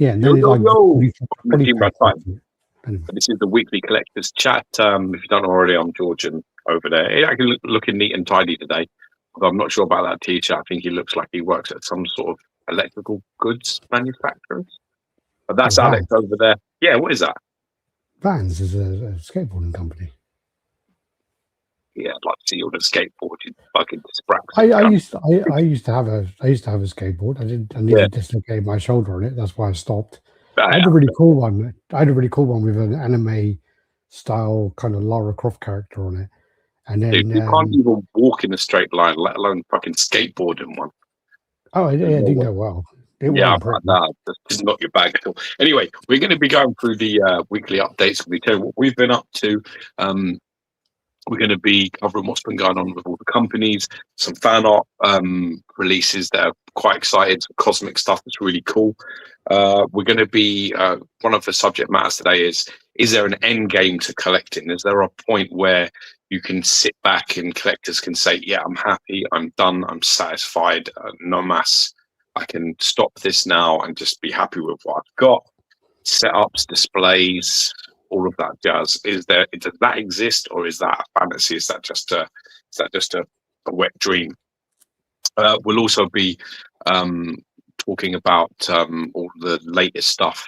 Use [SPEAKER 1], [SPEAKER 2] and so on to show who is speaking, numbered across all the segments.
[SPEAKER 1] Yeah, and
[SPEAKER 2] Yo,
[SPEAKER 1] then it's
[SPEAKER 2] yo,
[SPEAKER 1] like
[SPEAKER 2] yo! I'm the team
[SPEAKER 1] 40
[SPEAKER 2] RaddTitan. This is the weekly collectors chat. If you don't know already, I'm Georgian over there. He actually looking neat and tidy today. Although I'm not sure about that teacher. I think he looks like he works at some sort of electrical goods manufacturer. But that's Alex over there. Yeah, what is that?
[SPEAKER 1] Vans is a skateboarding company.
[SPEAKER 2] Yeah, I'd like to see all the skateboarding fucking sprax.
[SPEAKER 1] I used to have a skateboard. I nearly dislocated my shoulder on it. That's why I stopped. I had a really cool one. With an anime style kind of Lara Croft character on it. And then
[SPEAKER 2] dude, you can't even walk in a straight line, let alone fucking skateboard in one.
[SPEAKER 1] Oh, it didn't go well.
[SPEAKER 2] That's not your bag at all. Anyway, we're going to be going through the weekly updates. We tell you what we've been up to. We're going to be covering what's been going on with all the companies, some fan art releases that are quite excited, some cosmic stuff that's really cool. We're going to be, one of the subject matters today is there an end game to collecting? Is there a point where you can sit back and collectors can say, yeah, I'm happy, I'm done, I'm satisfied, no mas, I can stop this now and just be happy with what I've got? Setups, displays, all of that jazz. Does that exist, or is that a fantasy? Is that just a wet dream? We'll also be talking about all the latest stuff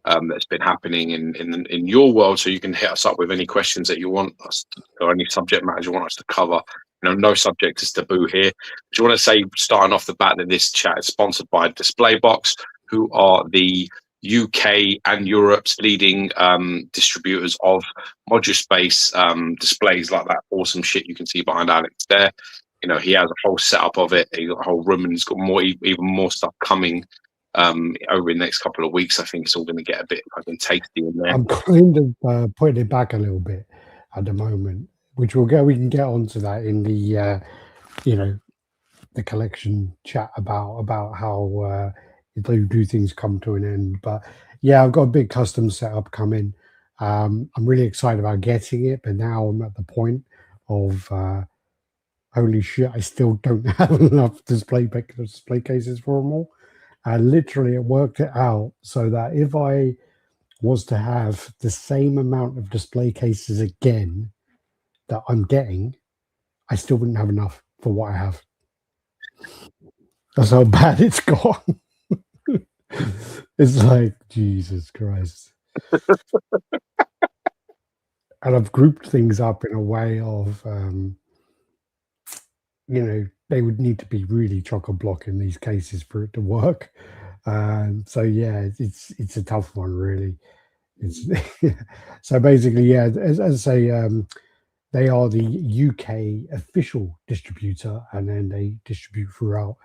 [SPEAKER 2] that's been happening in your world. So you can hit us up with any questions that you want us to, or any subject matters you want us to cover. No subject is taboo here. Do you want to say, starting off the bat, that this chat is sponsored by Displaybox, who are the UK and Europe's leading distributors of module space displays, like that awesome shit you can see behind Alex there. He has a whole setup of it. He's got a whole room, and he's got even more stuff coming over the next couple of weeks. I think it's all going to get a bit fucking tasty in there.
[SPEAKER 1] I'm kind of putting it back a little bit at the moment, which we can get onto that in the the collection chat about how do things come to an end. But yeah, I've got a big custom setup coming. I'm really excited about getting it, but now I'm at the point of holy shit, I still don't have enough display cases for them all. Literally, it worked it out so that if I was to have the same amount of display cases again that I'm getting, I still wouldn't have enough for what I have. That's how bad it's gone. It's like, Jesus Christ. And I've grouped things up in a way of, they would need to be really chock-a-block in these cases for it to work. So yeah, it's a tough one, really. So basically, yeah, as I say, they are the UK official distributor, and then they distribute throughout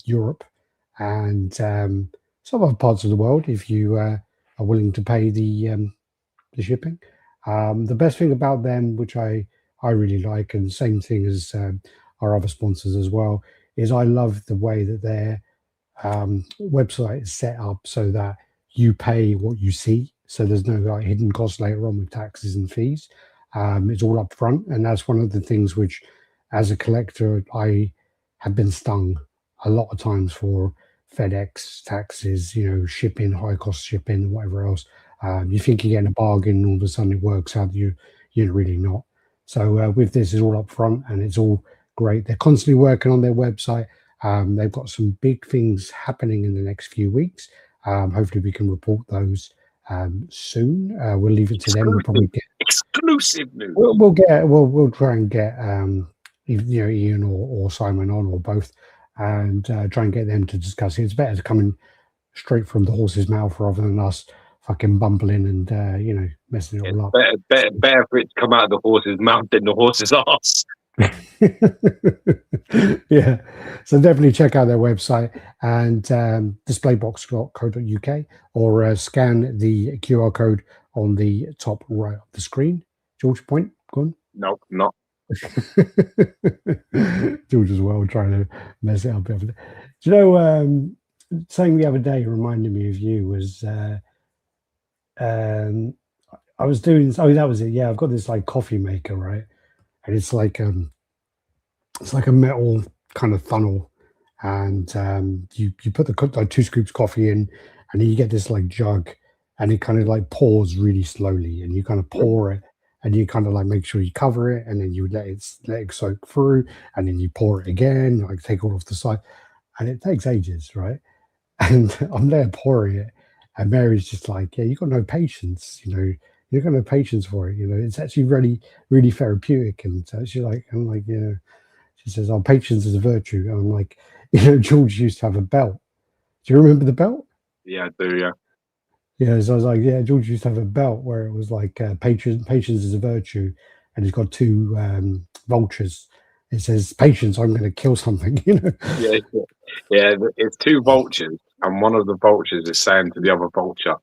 [SPEAKER 1] Europe and some other parts of the world if you are willing to pay the shipping. The best thing about them, which I really like, and same thing as our other sponsors as well, is I love the way that their website is set up so that you pay what you see. So there's no hidden costs later on with taxes and fees. It's all up front, and that's one of the things which, as a collector, I have been stung a lot of times for FedEx, taxes, shipping, high cost shipping, whatever else. You think you're getting a bargain, and all of a sudden it works out you're really not. So with this, it's all up front, and it's all great. They're constantly working on their website. They've got some big things happening in the next few weeks. Hopefully we can report those soon. We'll leave it to them. We'll probably get
[SPEAKER 2] exclusive news.
[SPEAKER 1] We'll try and get Ian or Simon on, or both, and try and get them to discuss it. It's better to come in straight from the horse's mouth rather than us fucking bumbling and messing it all up.
[SPEAKER 2] Better for it to come out of the horse's mouth than the horse's ass.
[SPEAKER 1] Yeah, so definitely check out their website and displaybox.co.uk, or scan the QR code on the top right of the screen. George, point, go on.
[SPEAKER 2] No, not.
[SPEAKER 1] George as well, trying to mess it up. Do you know, saying the other day reminded me of you was I was doing, that was it. Yeah, I've got this like coffee maker, right? And it's like a metal kind of funnel, and you put the 2 scoops coffee in, and then you get this like jug, and it kind of like pours really slowly, and you kind of pour it, and you kind of like make sure you cover it, and then you let it soak through, and then you pour it again, like take it off the side, and it takes ages, right? And I'm there pouring it, and Mary's just like, "Yeah, you got no patience, you know. You've got no patience for it, you know. It's actually really, really therapeutic." And so she's like, "I'm like, yeah." She says, "Our patience is a virtue." And I'm like, "You know, George used to have a belt. Do you remember the belt?"
[SPEAKER 2] Yeah, I do. Yeah.
[SPEAKER 1] Yeah, so I was like, "Yeah, George used to have a belt where it was like patience is a virtue," and it's got two vultures. It says, "Patience, I'm going to kill something," you know.
[SPEAKER 2] Yeah, yeah. It's two vultures, and one of the vultures is saying to the other vulture,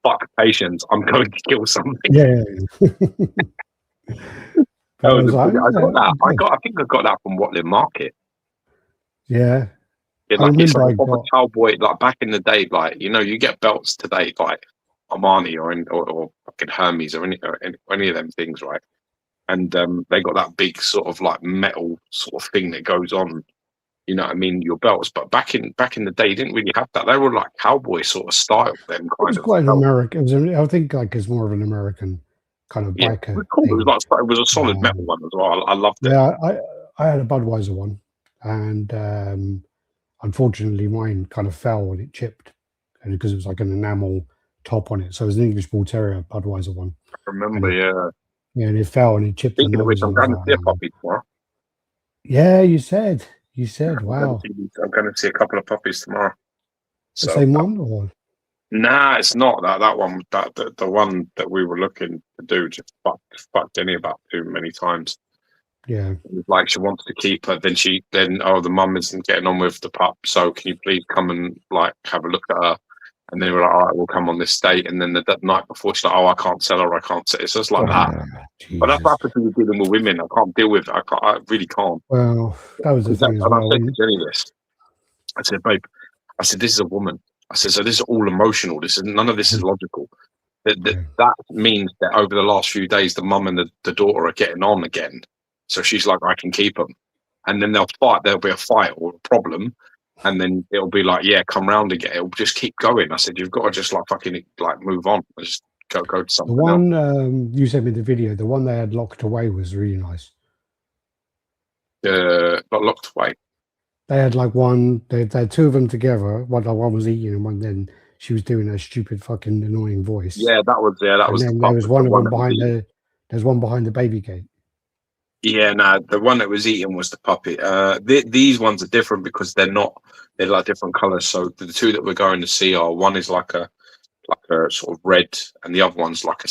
[SPEAKER 2] "Fuck patience, I'm going to kill something."
[SPEAKER 1] Yeah. But
[SPEAKER 2] That
[SPEAKER 1] I
[SPEAKER 2] was
[SPEAKER 1] was
[SPEAKER 2] a
[SPEAKER 1] like,
[SPEAKER 2] big, I got that.
[SPEAKER 1] yeah,
[SPEAKER 2] I think I got that from Watling Market.
[SPEAKER 1] yeah.
[SPEAKER 2] Yeah,
[SPEAKER 1] I
[SPEAKER 2] like it's
[SPEAKER 1] remember
[SPEAKER 2] like
[SPEAKER 1] I
[SPEAKER 2] a proper
[SPEAKER 1] got,
[SPEAKER 2] cowboy. Like back in the day, like you get belts today, like Armani or fucking Hermes or any of them things, right? And they got that big sort of like metal sort of thing that goes on. You know what I mean? Your belts, but back in the day, you didn't really have that. They were like cowboy sort of style. Them
[SPEAKER 1] it
[SPEAKER 2] kind
[SPEAKER 1] was
[SPEAKER 2] of
[SPEAKER 1] quite an
[SPEAKER 2] belts.
[SPEAKER 1] American, I think like it's more of an American kind of
[SPEAKER 2] Yeah, it
[SPEAKER 1] biker
[SPEAKER 2] was cool.
[SPEAKER 1] thing.
[SPEAKER 2] It was a solid metal one as well. I loved it.
[SPEAKER 1] Yeah, I had a Budweiser one, and unfortunately mine kind of fell and it chipped, and because it was like an enamel top on it. So it was an English Bull Terrier Budweiser one,
[SPEAKER 2] I
[SPEAKER 1] and
[SPEAKER 2] remember, yeah.
[SPEAKER 1] and it fell and it chipped the
[SPEAKER 2] Speaking of which,
[SPEAKER 1] nose.
[SPEAKER 2] I'm
[SPEAKER 1] And I was
[SPEAKER 2] going to
[SPEAKER 1] like,
[SPEAKER 2] see a
[SPEAKER 1] oh.
[SPEAKER 2] puppy tomorrow.
[SPEAKER 1] Yeah, you said, wow,
[SPEAKER 2] I'm going to see a couple of puppies tomorrow.
[SPEAKER 1] the
[SPEAKER 2] So
[SPEAKER 1] same one or
[SPEAKER 2] nah, it's not that one. The one that we were looking to do just fucked Jenny about too many times.
[SPEAKER 1] yeah.
[SPEAKER 2] Like she wants to keep her, then the mum isn't getting on with the pup. So can you please come and like have a look at her? And they were like, all right, we'll come on this date. And then the night before, she's like, oh, I can't sell her. I can't sell. It's just like that. But that's what
[SPEAKER 1] Jesus.
[SPEAKER 2] happens when you're dealing with women. I can't deal with it. I really can't.
[SPEAKER 1] Well, that was the thing as
[SPEAKER 2] And I
[SPEAKER 1] well.
[SPEAKER 2] said to Jenny this. I said, babe, I said, this is a woman. I said, so this is all emotional. None of this is logical. That means that over the last few days, the mum and the daughter are getting on again. So she's like, I can keep them. And then they'll fight. There'll be a fight or a problem. And then it'll be like, yeah, come round again. It'll just keep going. I said, you've got to just like fucking like move on. Just go to
[SPEAKER 1] The
[SPEAKER 2] something
[SPEAKER 1] one
[SPEAKER 2] else.
[SPEAKER 1] you sent me the video, the one they had locked away was really nice.
[SPEAKER 2] Not locked away.
[SPEAKER 1] They had like one, they had two of them together. One was eating and one then she was doing her stupid fucking annoying voice.
[SPEAKER 2] Yeah, that was
[SPEAKER 1] And then there was one of them behind there's one behind the baby gate.
[SPEAKER 2] Yeah, no, the one that was eating was the puppy. These ones are different because they're like different colours. So the two that we're going to see are one is like a sort of red, and the other one's like a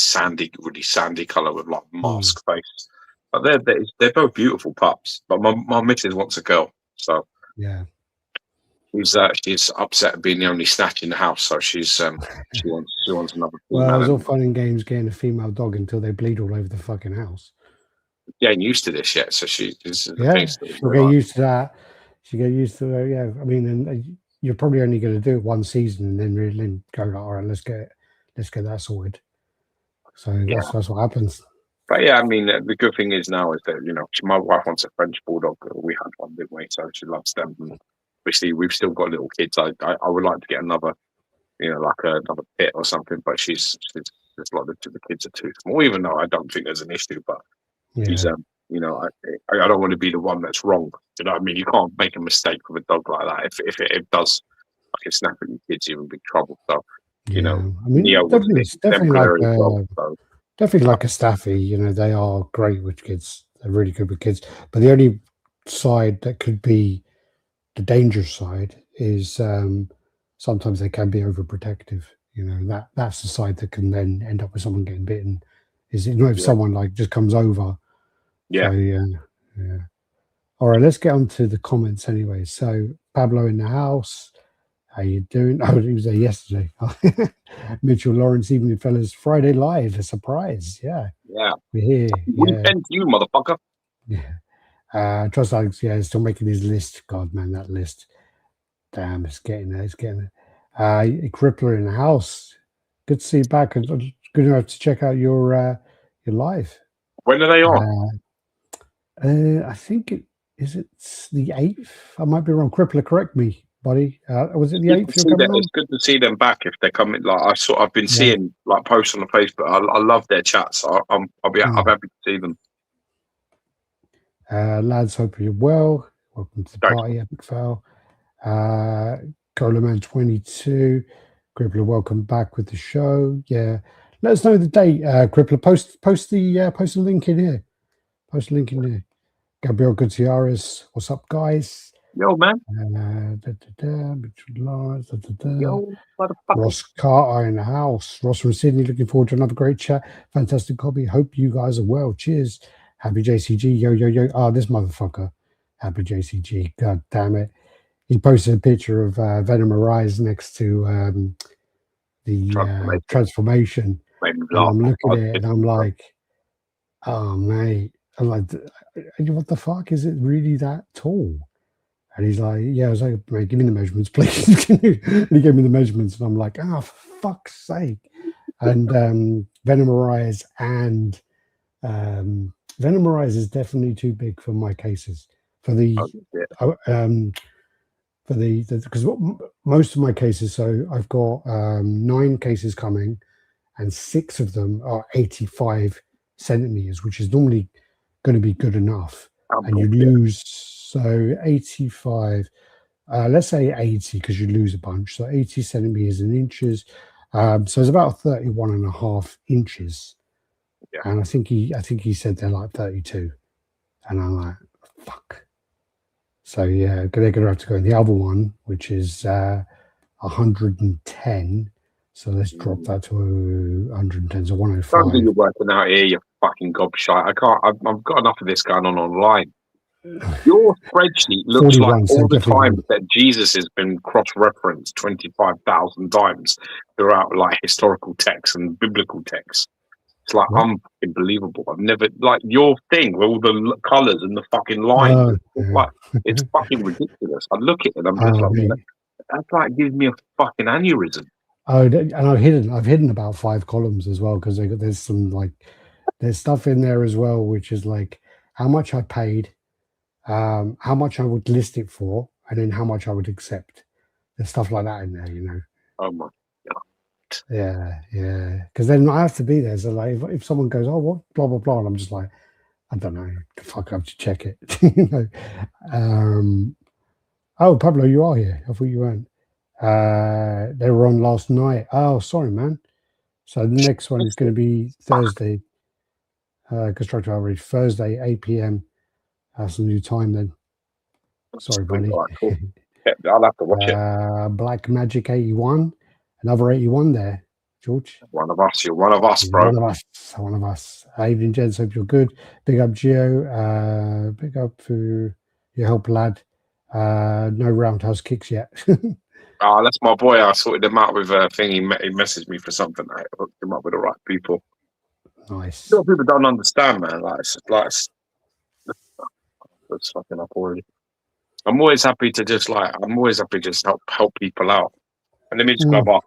[SPEAKER 2] really sandy colour with like mask face. But they're both beautiful pups. But my missus wants a girl, so
[SPEAKER 1] yeah,
[SPEAKER 2] she's upset at being the only snatch in the house. So she wants another female.
[SPEAKER 1] well, it was all fun and games getting a female dog until they bleed all over the fucking house.
[SPEAKER 2] She ain't used to this yet, so this is the
[SPEAKER 1] Yeah,
[SPEAKER 2] thing.
[SPEAKER 1] she'll get used to that. She'll get used to it. Yeah, I mean, and you're probably only going to do it one season and then really go, all right, let's get that sorted. So that's what happens.
[SPEAKER 2] But yeah, I mean, the good thing is now is that my wife wants a French bulldog. We had one, didn't we? So she loves them. And obviously, we've still got little kids. I would like to get another, like another pit or something. But she's just like the kids are too small. Even though I don't think there's an issue, but she's I don't want to be the one that's wrong. You know what I mean? You can't make a mistake with a dog like that. If it does fucking snap at your kids, you're in big trouble. So
[SPEAKER 1] I mean,
[SPEAKER 2] Neo was
[SPEAKER 1] definitely like
[SPEAKER 2] exemplary as well. So.
[SPEAKER 1] Definitely like a Staffy, they are great with kids. They're really good with kids. But the only side that could be the danger side is sometimes they can be overprotective. That's the side that can then end up with someone getting bitten. Is if someone like just comes over.
[SPEAKER 2] Yeah.
[SPEAKER 1] So, yeah. All right, let's get on to the comments anyway. So Pablo in the house. How you doing? Oh, he was there yesterday. Mitchell Lawrence, evening fellas. Friday live, a surprise. Yeah.
[SPEAKER 2] Yeah.
[SPEAKER 1] We're here.
[SPEAKER 2] Weekend you, motherfucker.
[SPEAKER 1] Yeah. Trust Alex, still making his list. God, man, that list. Damn, it's getting there. Crippler in the house. Good to see you back. Good enough to check out your live.
[SPEAKER 2] When are they on?
[SPEAKER 1] I think it's the 8th. I might be wrong. Crippler, correct me. buddy. Was it the
[SPEAKER 2] Good to
[SPEAKER 1] 8th you're
[SPEAKER 2] see
[SPEAKER 1] coming on?
[SPEAKER 2] It's good to see them back if they're coming. Like I've been
[SPEAKER 1] Yeah.
[SPEAKER 2] seeing like posts on the Facebook. I love their chats. I'm happy to see them.
[SPEAKER 1] Lads, hope you're well. Welcome to the
[SPEAKER 2] Thanks.
[SPEAKER 1] party, Epic Fail. Coleman 22. Crippler, welcome back with the show. Yeah. Let us know the date, Crippler. Post the link in here. Post the link in here. Gabriel Gutierrez, what's up, guys?
[SPEAKER 2] Yo, man. Yo, motherfucker.
[SPEAKER 1] Ross Carter in the house. Ross from Sydney, looking forward to another great chat. Fantastic hobby. Hope you guys are well. Cheers. Happy JCG. Yo, yo, yo. Oh, this motherfucker. Happy JCG. God damn it. He posted a picture of Venom Arise next to the transformation. And I'm looking at it and I'm like, oh, mate. I'm like, what the fuck? Is it really that tall? And he's like, yeah. I was like, mate, give me the measurements, please. And he gave me the measurements, and I'm like, oh, for fuck's sake. And Venom Arise and Venom Arise is definitely too big for my cases. Because most of my cases, so I've got 9 cases coming, and 6 of them are 85 centimeters, which is normally going to be good enough. And you lose, so 85, let's say 80, because you lose a bunch. So 80 centimeters in inches. So it's about 31 and a half inches.
[SPEAKER 2] Yeah.
[SPEAKER 1] And I think he said they're like 32. And I'm like, fuck. So yeah, they're going to have to go in the other one, which is 110. So let's drop that to 110. So 105.
[SPEAKER 2] Don't do your working out here, you fucking gobshite. I've got enough of this going on online. Your spreadsheet looks like all the time that Jesus has been cross-referenced 25,000 times throughout like historical texts and biblical texts. It's like unbelievable. I've never like your thing with all the colours and the fucking lines. It's fucking ridiculous. I look at it and I'm just that's like gives me a fucking aneurysm.
[SPEAKER 1] Oh, and I've hidden about 5 columns as well, because there's some there's stuff in there as well, which is like how much I paid, how much I would list it for, and then how much I would accept. There's stuff like that in there, you know.
[SPEAKER 2] Oh my god.
[SPEAKER 1] Yeah. Because then I have to be there. So like, if someone goes, "Oh, what?" blah blah blah, and I'm just like, I don't know. Fuck, I have to check it. You know. Oh, Pablo, you are here. I thought you weren't. They were on last night. Oh, sorry, man. So the next one is going to be Thursday. Constructive outreach Thursday, 8 p.m. That's the new time then. Sorry, buddy.
[SPEAKER 2] Cool. I'll have to watch it.
[SPEAKER 1] Black Magic 81. Another 81 there, George.
[SPEAKER 2] One of us. You're one of us, bro.
[SPEAKER 1] One of us. Evening, gents. Hope you're good. Big up, Geo. Big up for your help, lad. No roundhouse kicks yet.
[SPEAKER 2] That's my boy. I sorted him out with a thing. He messaged me for something. I hooked him up with the right people.
[SPEAKER 1] Nice.
[SPEAKER 2] A lot of people don't understand, man. It's fucking up already. I'm always happy to just help people out. And let me just grab off.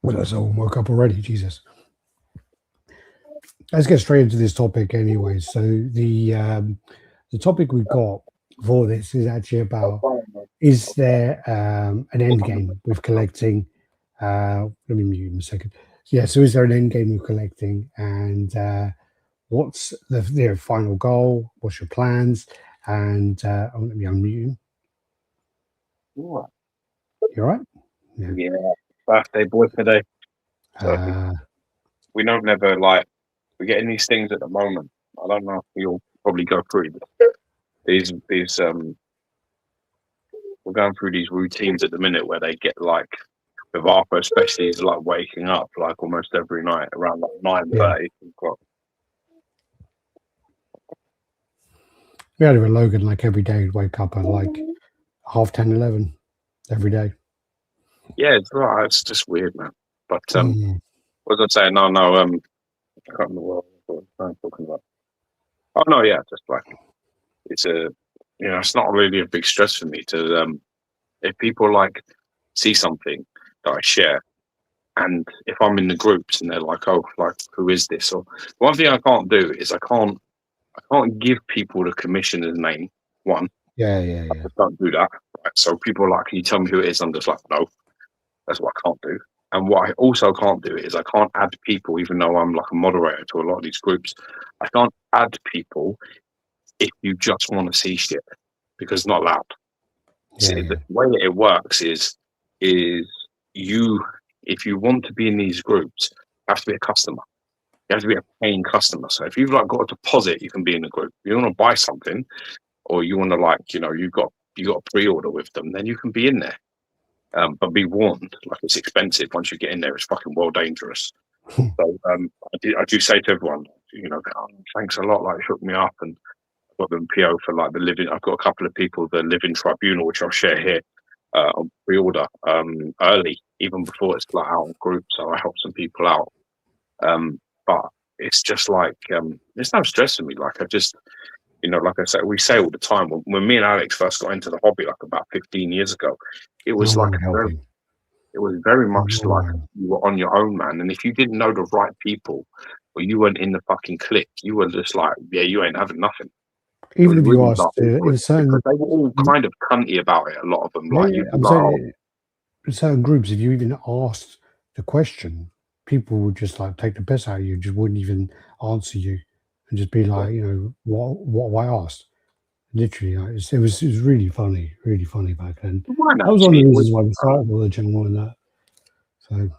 [SPEAKER 1] Well, that's all woke up already. Jesus. Let's get straight into this topic anyway. So the topic we've got for this is actually about, is there an end game with collecting? Let me mute him a second. Yeah, so is there an end game with collecting, and what's the final goal? What's your plans? And let me unmute him.
[SPEAKER 2] What?
[SPEAKER 1] You all right?
[SPEAKER 2] Yeah. Birthday boy today. We don't never we're getting these things at the moment. I don't know if you'll probably go through these we're going through these routines at the minute where they get with Arthur especially, is waking up almost every night around 9:30 o'clock.
[SPEAKER 1] We had it with Logan, every day he'd wake up at 10:30, 11 every day.
[SPEAKER 2] Yeah, it's right. It's just weird, man. But what was I saying? No, I can't remember what I'm talking about. Oh no, yeah, just it's it's not really a big stress for me to if people see something that I share, and if I'm in the groups and they're who is this? Or one thing I can't do is I can't give people the commissioner's name. One, I just don't do that. Right? So people are like, can you tell me who it is? I'm just like, no, that's what I can't do. And what I also can't do is I can't add people, even though I'm like a moderator to a lot of these groups. I can't add people if you just want to see shit, because it's not allowed. See, the way that it works is you, if you want to be in these groups, you have to be a customer. You have to be a paying customer. So if you've like got a deposit, you can be in the group. If you want to buy something, or you want to like, you know, you got a pre-order with them, then you can be in there. But be warned, like it's expensive. Once you get in there, it's fucking well dangerous. So I do say to everyone, you know, oh, thanks a lot. Like, it shook me up, and I've got them PO for like the living. I've got a couple of people, the living tribunal, which I'll share here on pre-order early, even before it's like out on group. So I help some people out. But it's just like there's no stress for me. Like I just, you know, like I said, we say all the time, when me and Alex first got into the hobby, like about 15 years ago, it was like it was very much like you were on your own, man. And if you didn't know the right people, or you weren't in the fucking clique, you were just like, yeah, you ain't having nothing.
[SPEAKER 1] Even if you asked in certain,
[SPEAKER 2] because they were all kind of cunty about it. A lot of them,
[SPEAKER 1] I'm saying in certain groups, if you even asked the question, people would just like take the piss out of you, just wouldn't even answer you, and just be like, you know, what have I asked? Literally, like, it was really funny back then. That was one of the reasons why we started with the channel and that. So,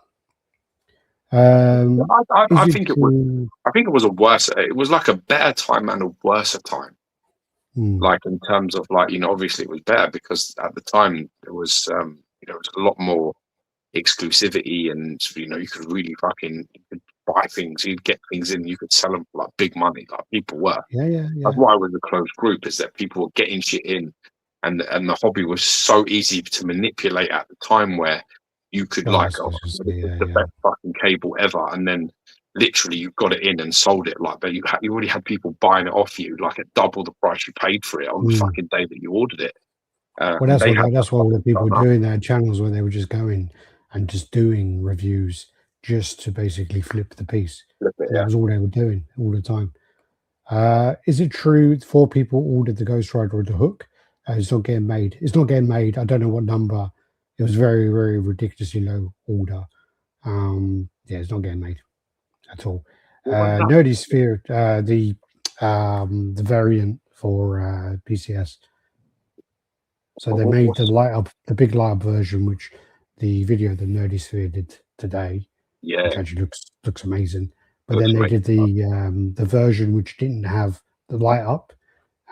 [SPEAKER 2] I think it was a worse. It was like a better time and a worse time. Like in terms of like, you know, obviously it was better because at the time there was you know, it was a lot more exclusivity, and you know, you could really fucking, you could buy things, you'd get things in, you could sell them for like big money, like people were. That's why it was a closed group, is that people were getting shit in, and the hobby was so easy to manipulate at the time, where you could the best fucking cable ever, and then literally you got it in and sold it like that. You already had people buying it off you like at double the price you paid for it on the fucking day that you ordered it.
[SPEAKER 1] Well, that's what all the people were doing. Their channels where they were just going and just doing reviews just to basically flip the piece. That was all they were doing all the time. Is it true 4 people ordered the Ghost Rider or the Hook? It's not getting made. It's not getting made. I don't know what number. It was very, very ridiculously low order. Yeah, it's not getting made at all. Nerdy Sphere, the variant for PCS. So they made the big light up version, which the video the Nerdy Sphere did today, which actually looks amazing. But then they did the version which didn't have the light up,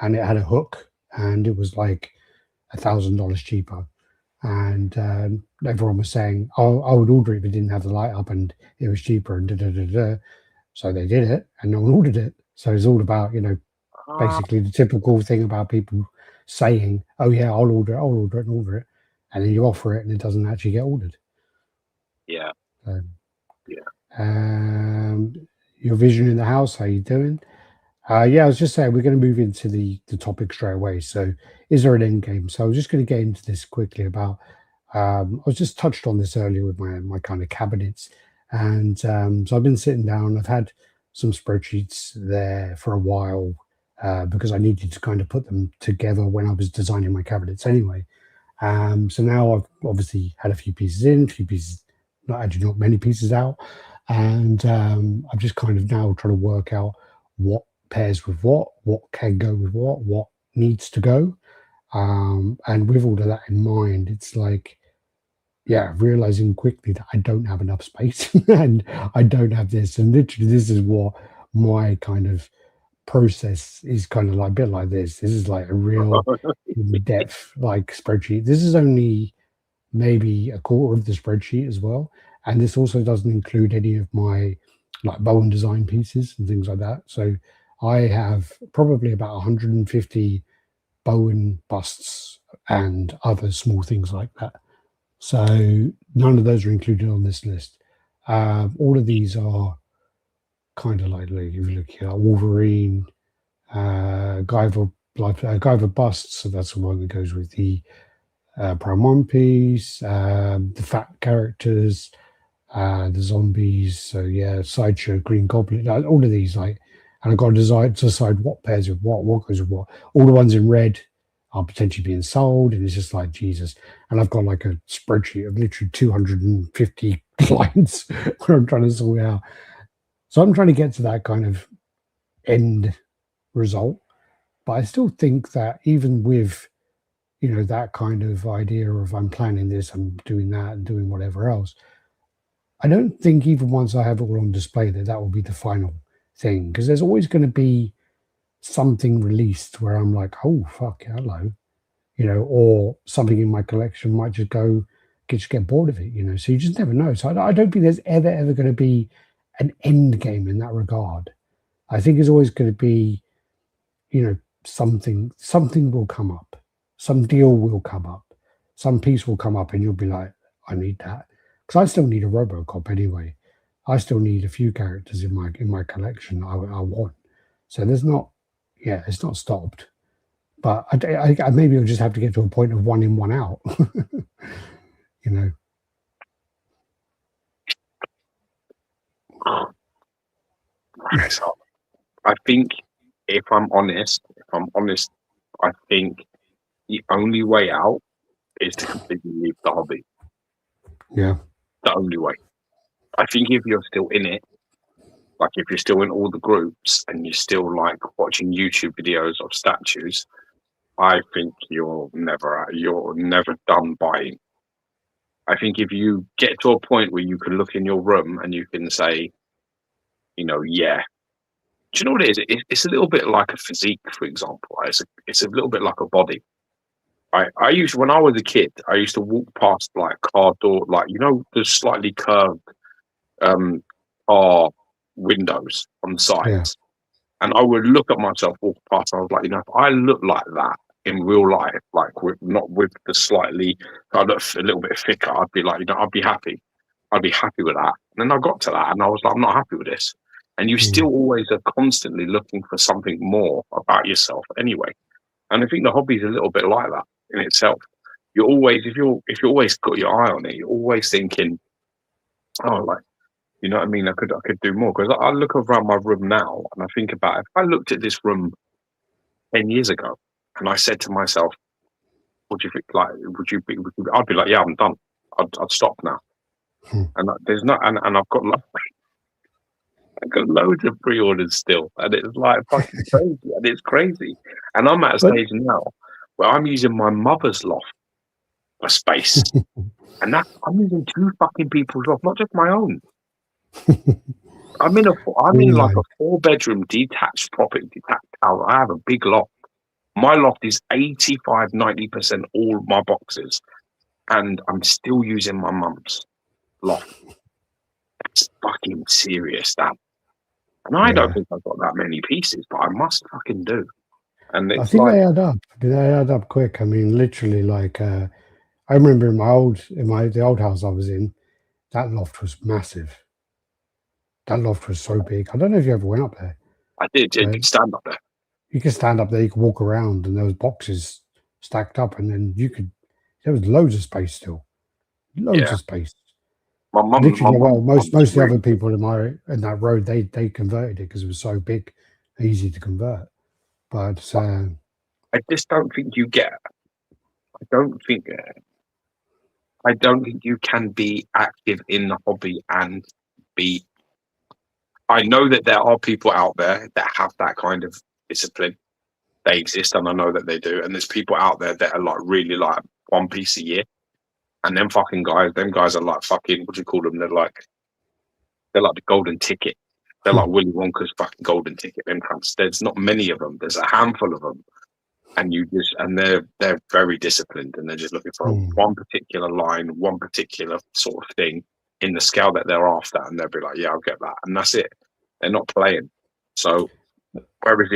[SPEAKER 1] and it had a hook, and it was like $1,000 cheaper. And everyone was saying, "Oh, I would order it if it didn't have the light up, and it was cheaper." And so they did it, and no one ordered it. So it's all about, you know, basically the typical thing about people saying, "Oh yeah, I'll order it," and then you offer it, and it doesn't actually get ordered.
[SPEAKER 2] Yeah.
[SPEAKER 1] Your vision in the house, how you doing? Yeah, I was just saying we're going to move into the topic straight away. So, is there an end game? So, I was just going to get into this quickly about. I was just touched on this earlier with my kind of cabinets, and so I've been sitting down. I've had some spreadsheets there for a while because I needed to kind of put them together when I was designing my cabinets anyway. So now I've obviously had a few pieces in, not many pieces out, and I'm just kind of now trying to work out what pairs with what can go with what needs to go. And with all of that in mind, it's like, yeah, realizing quickly that I don't have enough space and I don't have this. And literally, this is what my kind of process is kind of like a bit like this. This is like a real in-depth like spreadsheet. This is only maybe a quarter of the spreadsheet as well. And this also doesn't include any of my like Bowen design pieces and things like that. So I have probably about 150 Bowen busts and other small things like that. So none of those are included on this list. All of these are kind of like, if you look here, Wolverine, Guyver busts. So that's the one that goes with the Prime One piece, the fat characters, the zombies. So yeah, Sideshow, Green Goblin, all of these, like, and I've got to decide what pairs with what goes with what. All the ones in red are potentially being sold, and it's just like Jesus. And I've got like a spreadsheet of literally 250 clients where I'm trying to sort out. So I'm trying to get to that kind of end result. But I still think that even with, that kind of idea of I'm planning this, I'm doing that, and doing whatever else, I don't think even once I have it all on display that will be the final thing, because there's always going to be something released where I'm like, oh fuck, hello, or something in my collection might just get bored of it, so you just never know. So I don't think there's ever going to be an end game in that regard. I think it's always going to be, something will come up, some deal will come up, some piece will come up, and you'll be like, I need that, because I still need a RoboCop anyway. I still need a few characters in my collection I want. So there's not, it's not stopped. But I maybe I'll just have to get to a point of one in, one out.
[SPEAKER 2] So I think, if I'm honest, I think the only way out is to completely leave the hobby.
[SPEAKER 1] Yeah.
[SPEAKER 2] The only way. I think if you're still in it, like if you're still in all the groups and you're still like watching YouTube videos of statues, I think you're never done buying. I think if you get to a point where you can look in your room and you can say, yeah. Do you know what it is? It's a little bit like a physique, for example. It's a little bit like a body. When I was a kid, I used to walk past like car door, like, the slightly curved car windows on the sides.
[SPEAKER 1] Yeah.
[SPEAKER 2] And I would look at myself walk past, and I was like, if I look like that in real life, like not with the slightly, I look a little bit thicker, I'd be like, I'd be happy. I'd be happy with that. And then I got to that and I was like, I'm not happy with this. And you still always are constantly looking for something more about yourself anyway. And I think the hobby is a little bit like that in itself. You're always, if you always got your eye on it, you're always thinking, oh, like, you know what I mean? I could do more, because I look around my room now and I think about, if I looked at this room 10 years ago and I said to myself, what do you think? Like, I'd be like, yeah, I'm done. I'd stop now. And there's not, and I've got loads of pre-orders still, and it's like fucking crazy, and it's crazy. And I'm at a stage now where I'm using my mother's loft for space, and I'm using 2 fucking people's loft, not just my own. I'm in like a 4-bedroom detached property, detached house. I have a big loft. My loft is 85-90% all my boxes, and I'm still using my mum's loft. It's fucking serious, that. And I don't think I've got that many pieces, but I must fucking do. And it's, I think
[SPEAKER 1] they add up. They add up quick. I mean, literally, like I remember in the old house I was in, that loft was massive. That loft was so big. I don't know if you ever went up there.
[SPEAKER 2] I did. Yeah, you could stand up there.
[SPEAKER 1] You could stand up there. You could walk around, and there was boxes stacked up, and then there was loads of space still. Loads of space. Most of the other people in that road, they converted it because it was so big, easy to convert. But
[SPEAKER 2] I just don't think you get. I don't think you can be active in the hobby and be. I know that there are people out there that have that kind of discipline. They exist, and I know that they do. And there's people out there that are like really like 1 piece a year. And them guys are like fucking, what do you call them? They're like the golden ticket. They're like Willy Wonka's fucking golden ticket. There's not many of them. There's a handful of them. And they're very disciplined, and they're just looking for one particular line, one particular sort of thing in the scale that they're after. And they'll be like, yeah, I'll get that. And that's it. They're not playing. So, whereas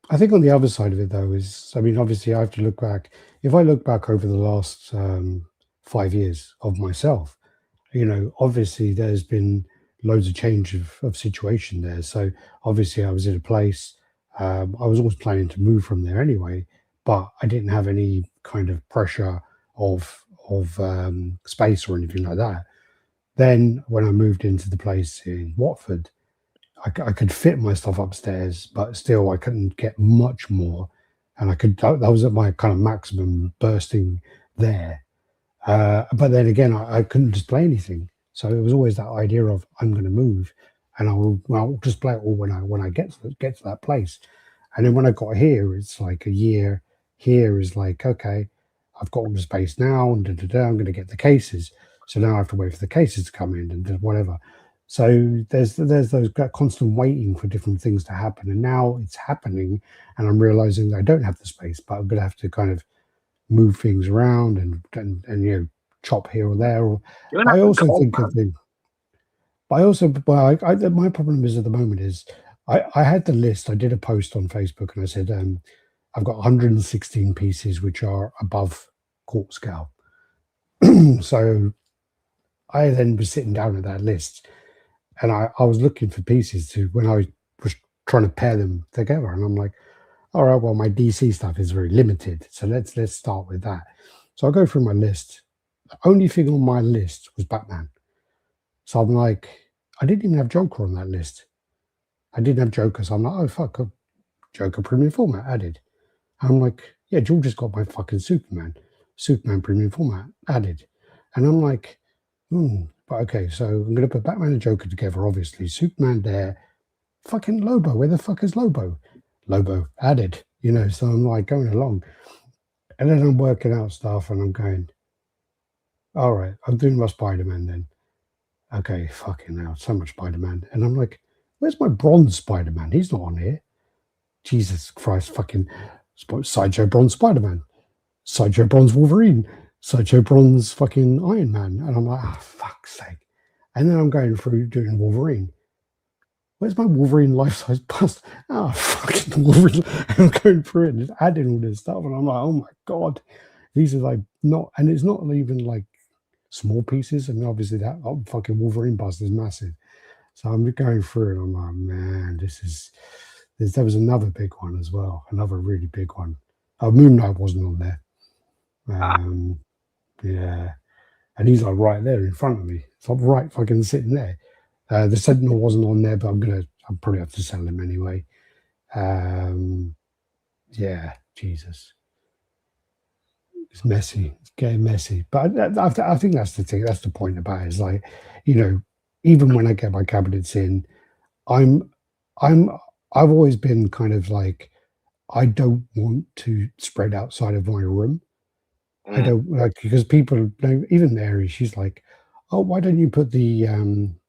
[SPEAKER 1] I think on the other side of it, though, is, I mean, obviously I have to look back. If I look back over the last 5 years of myself, obviously there's been loads of change of situation there. So obviously I was in a place, I was always planning to move from there anyway, but I didn't have any kind of pressure of space or anything like that. Then when I moved into the place in Watford, I could fit my stuff upstairs, but still I couldn't get much more. And that was at my kind of maximum bursting there. But then again, I couldn't display anything. So it was always that idea of I'm going to move, and I'll display it all when I get to that place. And then when I got here, it's like a year here is like, okay, I've got all the space now, and I'm going to get the cases. So now I have to wait for the cases to come in and whatever. So there's those constant waiting for different things to happen, and now it's happening, and I'm realizing that I don't have the space, but I'm going to have to kind of move things around and chop here or there. I also think of things. But I also, my problem is at the moment is I had the list. I did a post on Facebook and I said I've got 116 pieces which are above court scale. So I then was sitting down at that list, and I was looking for pieces to when I was trying to pair them together, and I'm like, all right, well, my DC stuff is very limited, so let's start with that. So I go through my list. The only thing on my list was Batman. So I'm like, I didn't even have Joker on that list. I didn't have Joker, so I'm like, oh fuck, Joker premium format added. And I'm like, yeah, George has got my fucking Superman premium format added. And I'm like, but okay, so I'm going to put Batman and Joker together, obviously. Superman there. Fucking Lobo, where the fuck is Lobo? Lobo added, so I'm like going along. And then I'm working out stuff and I'm going, all right, I'm doing my Spider-Man then. Okay, fucking hell, so much Spider-Man. And I'm like, where's my bronze Spider-Man? He's not on here. Jesus Christ, fucking Sideshow Bronze Spider-Man. Sideshow Bronze Wolverine. Sideshow Bronze fucking Iron Man. And I'm like, fuck's sake. And then I'm going through doing Wolverine. Where's my Wolverine life-size bust? Fucking Wolverine. And I'm going through it and just adding all this stuff. And I'm like, oh my God. These are like not, and it's not even like small pieces. I mean, obviously that fucking Wolverine bust is massive. So I'm going through it. I'm like, man, there was another big one as well. Another really big one. Moon Knight wasn't on there. Yeah. And he's like right there in front of me. So I'm right fucking sitting there. The Sentinel wasn't on there, but I'll probably have to sell him anyway. Yeah, Jesus. It's messy. It's getting messy. But I think that's the thing. That's the point about it. Is like, even when I get my cabinets in, I've always been kind of like, I don't want to spread outside of my room. I don't like, because people, even Mary, she's like, oh, why don't you put the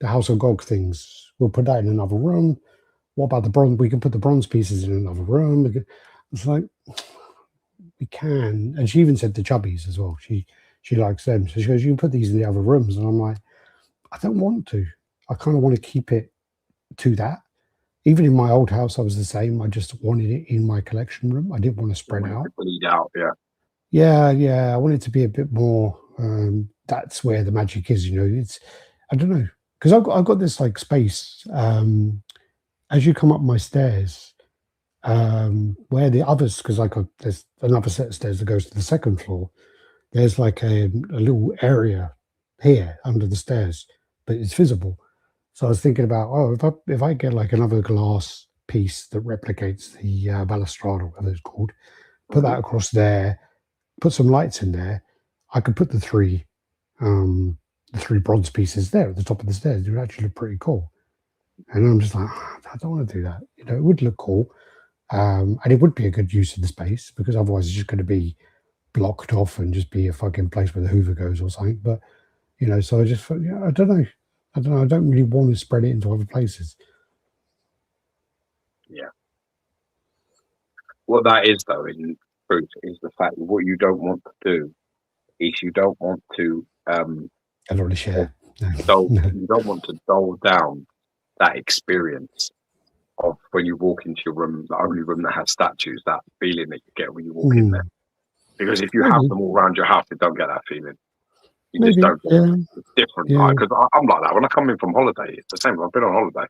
[SPEAKER 1] House of Gog things? We'll put that in another room. What about the bronze? We can put the bronze pieces in another room. It's like, we can. And she even said the chubbies as well. She likes them. So she goes, you can put these in the other rooms. And I'm like, I don't want to. I kind of want to keep it to that. Even in my old house, I was the same. I just wanted it in my collection room. I didn't want to spread out.
[SPEAKER 2] Bleed out, yeah.
[SPEAKER 1] Yeah. I want it to be a bit more. That's where the magic is. It's, I don't know, because I've got this like space. As you come up my stairs, where the others, because there's another set of stairs that goes to the second floor. There's like a little area here under the stairs, but it's visible. So I was thinking about, if I get like another glass piece that replicates the balustrade, whatever it's called, put that across there, put some lights in there, I could put the three bronze pieces there at the top of the stairs. It would actually look pretty cool. And I'm just like, I don't want to do that. It would look cool. And it would be a good use of the space, because otherwise it's just going to be blocked off and just be a fucking place where the Hoover goes or something. But, so I just thought, I don't know. I don't really want to spread it into other places.
[SPEAKER 2] Yeah. What that is, though, in truth, is the fact that what you don't want to do is you don't want to
[SPEAKER 1] I don't want to share.
[SPEAKER 2] You don't want to dull down that experience of when you walk into your room, the only room that has statues, that feeling that you get when you walk in there. Because if you have them all around your house, you don't get that feeling. You just don't get it. It's different. Because I'm like that. When I come in from holiday, it's the same. I've been on holiday.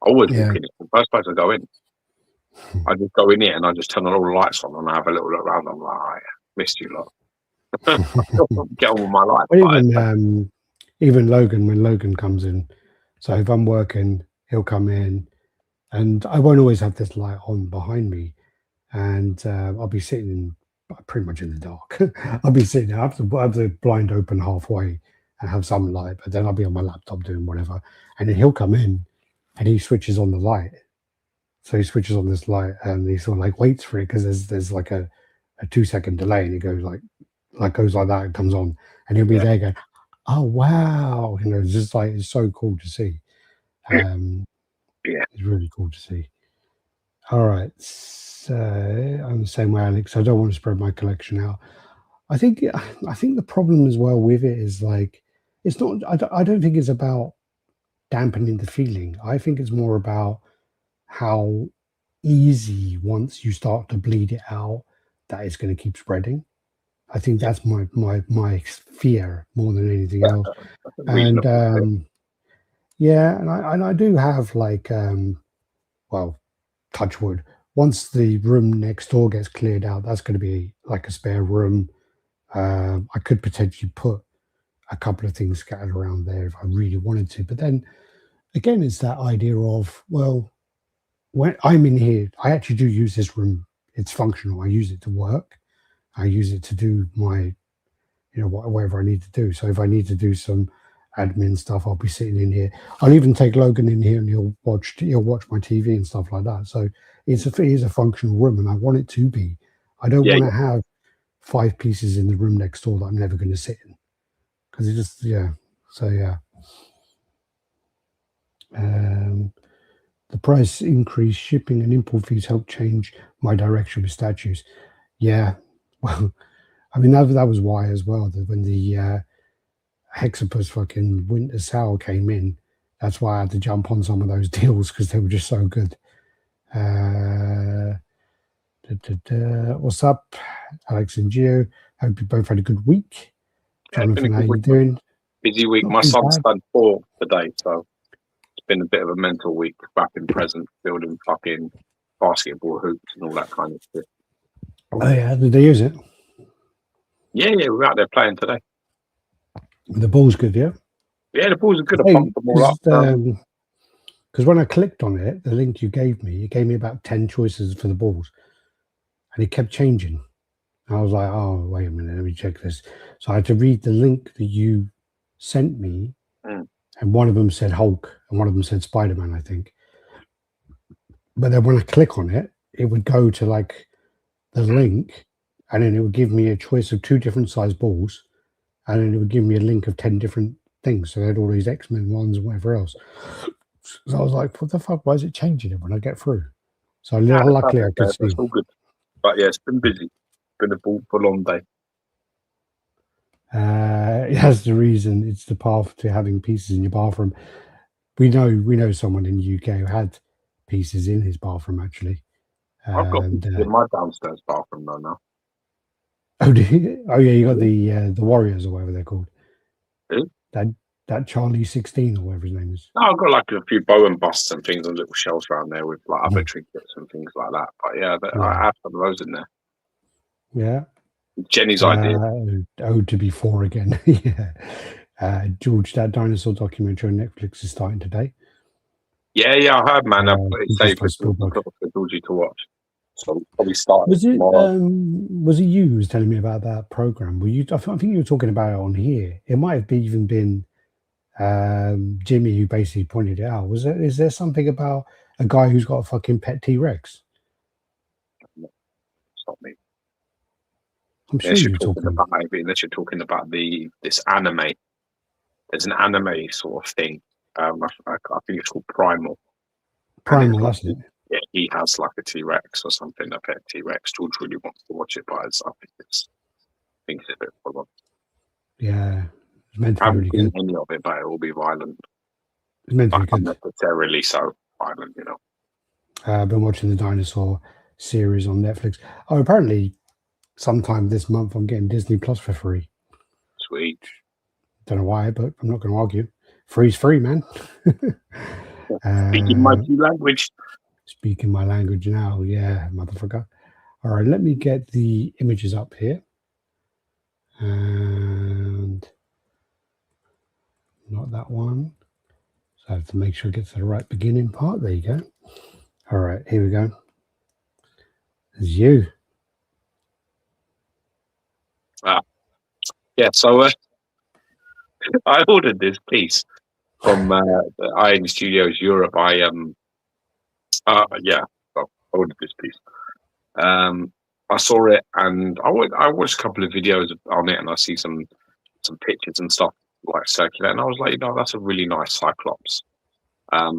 [SPEAKER 2] I always walk in. It's the first place I go in. I just go in here and I just turn all the lights on and I have a little look around. I'm like, oh, yeah, missed you lot. Get on with my life.
[SPEAKER 1] But even Logan, when Logan comes in, so if I'm working, he'll come in, and I won't always have this light on behind me, and I'll be sitting pretty much in the dark. I'll be sitting there, I have the blind open halfway and have some light, but then I'll be on my laptop doing whatever, and then he'll come in and he switches on the light. So he switches on this light and he sort of like waits for it because there's like a 2-second delay, and it goes goes like that and comes on, and he'll be there going, oh wow, it's just like, it's so cool to see. It's really cool to see. All right, so I'm the same way, Alex. I don't want to spread my collection out. I think the problem as well with it is like, it's not. I don't think it's about dampening the feeling. I think it's more about how easy, once you start to bleed it out, that it's going to keep spreading. I think that's my fear more than anything else. And and I do have like well, touch wood, once the room next door gets cleared out, that's going to be like a spare room. I could potentially put a couple of things scattered around there if I really wanted to, but then again, it's that idea of, well, when I'm in here, I actually do use this room. It's functional. I use it to work. I use it to do my, whatever I need to do. So if I need to do some admin stuff, I'll be sitting in here. I'll even take Logan in here and he'll watch my TV and stuff like that. So it is a functional room, and I want it to be. I don't want to have 5 pieces in the room next door that I'm never going to sit in, because it just, So the price increase, shipping and import fees help change my direction with statues. Yeah, well, I mean, that was why as well, that when the Hexapus fucking winter sale came in, that's why I had to jump on some of those deals, because they were just so good. What's up, Alex and Geo? Hope you both had a good week. Jonathan, how you doing?
[SPEAKER 2] Busy week. My son's done 4 today, so it's been a bit of a mental week, wrapping presents, building fucking basketball hoops and all that kind of shit.
[SPEAKER 1] Oh yeah, did they use it?
[SPEAKER 2] Yeah, we're out there playing today.
[SPEAKER 1] The ball's good, yeah?
[SPEAKER 2] Yeah, the balls are good. I pumped them all up.
[SPEAKER 1] Because when I clicked on it, the link you gave me, it gave me about 10 choices for the balls, and it kept changing. I was like, oh, wait a minute, let me check this. So I had to read the link that you sent me, and one of them said Hulk, and one of them said Spider-Man, I think. But then when I click on it, it would go to like the link, and then it would give me a choice of 2 different size balls, and then it would give me a link of 10 different things. So they had all these X-Men ones and whatever else. So I was like, what the fuck? Why is it changing it when I get through? So luckily I could see.
[SPEAKER 2] It's all good. But yeah, it's been busy. It's been a full-on day.
[SPEAKER 1] That's the reason. It's the path to having pieces in your bathroom. We know someone in the UK who had pieces in his bathroom, actually.
[SPEAKER 2] I've got pieces in my downstairs bathroom now.
[SPEAKER 1] Oh, do you? Oh, yeah, you got the Warriors or whatever they're called.
[SPEAKER 2] Who?
[SPEAKER 1] That Charlie 16 or whatever his name is.
[SPEAKER 2] No, I've got like a few Bowen busts and things and little shelves around there with like other trinkets and things like that. But yeah, I have some of those in there.
[SPEAKER 1] Yeah.
[SPEAKER 2] Jenny's idea.
[SPEAKER 1] To be 4 again. Yeah. George, that dinosaur documentary on Netflix is starting today.
[SPEAKER 2] Yeah, I heard, man. I've got it saved for Georgie to watch. So we'll probably start.
[SPEAKER 1] Was it you who was telling me about that program? I think you were talking about it on here. It might have even been Jimmy who basically pointed it out. Is there something about a guy who's got a fucking pet T-Rex?
[SPEAKER 2] It's not me.
[SPEAKER 1] I'm sure you're talking
[SPEAKER 2] about maybe unless you're talking about this anime. There's an anime sort of thing. I think it's called Primal.
[SPEAKER 1] Primal, that's it.
[SPEAKER 2] Yeah, he has like a T-Rex or something, a pet T-Rex. George really wants to watch it, but I think it's a bit full on.
[SPEAKER 1] Yeah, it's meant to be really good.
[SPEAKER 2] Any of it, but it will be violent.
[SPEAKER 1] It's meant to be good.
[SPEAKER 2] Not necessarily so violent,
[SPEAKER 1] I've been watching the dinosaur series on Netflix. Oh, apparently, sometime this month I'm getting Disney Plus for free.
[SPEAKER 2] Sweet.
[SPEAKER 1] Don't know why, but I'm not going to argue. Free's free, man.
[SPEAKER 2] Speaking my language.
[SPEAKER 1] Speaking my language now, yeah, motherfucker. All right, let me get the images up here. And not that one. So I have to make sure it gets to the right beginning part. There you go. All right, here we go. It's you.
[SPEAKER 2] Yeah, so I ordered this piece from Iron Studios Europe. I ordered this piece. I saw it and I watched a couple of videos on it, and I see some pictures and stuff like circulate, and I was like, that's a really nice Cyclops. I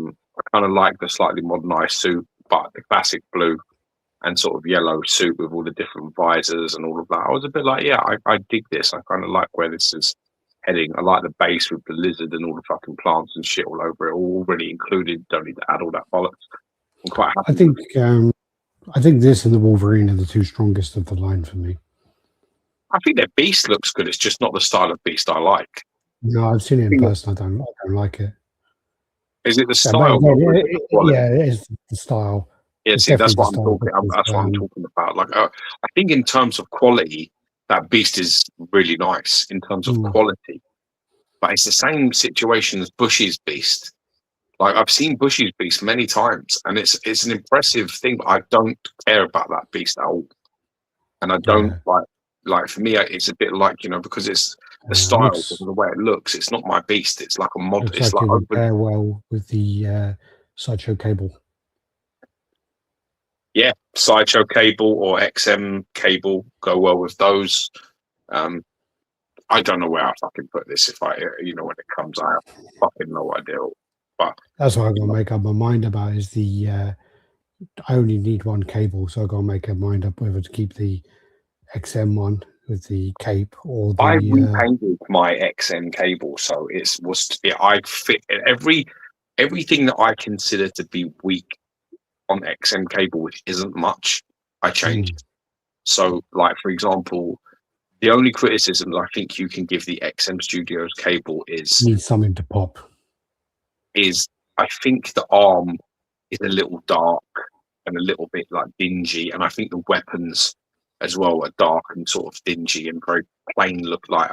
[SPEAKER 2] kind of like the slightly modernized suit, but the classic blue and sort of yellow suit with all the different visors and all of that. I was a bit like, I dig this. I kind of like where this is heading. I like the base with the lizard and all the fucking plants and shit all over it, all already included. Don't need to add all that bollocks. I'm quite happy.
[SPEAKER 1] I think this and the Wolverine are the two strongest of the line for me.
[SPEAKER 2] I think their beast looks good. It's just not the style of beast I like.
[SPEAKER 1] No, I've seen it in person. I don't like it.
[SPEAKER 2] Is it the style?
[SPEAKER 1] Yeah, it is the style.
[SPEAKER 2] Yeah, see, that's what I'm talking. That's what I'm talking about. Like, I think in terms of quality, that beast is really nice in terms of quality. But it's the same situation as Bush's beast. Like, I've seen Bush's beast many times, and it's an impressive thing. But I don't care about that beast at all, and I don't like. For me, it's a bit like, because it's the style and the way it looks. It's not my beast. It's like a mod. It's like
[SPEAKER 1] it would pair well with the Sideshow cable.
[SPEAKER 2] Yeah, Sideshow cable or XM cable go well with those. I don't know where I fucking put this if when it comes out. Fucking no idea. But
[SPEAKER 1] that's what I'm gonna make up my mind about is the I only need one cable, so I'm gonna make a mind up whether to keep the XM one with the cape or the
[SPEAKER 2] I repainted my XM cable, so I fit everything that I consider to be weak on XM cable, which isn't much, I changed. So, like, for example, the only criticism that I think you can give the XM Studios cable is
[SPEAKER 1] needs something to pop.
[SPEAKER 2] Is I think the arm is a little dark and a little bit like dingy, and I think the weapons as well are dark and sort of dingy and very plain look like.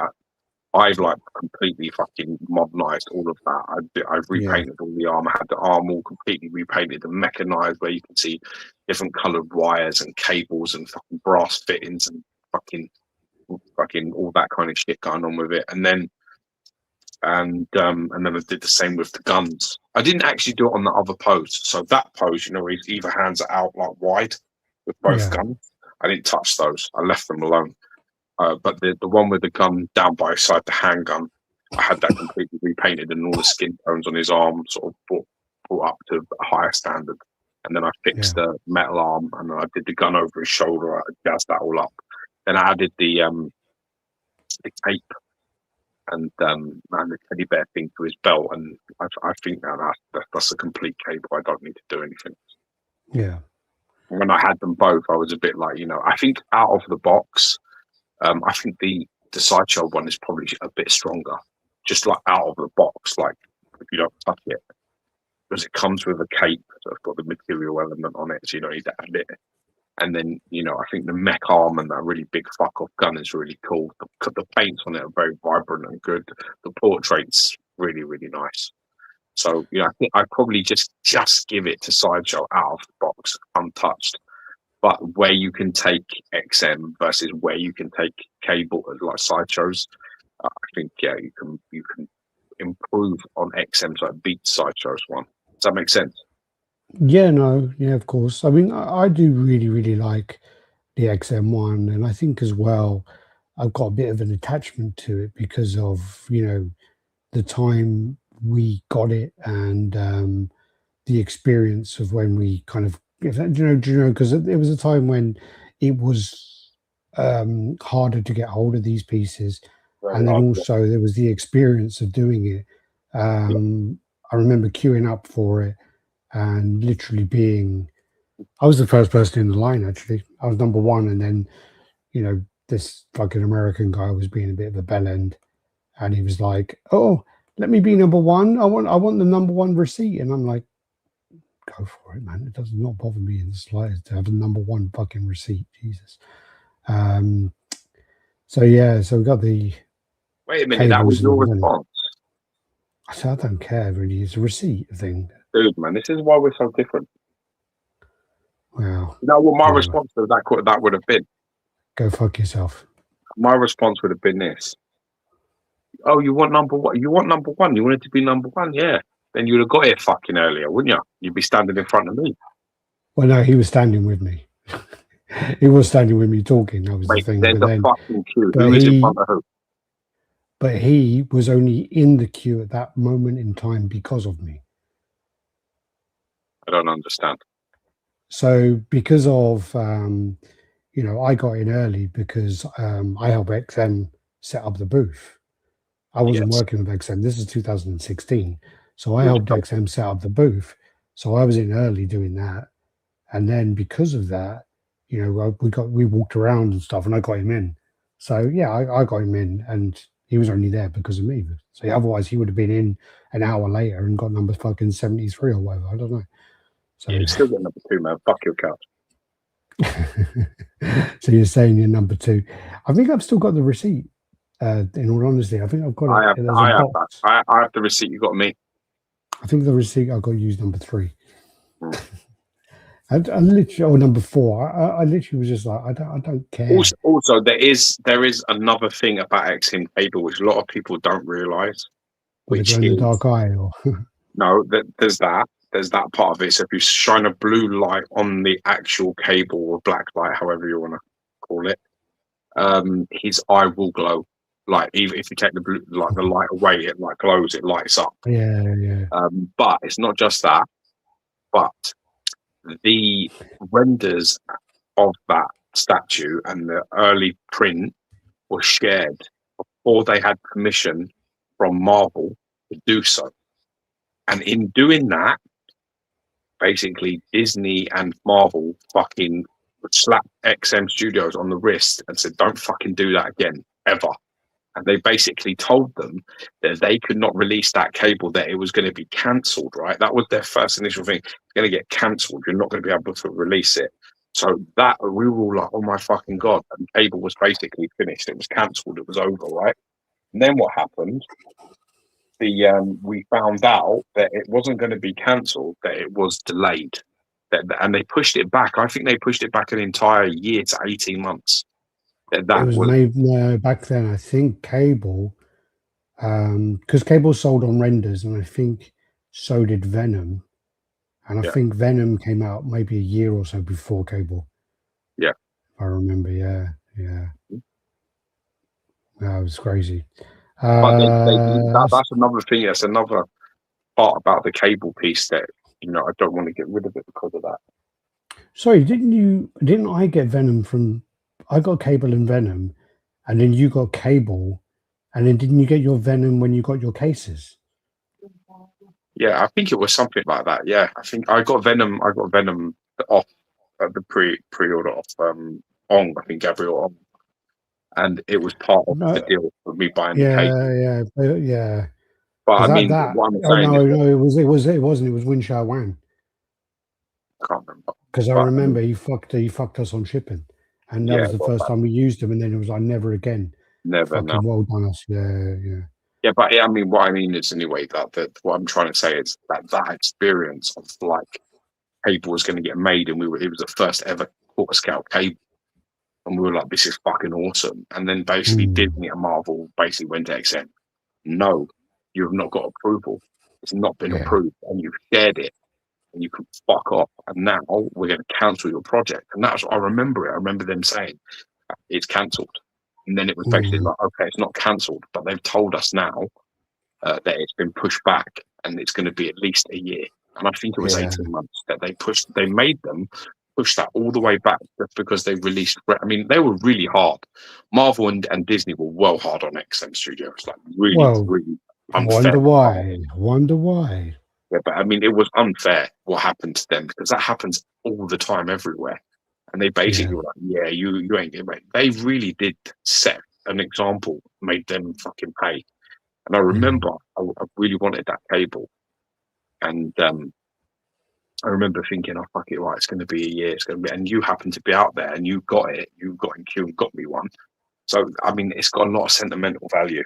[SPEAKER 2] I've like completely fucking modernized all of that. I've repainted all the arm. I had the arm all completely repainted and mechanized, where you can see different colored wires and cables and fucking brass fittings and fucking all that kind of shit going on with it. And then I did the same with the guns. I didn't actually do it on the other pose. So that pose, either hands are out like wide with both guns. I didn't touch those. I left them alone. But the one with the gun down by his side, the handgun, I had that completely repainted, and all the skin tones on his arm sort of brought up to a higher standard. And then I fixed the metal arm, and then I did the gun over his shoulder. I jazzed that all up. Then I added the cape and the teddy bear thing to his belt, and I think now that's a complete cable. I don't need to do anything.
[SPEAKER 1] Yeah.
[SPEAKER 2] When I had them both, I was a bit like, I think out of the box. I think the Sideshow one is probably a bit stronger, just like out of the box, like if you don't touch it, because it comes with a cape, so it's got the material element on it, so you don't need to add it. And then, I think the mech arm and that really big fuck off gun is really cool. The paints on it are very vibrant and good. The portrait's really, really nice. So, I think I'd probably just give it to Sideshow out of the box, untouched. But where you can take XM versus where you can take cable, like Sideshows, I think you can improve on XM so it beats Sideshow's one. Does that make sense?
[SPEAKER 1] Yeah, of course. I mean, I do really, really like the XM one, and I think as well, I've got a bit of an attachment to it because of the time we got it and the experience of when we kind of. Because it was a time when it was harder to get hold of these pieces, and then also there was the experience of doing it. I remember queuing up for it and literally I was the first person in the line, actually. I was number one, and then this fucking American guy was being a bit of a bellend, and he was like, "Oh, let me be number one. I want the number one receipt," and I'm like, go for it, man. It does not bother me in the slightest to have a number one fucking receipt. Jesus. So we got the.
[SPEAKER 2] Wait a minute, that was your response.
[SPEAKER 1] I said, I don't care really. It's a receipt thing.
[SPEAKER 2] Dude, man, this is why we're so different.
[SPEAKER 1] Well,
[SPEAKER 2] You know what my
[SPEAKER 1] whatever.
[SPEAKER 2] response to that would have been?
[SPEAKER 1] Go fuck yourself.
[SPEAKER 2] My response would have been this. Oh, you want number one? You want number one? You wanted to be number one? Yeah. Then you'd have got here fucking earlier, wouldn't you? You'd be standing in front of me.
[SPEAKER 1] Well, no, he was standing with me. He was standing with me talking. That was
[SPEAKER 2] Mate,
[SPEAKER 1] the thing.
[SPEAKER 2] there's
[SPEAKER 1] But
[SPEAKER 2] a
[SPEAKER 1] then,
[SPEAKER 2] fucking queue.
[SPEAKER 1] but
[SPEAKER 2] Who is in
[SPEAKER 1] he,
[SPEAKER 2] front of who?
[SPEAKER 1] but he was only in the queue at that moment in time because of me.
[SPEAKER 2] I don't understand.
[SPEAKER 1] So because of, I got in early because I helped XM set up the booth. I wasn't
[SPEAKER 2] Yes.
[SPEAKER 1] working with XM. This is 2016. So I
[SPEAKER 2] Yes.
[SPEAKER 1] helped XM set up the booth. So I was in early doing that. And then because of that, we walked around and stuff, and I got him in. So yeah, I got him in, and he was only there because of me. So otherwise, he would have been in an hour later and got number fucking 73 or whatever. I don't know. So
[SPEAKER 2] Yeah, you still got number two, man. Fuck your couch.
[SPEAKER 1] so you're saying you're number two. I think I've still got the receipt. In all honesty, I think I've got it. There's a box.
[SPEAKER 2] I have the receipt you got me.
[SPEAKER 1] I think the receipt I got used number 3.
[SPEAKER 2] Mm.
[SPEAKER 1] I literally, or number 4. I literally was just like, I don't care.
[SPEAKER 2] Also, there is another thing about XM cable which a lot of people don't realise, which is
[SPEAKER 1] the dark eye, or
[SPEAKER 2] no, there's that part of it. So if you shine a blue light on the actual cable or black light, however you want to call it, his eye will glow. Like even if you take the blue, like the light away, it like glows, it lights up.
[SPEAKER 1] yeah.
[SPEAKER 2] But it's not just that, but the renders of that statue and the early print were shared before they had permission from Marvel to do so. And in doing that, basically Disney and Marvel fucking slapped XM Studios on the wrist and said, don't fucking do that again, ever. And they basically told them that they could not release that cable, that it was going to be cancelled, right? That was their first initial thing. It's going to get cancelled. You're not going to be able to release it. So that, we were all like, oh my fucking God. And the cable was basically finished. It was cancelled. It was over, right? And then what happened? We found out that it wasn't going to be cancelled, that it was delayed. And they pushed it back. I think they pushed it back an entire year to 18 months.
[SPEAKER 1] It was made back then. I think cable, because cable sold on renders, and I think so did Venom, and I think Venom came out maybe a year or so before cable.
[SPEAKER 2] Yeah,
[SPEAKER 1] if I remember. Yeah. That was crazy.
[SPEAKER 2] But that's another thing. That's another part about the cable piece that I don't want to get rid of it because of that.
[SPEAKER 1] Sorry, didn't I get Venom from? I got cable and Venom, and then you got cable, and then didn't you get your Venom when you got your cases?
[SPEAKER 2] Yeah, I think it was something like that. Yeah, I think I got Venom. Off the pre-order off Ong. I think Gabriel Ong, and it was part of the deal for me buying the case.
[SPEAKER 1] Yeah.
[SPEAKER 2] But I mean, what I'm saying
[SPEAKER 1] it wasn't. It was Win Shao Wan.
[SPEAKER 2] I can't remember
[SPEAKER 1] because I remember he fucked us on shipping, and that was the first time we used him, and then it was like never again.
[SPEAKER 2] Never.
[SPEAKER 1] Fucking well done us. Yeah.
[SPEAKER 2] Yeah, but I mean, what I mean is anyway that what I'm trying to say is that experience of like cable was going to get made, and it was the first ever quarter scale cable, and we were like, this is fucking awesome. And then basically Disney and Marvel basically went to XM. No, you have not got approval. It's not been approved, and you've shared it, and you can fuck off. And now we're going to cancel your project. And that's what I remember it. I remember them saying it's cancelled. And then it was basically like, okay, it's not cancelled, but they've told us now that it's been pushed back, and it's going to be at least a year. And I think it was 18 months that they made them push that all the way back just because they released. I mean, they were really hard. Marvel and Disney were well hard on XM Studios, like really unfair.
[SPEAKER 1] Wonder why.
[SPEAKER 2] Yeah, but I mean, it was unfair what happened to them, because that happens all the time everywhere. And they basically were like, yeah, you ain't getting paid. They really did set an example, made them fucking pay. And I remember I really wanted that cable. And I remember thinking, oh, fuck it, right, it's going to be a year. It's going to be, and you happen to be out there and you got it. You got in queue and got me one. So, I mean, it's got a lot of sentimental value.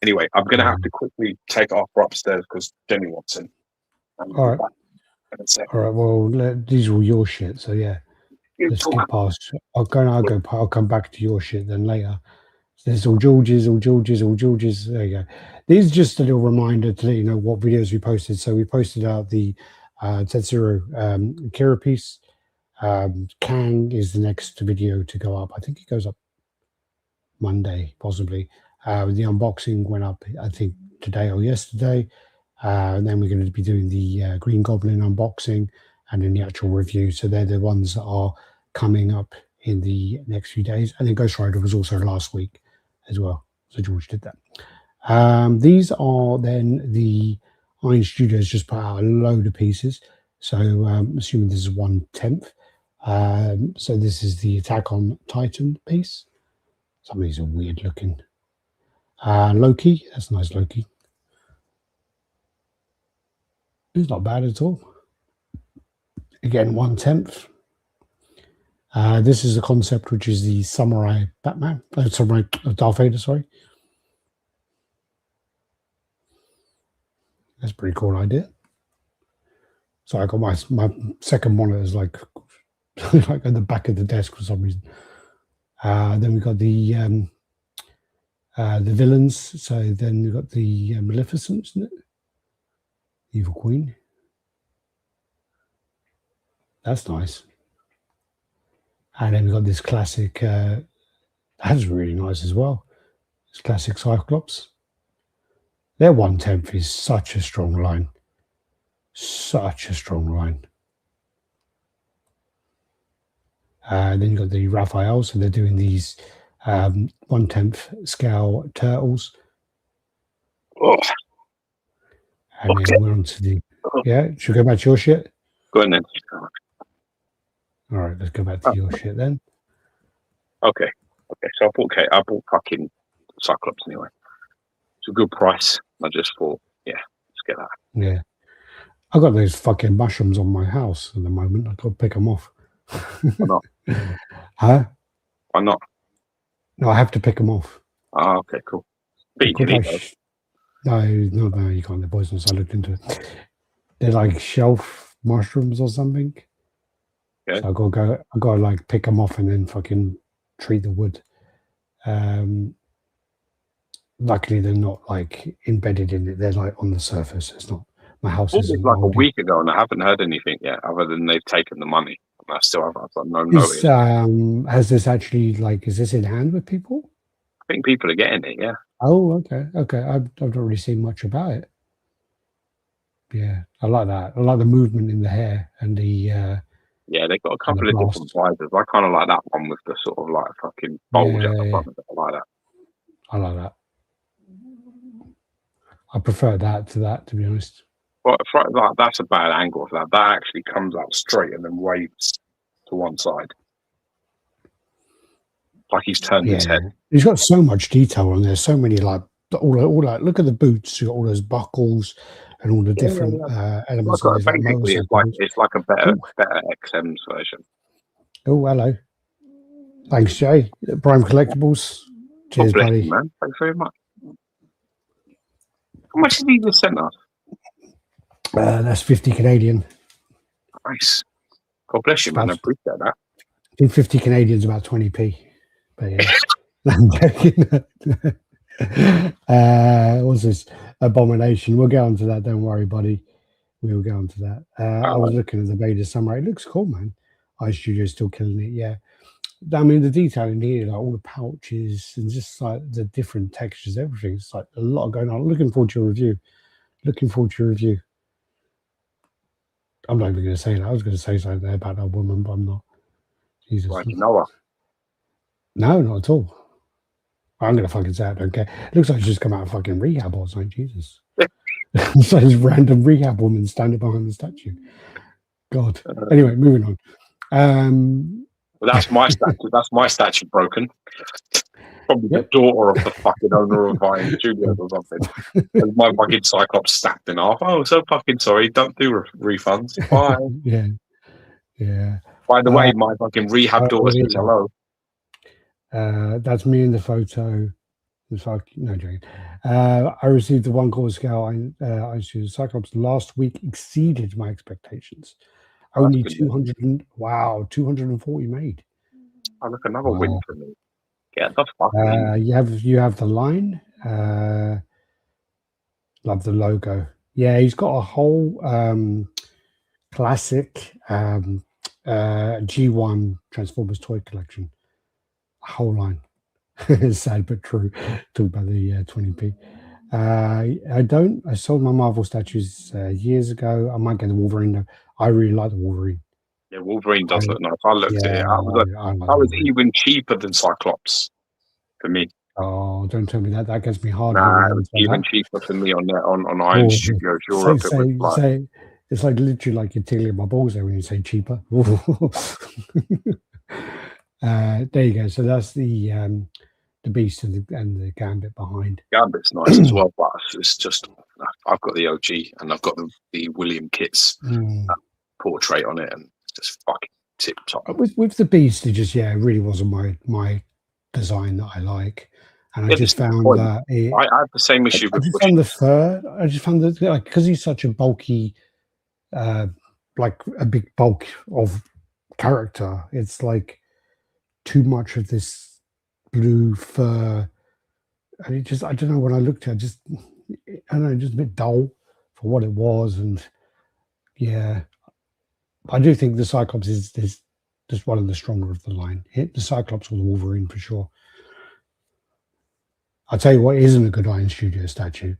[SPEAKER 2] Anyway, I'm going to have to quickly take it off for upstairs because Jenny wants in.
[SPEAKER 1] All right. All right. Well, these are all your shit. So yeah, let's skip past. I'll come back to your shit then later. There's all George's. There you go. These are just a little reminder to let you know what videos we posted. So we posted out the Tetsuro Kira piece. Kang is the next video to go up. I think it goes up Monday, possibly. The unboxing went up, I think, today or yesterday. And then we're going to be doing the Green Goblin unboxing and then the actual review. So they're the ones that are coming up in the next few days. And then Ghost Rider was also last week as well. So George did that. These are then the Iron Studios just put out a load of pieces. So assuming this is 1/10. So this is the Attack on Titan piece. Some of these are weird looking. Loki, that's nice Loki. It's not bad at all. Again, 1/10. This is the concept, which is the Samurai Batman. Samurai Darth Vader, sorry. That's a pretty cool idea. So I got my second monitor is like like at the back of the desk for some reason. Then we got the villains. So then we've got the Maleficent, isn't it? Evil Queen. That's nice. And then we've got this classic. That's really nice as well. This classic Cyclops. Their 1/10 is such a strong line. Such a strong line. Then you've got the Raphael, so they're doing these 1/10 scale turtles.
[SPEAKER 2] Oh.
[SPEAKER 1] And okay. Then we're on to the... Yeah, should we go back to your shit?
[SPEAKER 2] Go on then.
[SPEAKER 1] All right, let's go back to your shit then.
[SPEAKER 2] Okay. So I bought fucking Cyclops anyway. It's a good price. I just thought, yeah, let's get that.
[SPEAKER 1] Yeah. I got those fucking mushrooms on my house at the moment. I got to pick them off.
[SPEAKER 2] Why not?
[SPEAKER 1] Huh?
[SPEAKER 2] Why not?
[SPEAKER 1] No, I have to pick them off.
[SPEAKER 2] Oh, okay, cool. But you can eat those.
[SPEAKER 1] No, you can't. They're poisonous. I looked into it. They're like shelf mushrooms or something. Okay. So I gotta like pick them off and then fucking treat the wood. Luckily, they're not like embedded in it. They're like on the surface. It's not. My house is
[SPEAKER 2] like a week ago, and I haven't heard anything yet, other than they've taken the money. And I still have no notice.
[SPEAKER 1] Has this actually is this in hand with people?
[SPEAKER 2] I think people are getting it. Yeah.
[SPEAKER 1] Oh, okay. I've not really seen much about it. Yeah, I like that. I like the movement in the hair and the.
[SPEAKER 2] Yeah, they've got a couple of different sizes. I kind of like that one with the sort of like fucking bulge at the front of it. I like that.
[SPEAKER 1] I like that. I prefer that to that, to be honest.
[SPEAKER 2] Well, that's a bad angle for that. That actually comes out straight and then waves to one side. Like he's turned his head.
[SPEAKER 1] He's got so much detail on there. So many all that. Look at the boots. You got all those buckles and all the different elements.
[SPEAKER 2] Basically, it's like a better XM's version.
[SPEAKER 1] Oh, hello. Thanks, Jay. Prime Collectibles. Cheers, buddy.
[SPEAKER 2] You, man. Thanks very much. How much did he just send us?
[SPEAKER 1] That's 50 Canadian.
[SPEAKER 2] Nice. God bless you, man. I appreciate that.
[SPEAKER 1] I think 50 Canadian is about 20p. But yeah. I'm joking. What's this? Abomination. We'll get on to that. Don't worry, buddy. We'll get on to that. I was looking at the Vader Samurai. It looks cool, man. iStudio's still killing it, yeah. I mean, the detail in here, like all the pouches and just like the different textures, everything. It's like a lot going on. Looking forward to your review. I'm not even going to say that. I was going to say something there about that woman, but I'm not. Jesus.
[SPEAKER 2] Right, you know her?
[SPEAKER 1] No, not at all. I'm going to fucking say it. I don't care. It looks like she's just come out of fucking rehab or something. Jesus. It's like this random rehab woman standing behind the statue. God. Anyway, moving on.
[SPEAKER 2] Well, that's my statue. That's my statue broken. Probably the daughter of the fucking owner of Iron Studios or something. And my fucking Cyclops snapped in half. Oh, so fucking sorry. Don't do refunds. Bye.
[SPEAKER 1] Yeah.
[SPEAKER 2] By the way, my fucking rehab daughter says hello.
[SPEAKER 1] That's me in the photo. No joking. I received the one quarter scale. I used Cyclops last week, exceeded my expectations.
[SPEAKER 2] Oh, that's
[SPEAKER 1] Only
[SPEAKER 2] good.
[SPEAKER 1] 240 made.
[SPEAKER 2] Oh, look, another win
[SPEAKER 1] Wow.
[SPEAKER 2] for me. Get the fuck in.
[SPEAKER 1] You have the line. Love the logo. Yeah, he's got a whole classic G1 Transformers toy collection. A whole line. Sad but true. Talk about the 20p. I sold my Marvel statues years ago. I might get the Wolverine though. I really like the Wolverine.
[SPEAKER 2] Yeah, Wolverine does look nice. I looked at it.
[SPEAKER 1] I like
[SPEAKER 2] I was
[SPEAKER 1] Wolverine.
[SPEAKER 2] even cheaper than Cyclops for me.
[SPEAKER 1] Oh, don't tell me that. That gets me hard.
[SPEAKER 2] Nah, it was even cheaper for me on Iron
[SPEAKER 1] Oh,
[SPEAKER 2] Studios Europe. It was like,
[SPEAKER 1] say, it's like literally like you're tickling my balls there when you say cheaper. There you go. So that's the Beast and the Gambit behind.
[SPEAKER 2] Gambit's nice as well, but it's just I've got the OG and I've got the William Kitts portrait on it, and it's just fucking tip top.
[SPEAKER 1] With the Beast, it really wasn't my design that I like, and I just found that
[SPEAKER 2] I had the same issue.
[SPEAKER 1] I just found the fur. I just found that like because he's such a bulky, like a big bulk of character, it's like too much of this blue fur, and it just I don't know. When I looked at it, I don't know, just a bit dull for what it was, and yeah, I do think the Cyclops is just one of the stronger of the line. Hit the Cyclops or the Wolverine for sure. I'll tell you what isn't a good Iron Studio statue.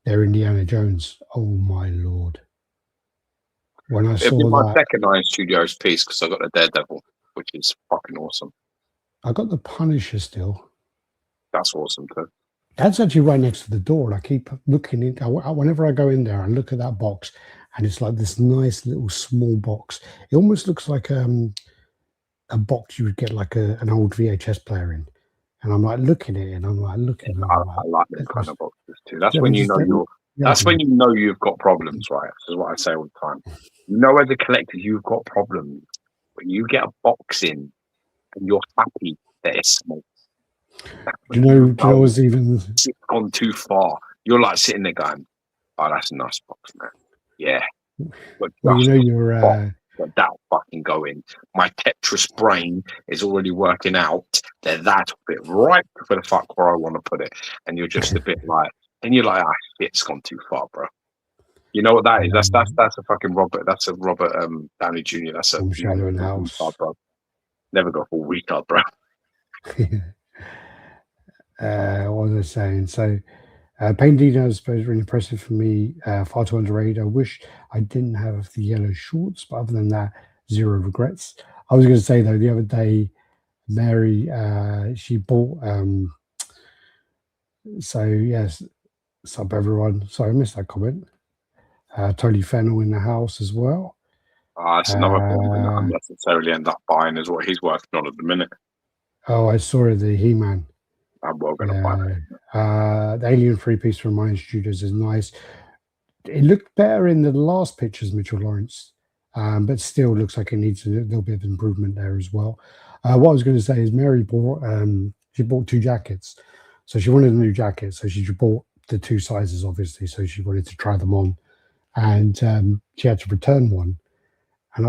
[SPEAKER 1] They're Indiana Jones. Oh my lord! When I saw
[SPEAKER 2] my second Iron Studios piece because I got the Daredevil, which is fucking awesome.
[SPEAKER 1] I got the Punisher still.
[SPEAKER 2] That's awesome too.
[SPEAKER 1] That's actually right next to the door. And I keep looking in. Whenever I go in there, I look at that box, and it's like this nice little small box. It almost looks like a box you would get like an old VHS player in. And I'm like looking at it, and I'm like looking.
[SPEAKER 2] I like them kind of boxes too. That's when you know That's when you know you've got problems, right? This is what I say all the time. You know, as a collector, you've got problems. When you get a box in, and you're happy that it's small.
[SPEAKER 1] Do you know what's even?
[SPEAKER 2] It's gone too far. You're like sitting there going, "Oh, that's a nice box, man." Yeah, but
[SPEAKER 1] well, you know you're.
[SPEAKER 2] That fucking going. My Tetris brain is already working out that that's a bit right for the fuck where I want to put it, and you're just a bit like, and you're like, it's gone too far, bro. You know what that is? That's a fucking Robert. That's a Robert Downey Jr. That's a
[SPEAKER 1] Shadow in the House,
[SPEAKER 2] bro. Never go full retard, bro.
[SPEAKER 1] What was I saying? So, paint details is really impressive for me. Far too underrated. I wish I didn't have the yellow shorts, but other than that, zero regrets. I was going to say though, the other day, Mary, she bought. So yes, sup everyone. Sorry, I missed that comment. Tony Fennell in the house as well.
[SPEAKER 2] That's another thing that I necessarily end up buying is what he's working on at the minute.
[SPEAKER 1] Oh, I saw the He-Man.
[SPEAKER 2] I'm well going to buy it.
[SPEAKER 1] The Alien 3-piece from Iron Studios is nice. It looked better in the last pictures, Mitchell Lawrence, but still looks like it needs a little bit of improvement there as well. What I was going to say is Mary bought she bought 2 jackets, so she wanted a new jacket, so she bought the 2 sizes, obviously, so she wanted to try them on, and she had to return one. And,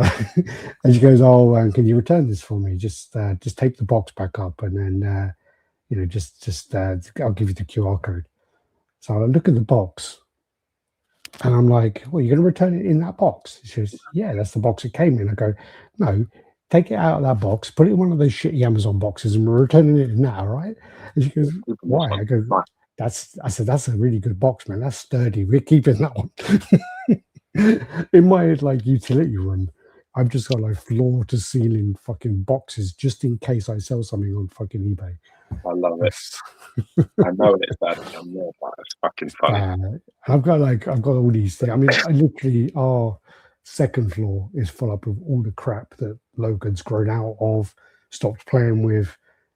[SPEAKER 1] and she goes, "Oh, can you return this for me? Just tape the box back up, and then I'll give you the QR code." So I look at the box, and I'm like, "Well, you're going to return it in that box?" She goes, "Yeah, that's the box it came in." I go, "No, take it out of that box, put it in one of those shitty Amazon boxes, and we're returning it in that, all right?" And she goes, "Why?" I go, I said, "That's a really good box, man. That's sturdy. We're keeping that one." In my utility room, I've just got floor to ceiling fucking boxes just in case I sell something on fucking eBay.
[SPEAKER 2] I love it. I know it's bad. I'm more about it. It's fucking funny.
[SPEAKER 1] I've got all these things. I mean, I literally our second floor is full up of all the crap that Logan's grown out of, stopped playing with,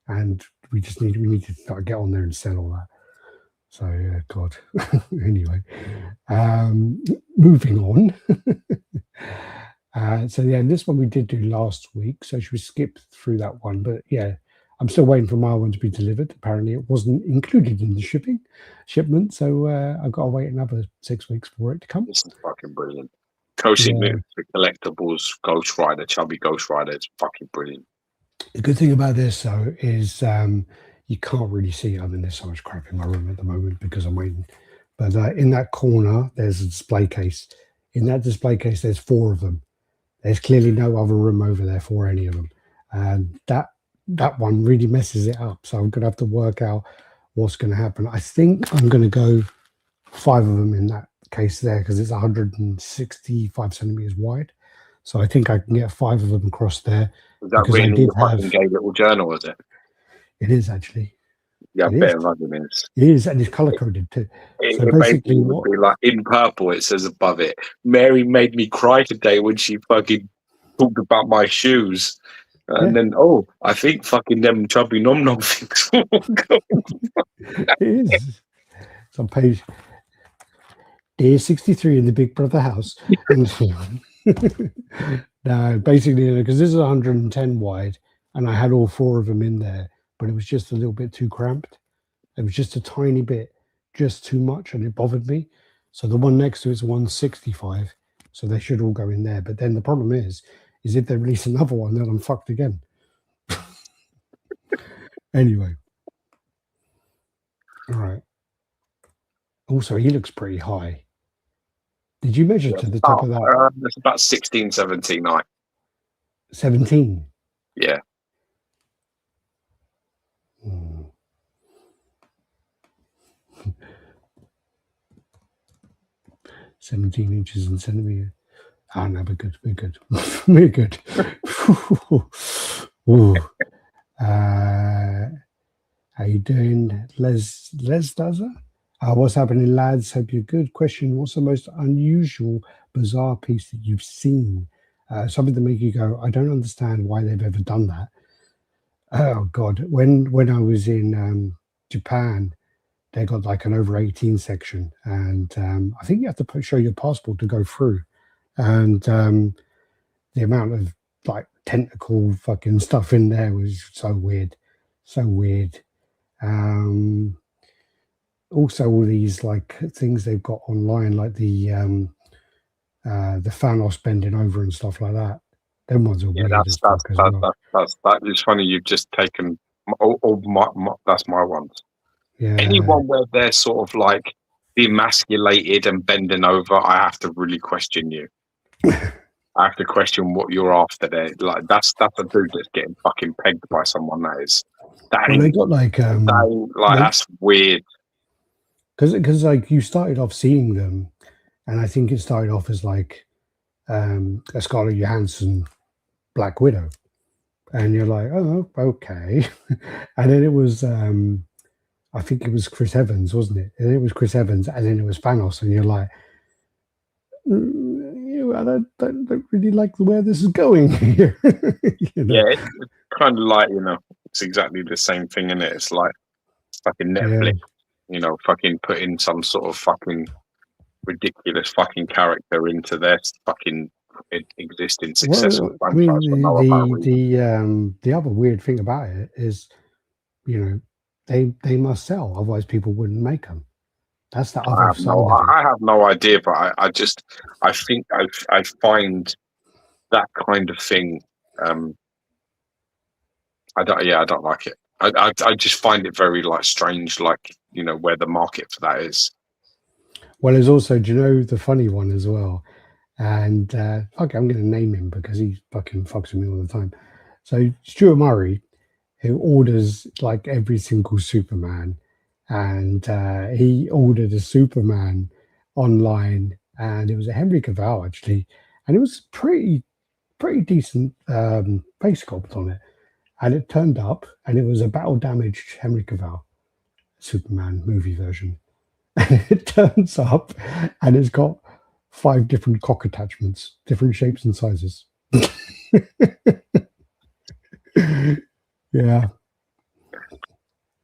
[SPEAKER 1] and we need to start get on there and sell all that. So yeah, God. Anyway, moving on. So yeah, this one we did do last week, so should we skip through that one? But yeah, I'm still waiting for my one to be delivered. Apparently, it wasn't included in the shipment, so I've got to wait another 6 weeks for it to come.
[SPEAKER 2] This is fucking brilliant. Coaching for Collectibles, Ghost Rider, Chubby Ghost Rider, it's fucking brilliant.
[SPEAKER 1] The good thing about this, though, is you can't really see. I mean, there's so much crap in my room at the moment because I'm waiting. But in that corner, there's a display case. In that display case, there's 4 of them. There's clearly no other room over there for any of them. And that one really messes it up. So I'm going to have to work out what's going to happen. I think I'm going to go 5 of them in that case there because it's 165 centimeters wide. So I think I can get 5 of them across there.
[SPEAKER 2] Is that written in your fucking gay little journal, is it?
[SPEAKER 1] It is actually.
[SPEAKER 2] Yeah, I bet it is.
[SPEAKER 1] It is, and it's color coded too.
[SPEAKER 2] So basically would be like in purple, it says above it, Mary made me cry today when she fucking talked about my shoes. And then, I think fucking them chubby nom nom things.
[SPEAKER 1] It is. It's on page day 63 in the Big Brother house. No, basically, because this is 110 wide, and I had all 4 of them in there, but it was just a little bit too cramped. It was just a tiny bit, just too much, and it bothered me. So the one next to it is 165, so they should all go in there. But then the problem is if they release another one, then I'm fucked again. Anyway. All right. Also, he looks pretty high. Did you measure to the top of that?
[SPEAKER 2] It's about 16, 17 height.
[SPEAKER 1] 17?
[SPEAKER 2] Yeah.
[SPEAKER 1] 17 inches in centimeter. Oh no, we're good. We're good. We're good. How you doing, Les Dozer? What's happening, lads? Hope you're good. Question: what's the most unusual, bizarre piece that you've seen? Something to make you go, I don't understand why they've ever done that. Oh God, when I was in Japan, they got like an over 18 section, and I think you have to show your passport to go through. And the amount of like tentacle fucking stuff in there was so weird. Also, all these like things they've got online, like the Thanos bending over and stuff like that. Them ones are weird.
[SPEAKER 2] That's funny. You've just taken that's my ones.
[SPEAKER 1] Yeah.
[SPEAKER 2] Anyone where they're sort of like demasculated and bending over, I have to really question you. I have to question what you're after there. Like that's a dude that's getting fucking pegged by someone.
[SPEAKER 1] They got like
[SPEAKER 2] that's weird.
[SPEAKER 1] Because like you started off seeing them, and I think it started off as like a Scarlett Johansson Black Widow, and you're like, oh, okay, and then it was I think it was Chris Evans, wasn't it? And it was Chris Evans, and then it was Thanos, and you're like, I don't really like where this is going here.
[SPEAKER 2] Yeah, it's kind of like, it's exactly the same thing, isn't it? It's like fucking Netflix, fucking putting some sort of fucking ridiculous fucking character into their fucking existing successful franchise.
[SPEAKER 1] The other weird thing about it is, they must sell, otherwise people wouldn't make them. That's the other side of it.
[SPEAKER 2] I have no idea, but I think I find that kind of thing. I don't like it. I just find it very like strange, like where the market for that is.
[SPEAKER 1] Well, there's also, do you know the funny one as well? And I'm going to name him because he fucking fucks with me all the time. So Stuart Murray, who orders like every single Superman, and he ordered a Superman online, and it was a Henry Cavill actually, and it was pretty decent face sculpt on it, and it turned up, and it was a battle damaged Henry Cavill Superman movie version, and it turns up, and it's got 5 different cock attachments, different shapes and sizes. Yeah.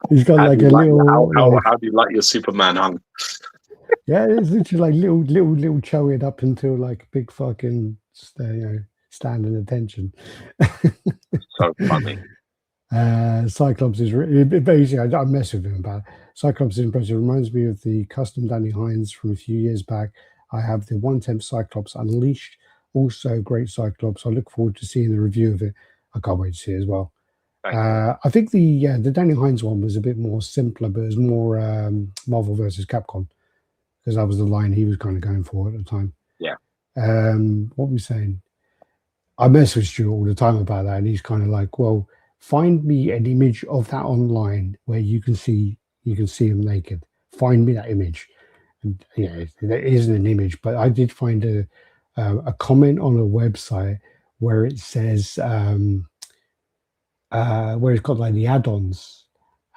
[SPEAKER 1] He's got like a little.
[SPEAKER 2] How do you like your Superman hung?
[SPEAKER 1] Yeah, it's literally like little chowing up until like a big fucking standing attention.
[SPEAKER 2] So funny.
[SPEAKER 1] Cyclops is basically, I mess with him about it. Cyclops is impressive. Reminds me of the custom Danny Hines from a few years back. I have the 1/10 Cyclops Unleashed. Also, great Cyclops. I look forward to seeing the review of it. I can't wait to see it as well. I think the Danny Hines one was a bit more simpler, but it was more Marvel versus Capcom, because that was the line he was kind of going for at the time.
[SPEAKER 2] Yeah.
[SPEAKER 1] What were we saying? I mess with Stuart all the time about that, and he's kind of like, well, find me an image of that online where you can see him naked. Find me that image. And yeah, there isn't an image, but I did find a comment on a website where it says where it's got like the add-ons,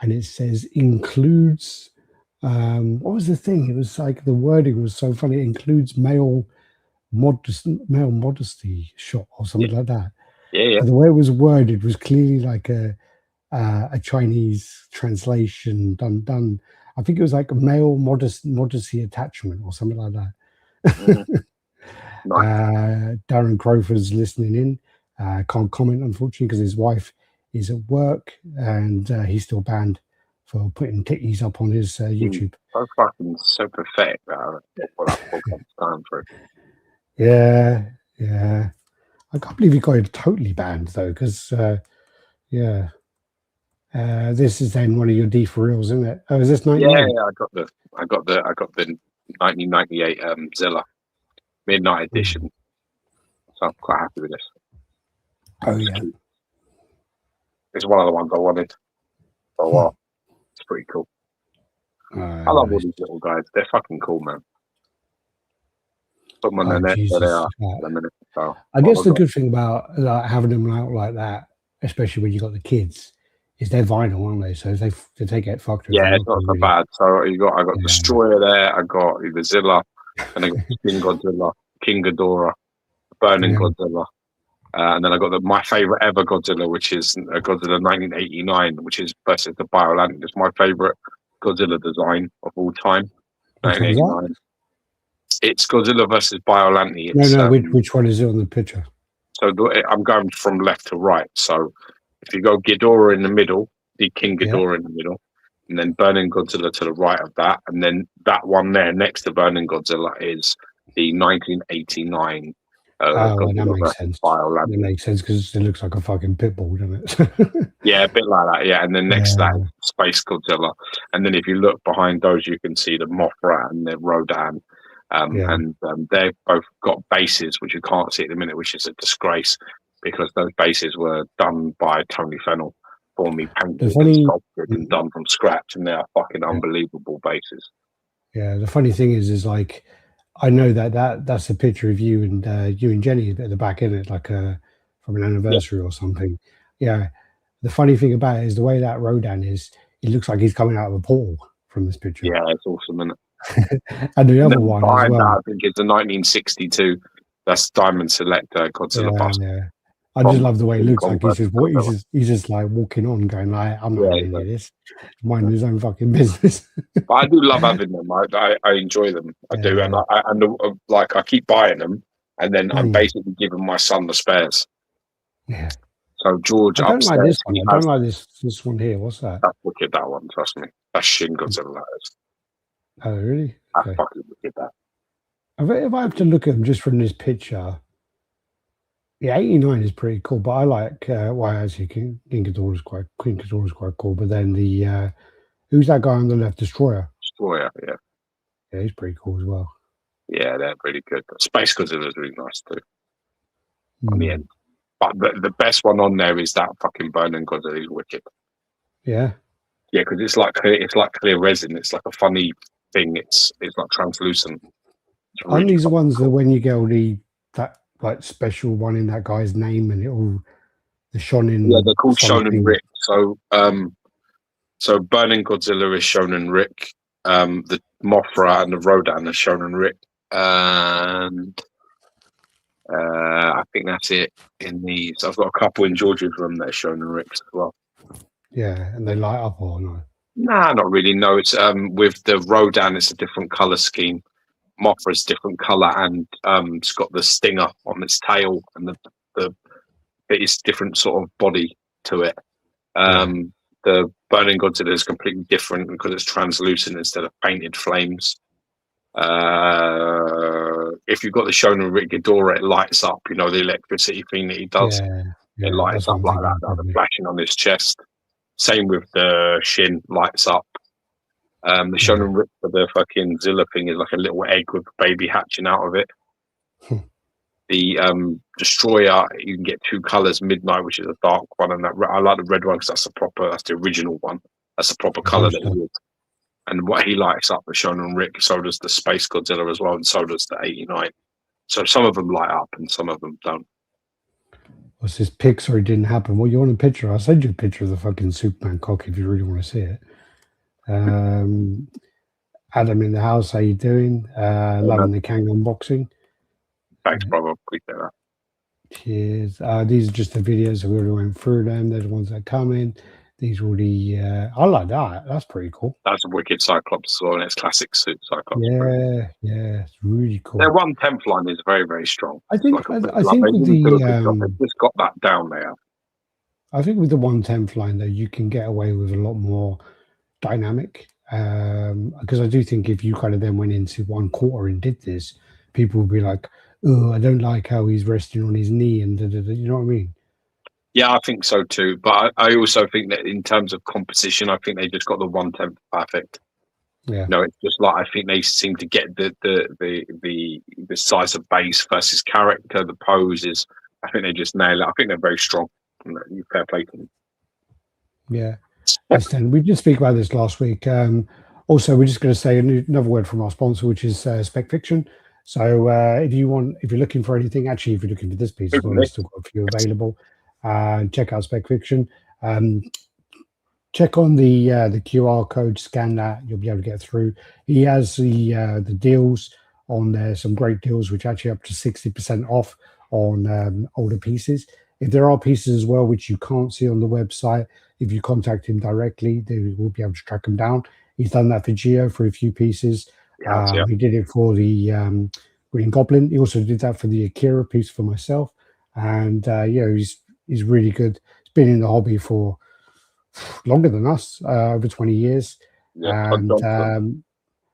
[SPEAKER 1] and it says includes what was the thing? It was like the wording was so funny. It includes male modesty shot or something like that.
[SPEAKER 2] Yeah.
[SPEAKER 1] And the way it was worded was clearly like a Chinese translation done. I think it was like a male modesty attachment or something like that.
[SPEAKER 2] Nice.
[SPEAKER 1] Darren Crowford's listening in. Can't comment, unfortunately, because his wife is at work and he's still banned for putting titties up on his YouTube.
[SPEAKER 2] So fucking so pathetic about what that podcast's going through.
[SPEAKER 1] Yeah. I can't believe he got it totally banned though, because this is then one of your D for reals, isn't it? Oh, is this 98?
[SPEAKER 2] Yeah, I got the 1998 Zilla Midnight Edition. So I'm quite happy with this.
[SPEAKER 1] Oh yeah.
[SPEAKER 2] It's one of the ones I wanted for a while. It's pretty cool. I love all these little guys. They're fucking cool, man. Put them on their neck where they are in a minute. So,
[SPEAKER 1] I guess the good thing about having them out like that, especially when you got the kids, is they're vinyl, aren't they? So if they get fucked.
[SPEAKER 2] Yeah, it's not so bad. So I got Destroyer there. I got the Zilla, and I got King Godzilla, King Ghidorah, Burning Godzilla. And then I got my favorite ever Godzilla, which is Godzilla 1989, which is versus the Biolantic. It's my favorite Godzilla design of all time. 1989. It's Godzilla versus Biolantic.
[SPEAKER 1] No. Which one is it on the picture?
[SPEAKER 2] So I'm going from left to right. So if you go Ghidorah in the middle, the King Ghidorah in the middle, and then Burning Godzilla to the right of that, and then that one there next to Burning Godzilla is the 1989.
[SPEAKER 1] That makes sense. That makes sense because it looks like a fucking pit bull, doesn't it?
[SPEAKER 2] Yeah, a bit like that. Yeah, and then next to that, Space Godzilla, and then if you look behind those, you can see the Mothra and the Rodan, and they've both got bases which you can't see at the minute, which is a disgrace because those bases were done by Tony Fennell for me, painted and sculpted and done from scratch, and they are fucking unbelievable bases. Yeah,
[SPEAKER 1] the funny thing is like. I know that's a picture of you and Jenny at the back, isn't it? Like from an anniversary or something. Yeah. The funny thing about it is the way that Rodan is, it looks like he's coming out of a portal from this picture.
[SPEAKER 2] Yeah, it's awesome, isn't it?
[SPEAKER 1] And the other one as well.
[SPEAKER 2] That, I think it's the 1962. That's Diamond Selector Godzilla bust.
[SPEAKER 1] Yeah. I just love the way it looks like he's just like walking on, going like, I'm not going to do this, minding his own fucking business.
[SPEAKER 2] But I do love having them. I enjoy them. I do, and I keep buying them, and then I'm basically giving my son the spares.
[SPEAKER 1] Yeah.
[SPEAKER 2] So George,
[SPEAKER 1] I don't like this one. I don't like this one here. What's that?
[SPEAKER 2] That's wicked. That one, trust me. That's Shin Godzilla. That is.
[SPEAKER 1] Oh really?
[SPEAKER 2] That's fucking wicked. That.
[SPEAKER 1] If I have to look at them just from this picture. Yeah, 89 is pretty cool, but I like actually King Ghidorah is quite cool. But then the who's that guy on the left? Destroyer, yeah, he's pretty cool as well.
[SPEAKER 2] Yeah, they're pretty good. Space Godzilla is really nice too. On the end, but the best one on there is that fucking Burning Godzilla. He's wicked.
[SPEAKER 1] Yeah,
[SPEAKER 2] because it's like clear resin. It's like a funny thing. It's like translucent.
[SPEAKER 1] Really aren't these the ones that when you get all that like special one in that guy's name and it all the Shonen?
[SPEAKER 2] Yeah, they're called Shonen Rick. So so Burning Godzilla is Shonen Rick. The Mothra and the Rodan are Shonen Rick, and I think that's it in these. I've got a couple in George's room that are Shonen Ricks as well.
[SPEAKER 1] Yeah, and they light up or no?
[SPEAKER 2] Nah, not really. No, it's with the Rodan, it's a different color scheme. Mothra's different color, and it's got the stinger on its tail, and the it's different sort of body to it. The Burning Godzilla is completely different because it's translucent instead of painted flames. If you've got the Shonen Rick Ghidorah, it lights up. You know, the electricity thing that he does.
[SPEAKER 1] Yeah,
[SPEAKER 2] It lights up like that. Now, the flashing on his chest. Same with the Shin, lights up. The Shonen Rick for the fucking Zilla thing is like a little egg with a baby hatching out of it. The Destroyer, you can get 2 colors: Midnight, which is a dark one, and that I like the red one because that's the original one. That's the proper color that he is. And what he lights up, the Shonen Rick, so does the Space Godzilla as well, and so does the 89. So some of them light up and some of them don't.
[SPEAKER 1] What's this Pixar? It didn't happen. Well, you want a picture? I'll send you a picture of the fucking Superman cock if you really want to see it. Adam in the house, how you doing? Loving the Kang unboxing.
[SPEAKER 2] Thanks, brother. Appreciate that.
[SPEAKER 1] Cheers. These are just the videos that we already went through them. They're the ones that come in. These are already. I like that. That's pretty cool.
[SPEAKER 2] That's a wicked Cyclops as well, and it's classic suit Cyclops.
[SPEAKER 1] Yeah, it's really cool.
[SPEAKER 2] Their 1/10 line is very, very strong.
[SPEAKER 1] I think.
[SPEAKER 2] I think
[SPEAKER 1] with
[SPEAKER 2] they've just got that down there.
[SPEAKER 1] I think with the 1/10 line though, you can get away with a lot more dynamic. Because I do think if you kind of then went into 1/4 and did this, people would be like, "Oh, I don't like how he's resting on his knee," and you know what I mean?
[SPEAKER 2] Yeah, I think so too. But I also think that in terms of composition, I think they just got the 1/10 perfect.
[SPEAKER 1] Yeah.
[SPEAKER 2] No, it's just like I think they seem to get the size of base versus character, the poses. I think they just nail it. I think they're very strong. Fair play to them.
[SPEAKER 1] Yeah. Listen, we did speak about this last week. Also, we're just going to say another word from our sponsor, which is Spec Fiction. So if you're looking for anything, actually, if you're looking for this piece, we've still got a few available. Check out Spec Fiction. Check on the QR code, scan that, you'll be able to get through. He has the deals on there, some great deals, which actually up to 60% off on older pieces. If there are pieces as well which you can't see on the website, if you contact him directly, they will be able to track them down. He's done that for Geo for a few pieces. He did it for the Green Goblin. He also did that for the Akira piece for myself. And he's really good. He's been in the hobby for longer than us, over 20 years. And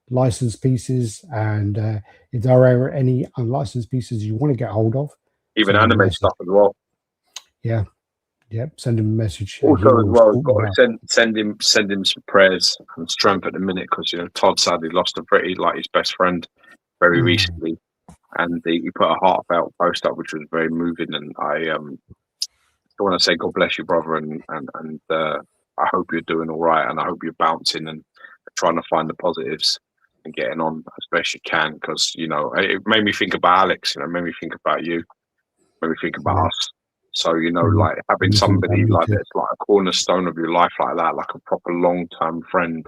[SPEAKER 1] licensed pieces. And if there are any unlicensed pieces you want to get hold of,
[SPEAKER 2] even anime stuff as well.
[SPEAKER 1] Yeah. Send him a message.
[SPEAKER 2] Also, as well, got to send him some prayers and strength at the minute because Todd sadly lost his best friend very recently, and he put a heartfelt post up which was very moving. And I want to say God bless you, brother, and I hope you're doing all right, and I hope you're bouncing and trying to find the positives and getting on as best you can because it made me think about Alex. It made me think about you. Made me think about us. So, like having somebody like that's like a cornerstone of your life like that, like a proper long-term friend,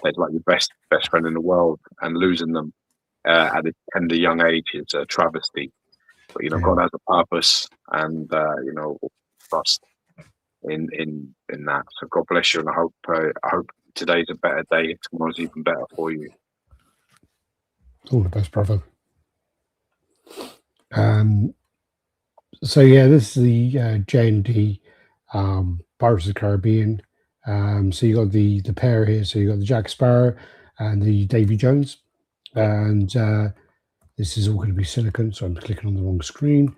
[SPEAKER 2] that's like your best friend in the world, and losing them at a tender young age is a travesty. But, God has a purpose and, trust in that. So God bless you. And I hope today's a better day. Tomorrow's even better for you.
[SPEAKER 1] All the best, brother. So this is the J&D Pirates of the Caribbean. So you got the pair here. So you got the Jack Sparrow and the Davy Jones, and this is all going to be silicone. So I'm clicking on the wrong screen.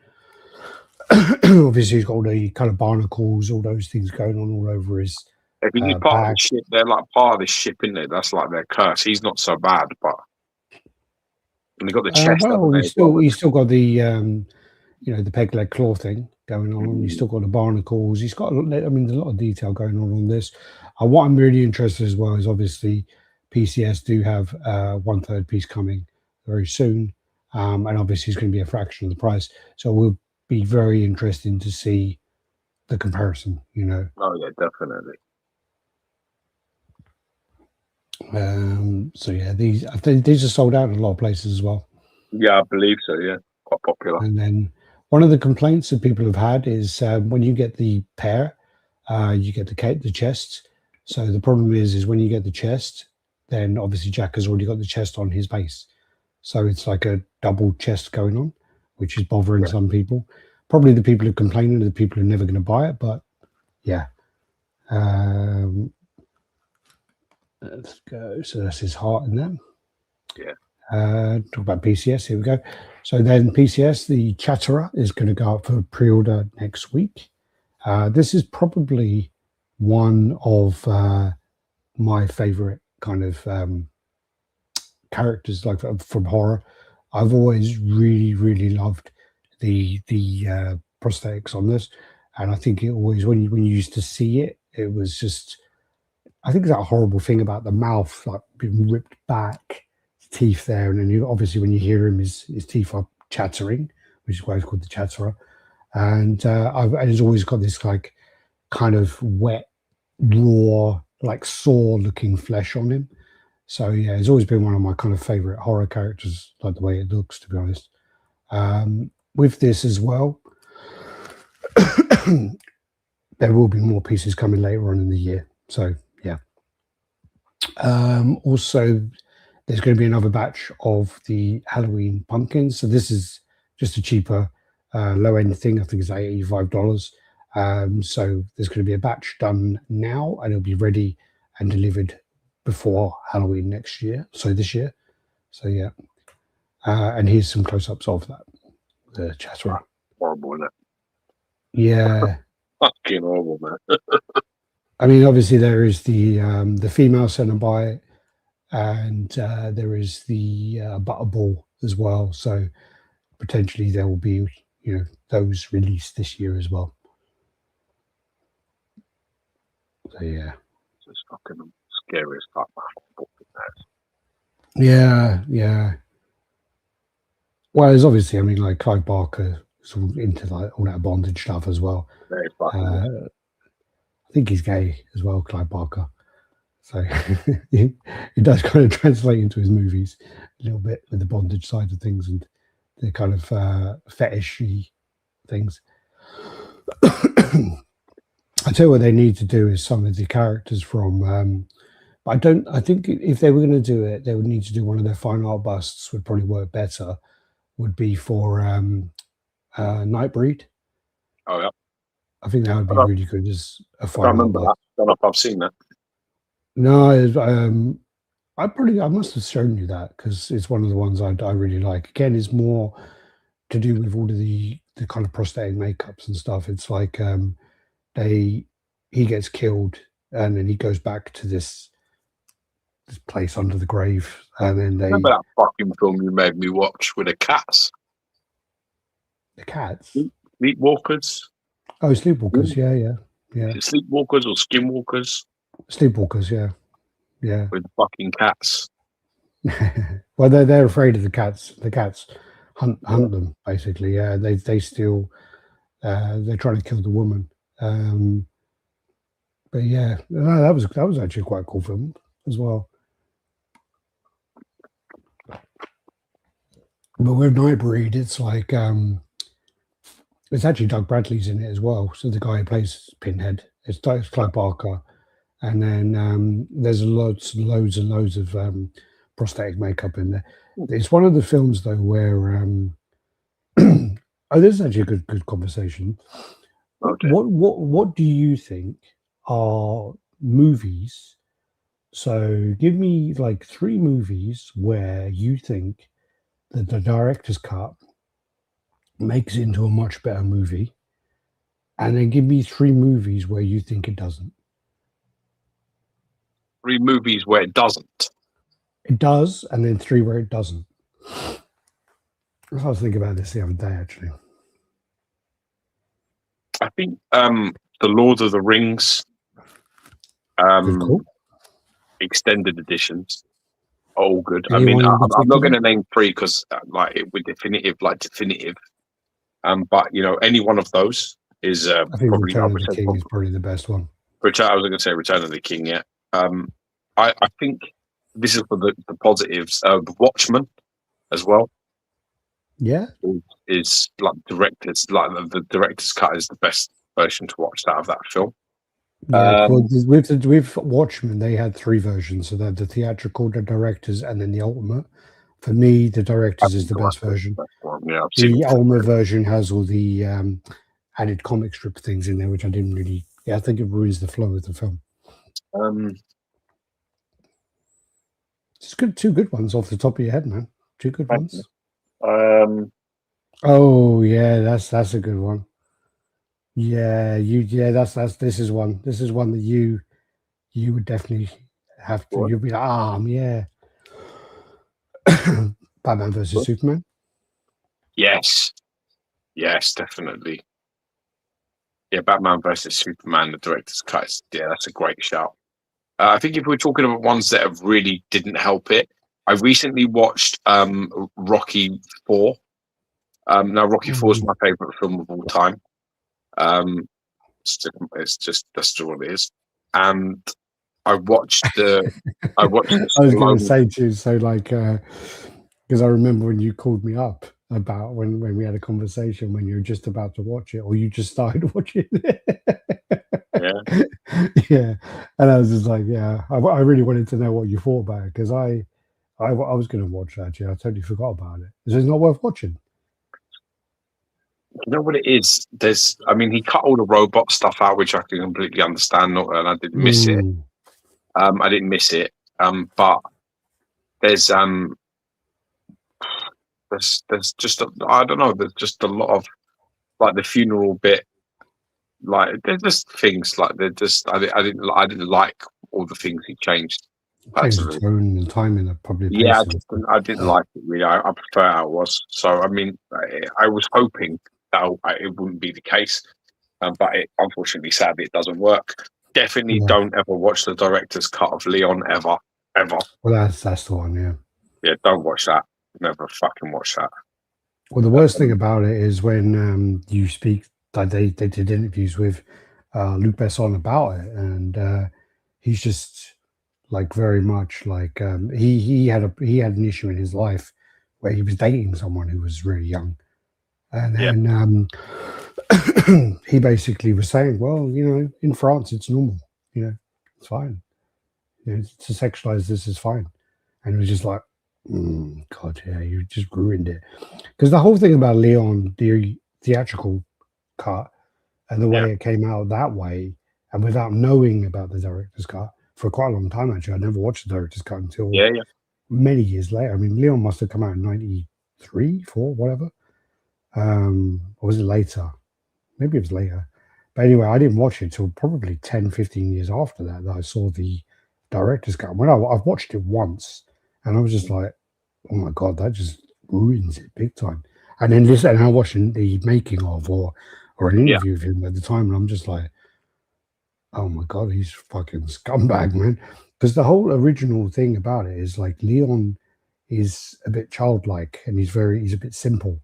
[SPEAKER 1] Obviously, he's got all the kind of barnacles, all those things going on all over his.
[SPEAKER 2] If he's part of the ship, they're like part of the ship, isn't it? That's like their curse. He's not so bad, but and they got the chest.
[SPEAKER 1] He's still got the. The peg leg claw thing going on. He's still got the barnacles. He's got, there's a lot of detail going on this. What I'm really interested as well is obviously PCS do have 1/3 piece coming very soon. And obviously it's going to be a fraction of the price. So it will be very interesting to see the comparison,
[SPEAKER 2] Oh, yeah, definitely.
[SPEAKER 1] These are sold out in a lot of places as well.
[SPEAKER 2] Yeah, I believe so, yeah. Quite popular.
[SPEAKER 1] And then one of the complaints that people have had is when you get the pair, you get the chest. So the problem is when you get the chest, then obviously Jack has already got the chest on his base. So it's like a double chest going on, which is bothering some people. Probably the people who are complaining are the people who are never going to buy it. But yeah, Let's go. So that's his heart in there.
[SPEAKER 2] Yeah.
[SPEAKER 1] Talk about PCS. Here we go. So then PCS, the Chatterer is going to go up for pre-order next week. This is probably one of my favorite kind of characters, like from horror. I've always really loved the prosthetics on this, and I think it always when you used to see it, it was just, I think that horrible thing about the mouth like being ripped back, teeth there, and then you obviously when you hear him, his teeth are chattering, which is why it's called the Chatterer. And he's always got this like kind of wet, raw, like saw-looking flesh on him. So yeah, it's always been one of my kind of favorite horror characters, like the way it looks, to be honest. With this as well, there will be more pieces coming later on in the year. So yeah. Also, there's going to be another batch of the Halloween pumpkins. So this is just a cheaper, low-end thing. I think it's like $85. So there's going to be a batch done now, and it'll be ready and delivered before Halloween next year. So this year. So yeah. And here's some close-ups of that. The Chatterer.
[SPEAKER 2] Horrible, isn't it?
[SPEAKER 1] Yeah.
[SPEAKER 2] Fucking horrible, man.
[SPEAKER 1] I mean, obviously there is the female Cenobite, and there is the Butterball as well. So potentially there will be, those released this year as well. So yeah.
[SPEAKER 2] It's fucking scary as fuck.
[SPEAKER 1] Yeah. Well, there's obviously, I mean, like Clive Barker is all into like all that bondage stuff as well.
[SPEAKER 2] Very fucking
[SPEAKER 1] I think he's gay as well, Clive Barker. So it does kind of translate into his movies a little bit with the bondage side of things and the kind of fetishy things. I tell you what they need to do is some of the characters from. I think if they were going to do it, they would need to do one of their fine art busts. Would probably work better. Would be for Nightbreed.
[SPEAKER 2] Oh yeah.
[SPEAKER 1] I think that would be really good as a fine art.
[SPEAKER 2] I remember that. I don't know if I've seen that.
[SPEAKER 1] No, I must have shown you that because it's one of the ones I really like. Again, it's more to do with all of the kind of prosthetic makeups and stuff. It's like he gets killed and then he goes back to this place under the grave, and then they
[SPEAKER 2] remember that fucking film you made me watch with the cats.
[SPEAKER 1] The cats?
[SPEAKER 2] Sleepwalkers.
[SPEAKER 1] Oh, Sleepwalkers, yeah.
[SPEAKER 2] Sleepwalkers or Skinwalkers?
[SPEAKER 1] Sleepwalkers, yeah.
[SPEAKER 2] With fucking cats.
[SPEAKER 1] Well, they're afraid of the cats. The cats hunt them basically. Yeah, they still they're trying to kill the woman. But yeah, no, that was actually quite a cool film as well. But with Nightbreed, it's like it's actually Doug Bradley's in it as well. So the guy who plays Pinhead, it's Clive Barker, and then there's loads and loads of prosthetic makeup in there. It's one of the films though where this is actually a good conversation. Okay. What do you think are movies? So give me like 3 movies where you think that the director's cut makes it into a much better movie, and then give me 3 movies where you think it doesn't.
[SPEAKER 2] 3 movies where it doesn't.
[SPEAKER 1] It does, and then 3 where it doesn't. I was thinking about this the other day, actually.
[SPEAKER 2] I think the Lord of the Rings extended editions are all good. I mean, I'm not going to name 3 because we're definitive. But any one of those is
[SPEAKER 1] I think probably Return of the King is probably the best one.
[SPEAKER 2] I was going to say Return of the King. Yeah. I think this is for the positives. Watchmen as well.
[SPEAKER 1] Yeah.
[SPEAKER 2] Is like the director's cut is the best version to watch out of that film.
[SPEAKER 1] Yeah, with Watchmen, they had 3 versions. So they had the theatrical, the director's, and then the ultimate. For me, the director's is the best version.
[SPEAKER 2] Yeah,
[SPEAKER 1] the ultimate version has all the added comic strip things in there, which I didn't really I think it ruins the flow of the film. It's good, two good ones off the top of your head, man. Two good ones. Oh yeah, that's a good one. Yeah, this is one. This is one that you would definitely have to. You'd be like, yeah. Batman versus Superman.
[SPEAKER 2] Yes, definitely. Yeah, Batman versus Superman, the director's cut. Yeah, that's a great shout. I think if we're talking about ones that have really didn't help it, I recently watched Rocky 4. Now, Rocky 4 is my favorite film of all time. It's just that's what it is. And I watched the. I was
[SPEAKER 1] going to say to you, so like, because I remember when you called me up about when we had a conversation when you were just about to watch it, or you just started watching it. Yeah, and I was just like, yeah, I really wanted to know what you thought about it, because I was going to watch that. I totally forgot about it. It's not worth watching.
[SPEAKER 2] You know what it is? I mean, he cut all the robot stuff out, which I can completely understand, and I didn't miss it. I didn't miss it. But there's just I don't know. There's just a lot of like the funeral bit. Like there's just things like they're just I didn't like all the things he changed.
[SPEAKER 1] Changed the tone and timing of probably.
[SPEAKER 2] Yeah, I didn't like it really. I prefer how it was. So I mean, I was hoping that it wouldn't be the case, but unfortunately, sadly, it doesn't work. Definitely don't ever watch the director's cut of Leon ever.
[SPEAKER 1] Well, that's the one.
[SPEAKER 2] Yeah, don't watch that. Never fucking watch that.
[SPEAKER 1] Well, the worst thing about it is when you speak. Like they did interviews with Luc Besson about it, and he's just like very much like he had an issue in his life where he was dating someone who was really young, and then he basically was saying, well, in France it's normal, it's fine, to sexualize this is fine, and it was just like, God, yeah, you just ruined it, because the whole thing about Leon, the theatrical cut, and the way it came out that way, and without knowing about the director's cut for quite a long time, actually, I never watched the director's cut until many years later. I mean, Leon must have come out in 93, 4, whatever. Or was it later? Maybe it was later. But anyway, I didn't watch it till probably 10, 15 years after that I saw the director's cut. When I've watched it once, and I was just like, oh my God, that just ruins it big time. And then and I watched the making of or an interview of him at the time, and I'm just like, oh my God, he's fucking scumbag, man. Because the whole original thing about it is like Leon is a bit childlike, and he's a bit simple,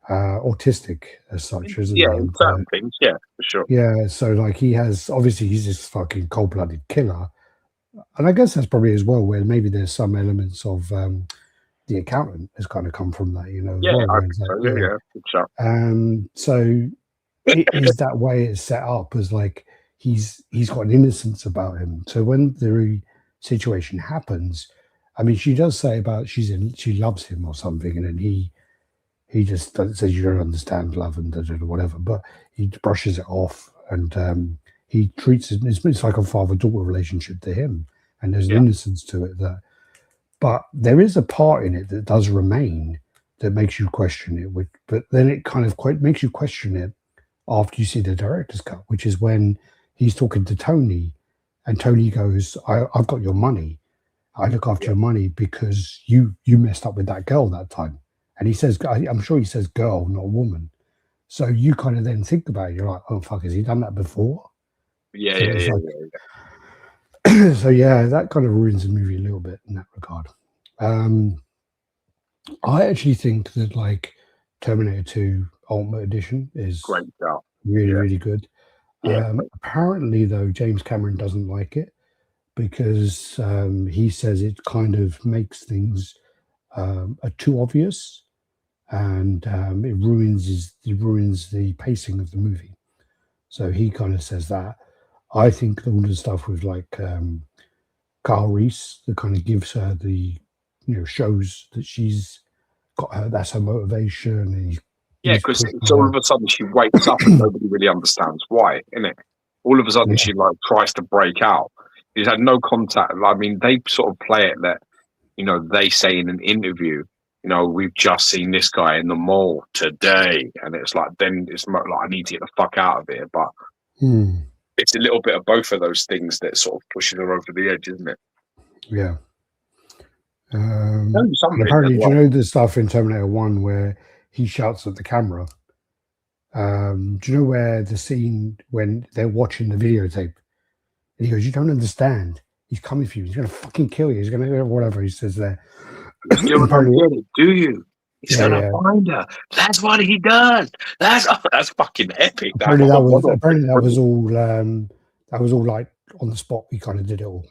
[SPEAKER 1] autistic as such, isn't he?
[SPEAKER 2] Yeah, certain things, yeah, for sure.
[SPEAKER 1] Yeah, so like he's this fucking cold-blooded killer, and I guess that's probably as well where maybe there's some elements of the accountant has kind of come from that,
[SPEAKER 2] I think so. Yeah, for sure.
[SPEAKER 1] So it is that way it's set up as like he's got an innocence about him. So when the situation happens, I mean, she does say about she loves him or something, and then he just says you don't understand love and whatever, but he brushes it off, and he treats it. It's like a father-daughter relationship to him, and there's an innocence to it but there is a part in it that does remain that makes you question it. But then it kind of makes you question it after you see the director's cut, which is when he's talking to Tony, and Tony goes, I've got your money. I look after your money because you messed up with that girl that time. And he says, I'm sure he says girl, not woman. So you kind of then think about it. You're like, oh, fuck, has he done that before?
[SPEAKER 2] Yeah.
[SPEAKER 1] So yeah, that kind of ruins the movie a little bit in that regard. I actually think that like Terminator 2 Ultimate Edition is
[SPEAKER 2] great,
[SPEAKER 1] really good. Apparently, though, James Cameron doesn't like it because he says it kind of makes things too obvious, and it ruins the pacing of the movie. So he kind of says that. I think all the stuff with like Carl Reese that kind of gives her the, shows that she's got her, that's her motivation. And
[SPEAKER 2] because all of a sudden she wakes up and nobody really understands why, isn't it? All of a sudden, she like tries to break out. She's had no contact. I mean, they sort of play it that, you know, they say in an interview, you know, we've just seen this guy in the mall today, and it's like, then it's like, I need to get the fuck out of here. But it's a little bit of both of those things that sort of pushes her over the edge, isn't it?
[SPEAKER 1] Yeah. And apparently, do you know the stuff in Terminator 1 where he shouts at the camera? Do you know where the scene when they're watching the videotape and he goes, "You don't understand. He's coming for you. He's going to fucking kill you. He's going to whatever he says there."
[SPEAKER 2] You still don't get it, do you? He's gonna find her. That's what he does. That's fucking epic.
[SPEAKER 1] Apparently that was all like on the spot. We kind of did it all.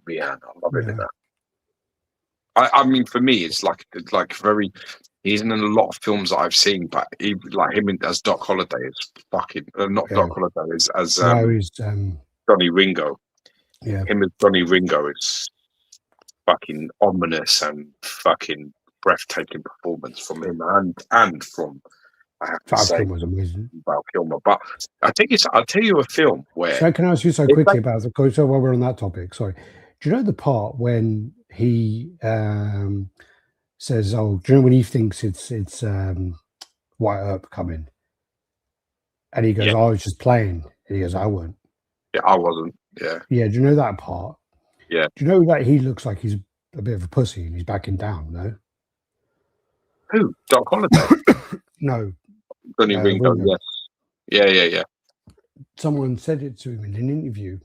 [SPEAKER 2] Yeah, I love it. Yeah. I mean, for me, it's like very. He's in a lot of films that I've seen, but like him as Doc Holliday is fucking not Doc Holliday as Johnny Ringo.
[SPEAKER 1] Yeah,
[SPEAKER 2] him as Johnny Ringo is fucking ominous and fucking breathtaking performance from him and from. I have to say,
[SPEAKER 1] was amazing.
[SPEAKER 2] Val Kilmer, but I'll tell you a film where.
[SPEAKER 1] So can I ask you so quickly about the? So while we're on that topic, sorry, do you know the part when he says, "Oh, do you know when he thinks it's White Earp coming?" And he goes, I was just playing. And he goes, I weren't.
[SPEAKER 2] Yeah, I wasn't. Yeah.
[SPEAKER 1] Yeah, do you know that part?
[SPEAKER 2] Yeah.
[SPEAKER 1] Do you know that he looks like he's a bit of a pussy and he's backing down, no?
[SPEAKER 2] Who? Doc Holliday?
[SPEAKER 1] No.
[SPEAKER 2] Johnny Ringo, yes. Yeah.
[SPEAKER 1] Someone said it to him in an interview.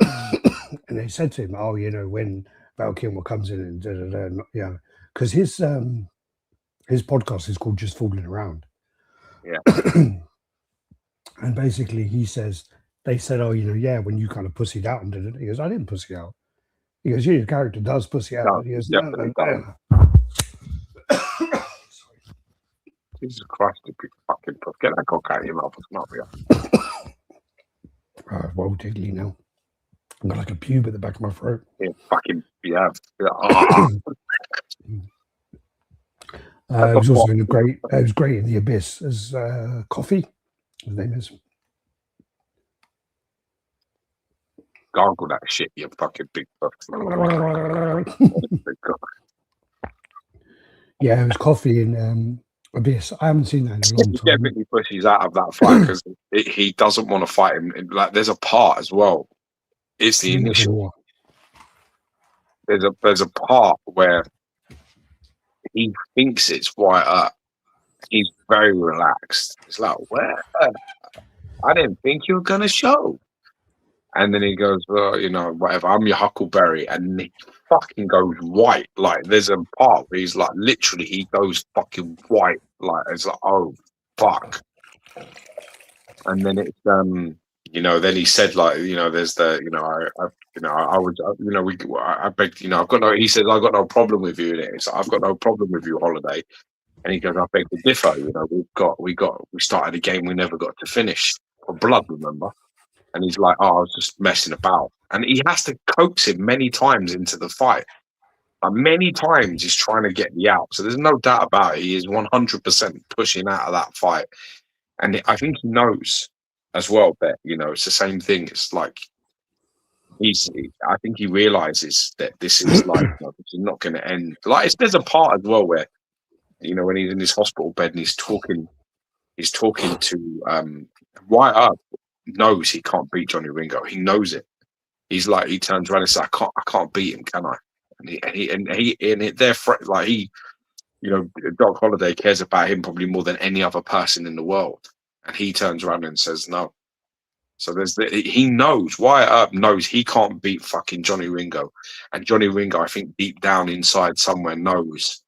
[SPEAKER 1] And they said to him, oh, you know, when Val Kilmer comes in and da-da-da, yeah. Because his podcast is called Just Fooling Around.
[SPEAKER 2] Yeah.
[SPEAKER 1] And basically he says, they said, oh, you know, yeah, when you kind of pussied out and did it. He goes, I didn't pussy out. He goes, yeah, your character does pussy out.
[SPEAKER 2] No,
[SPEAKER 1] he goes,
[SPEAKER 2] no. Jesus Christ, you big fucking puss. Get that cock out of your mouth. It's not real.
[SPEAKER 1] Well, diggly now. I've got like a pube at the back of my throat.
[SPEAKER 2] Yeah, fucking, yeah.
[SPEAKER 1] It was also it was great in The Abyss as Coffee. His name is.
[SPEAKER 2] Gargle that shit, you fucking big puss.
[SPEAKER 1] Yeah, it was Coffee in Abyss. I haven't seen that in a long time.
[SPEAKER 2] He definitely pushes out of that fight because he doesn't want to fight him. Like, there's a part as well. It's the initial. There's a part where he thinks it's White Earp. He's very relaxed. It's like, where? I didn't think you were gonna show. And then he goes, well, you know, whatever. I'm your Huckleberry, and he fucking goes white. Like, there's a part where he's like, literally, he goes fucking white. Like, it's like, oh fuck. And then it's you know, then he said, like, you know, there's the, you know, I begged, you know, I've got no. He says, I've got no problem with you. And it's like, I've got no problem with you, Holiday. And he goes, I beg to differ. You know, we started a game we never got to finish for blood, remember? And he's like, oh, I was just messing about. And he has to coax him many times into the fight. Like, many times he's trying to get me out. So there's no doubt about it. He is 100% pushing out of that fight. And I think he knows as well that, you know, it's the same thing. It's like, I think he realizes that this is like, you know, this is not going to end. Like, there's a part as well where, you know, when he's in his hospital bed and he's talking to White Earp knows he can't beat Johnny Ringo. He knows it. He's like, he turns around and says, I can't beat him, can I? Like, he, you know, Doc Holliday cares about him probably more than any other person in the world. And he turns around and says no. So he knows, Wyatt Earp knows he can't beat fucking Johnny Ringo. And Johnny Ringo, I think deep down inside somewhere knows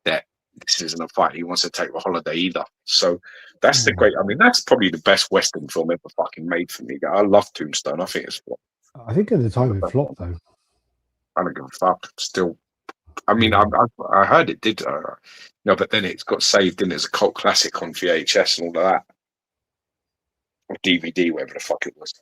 [SPEAKER 2] that this isn't a fight he wants to take the Holiday either. So that's the great, I mean, that's probably the best Western film ever fucking made for me. I love Tombstone. I think it's
[SPEAKER 1] I think at the time it flopped though.
[SPEAKER 2] I don't give a fuck. Still, I mean, I heard it did, no, but then it got saved in as a cult classic on VHS and all of that. Or DVD, whatever the fuck it was.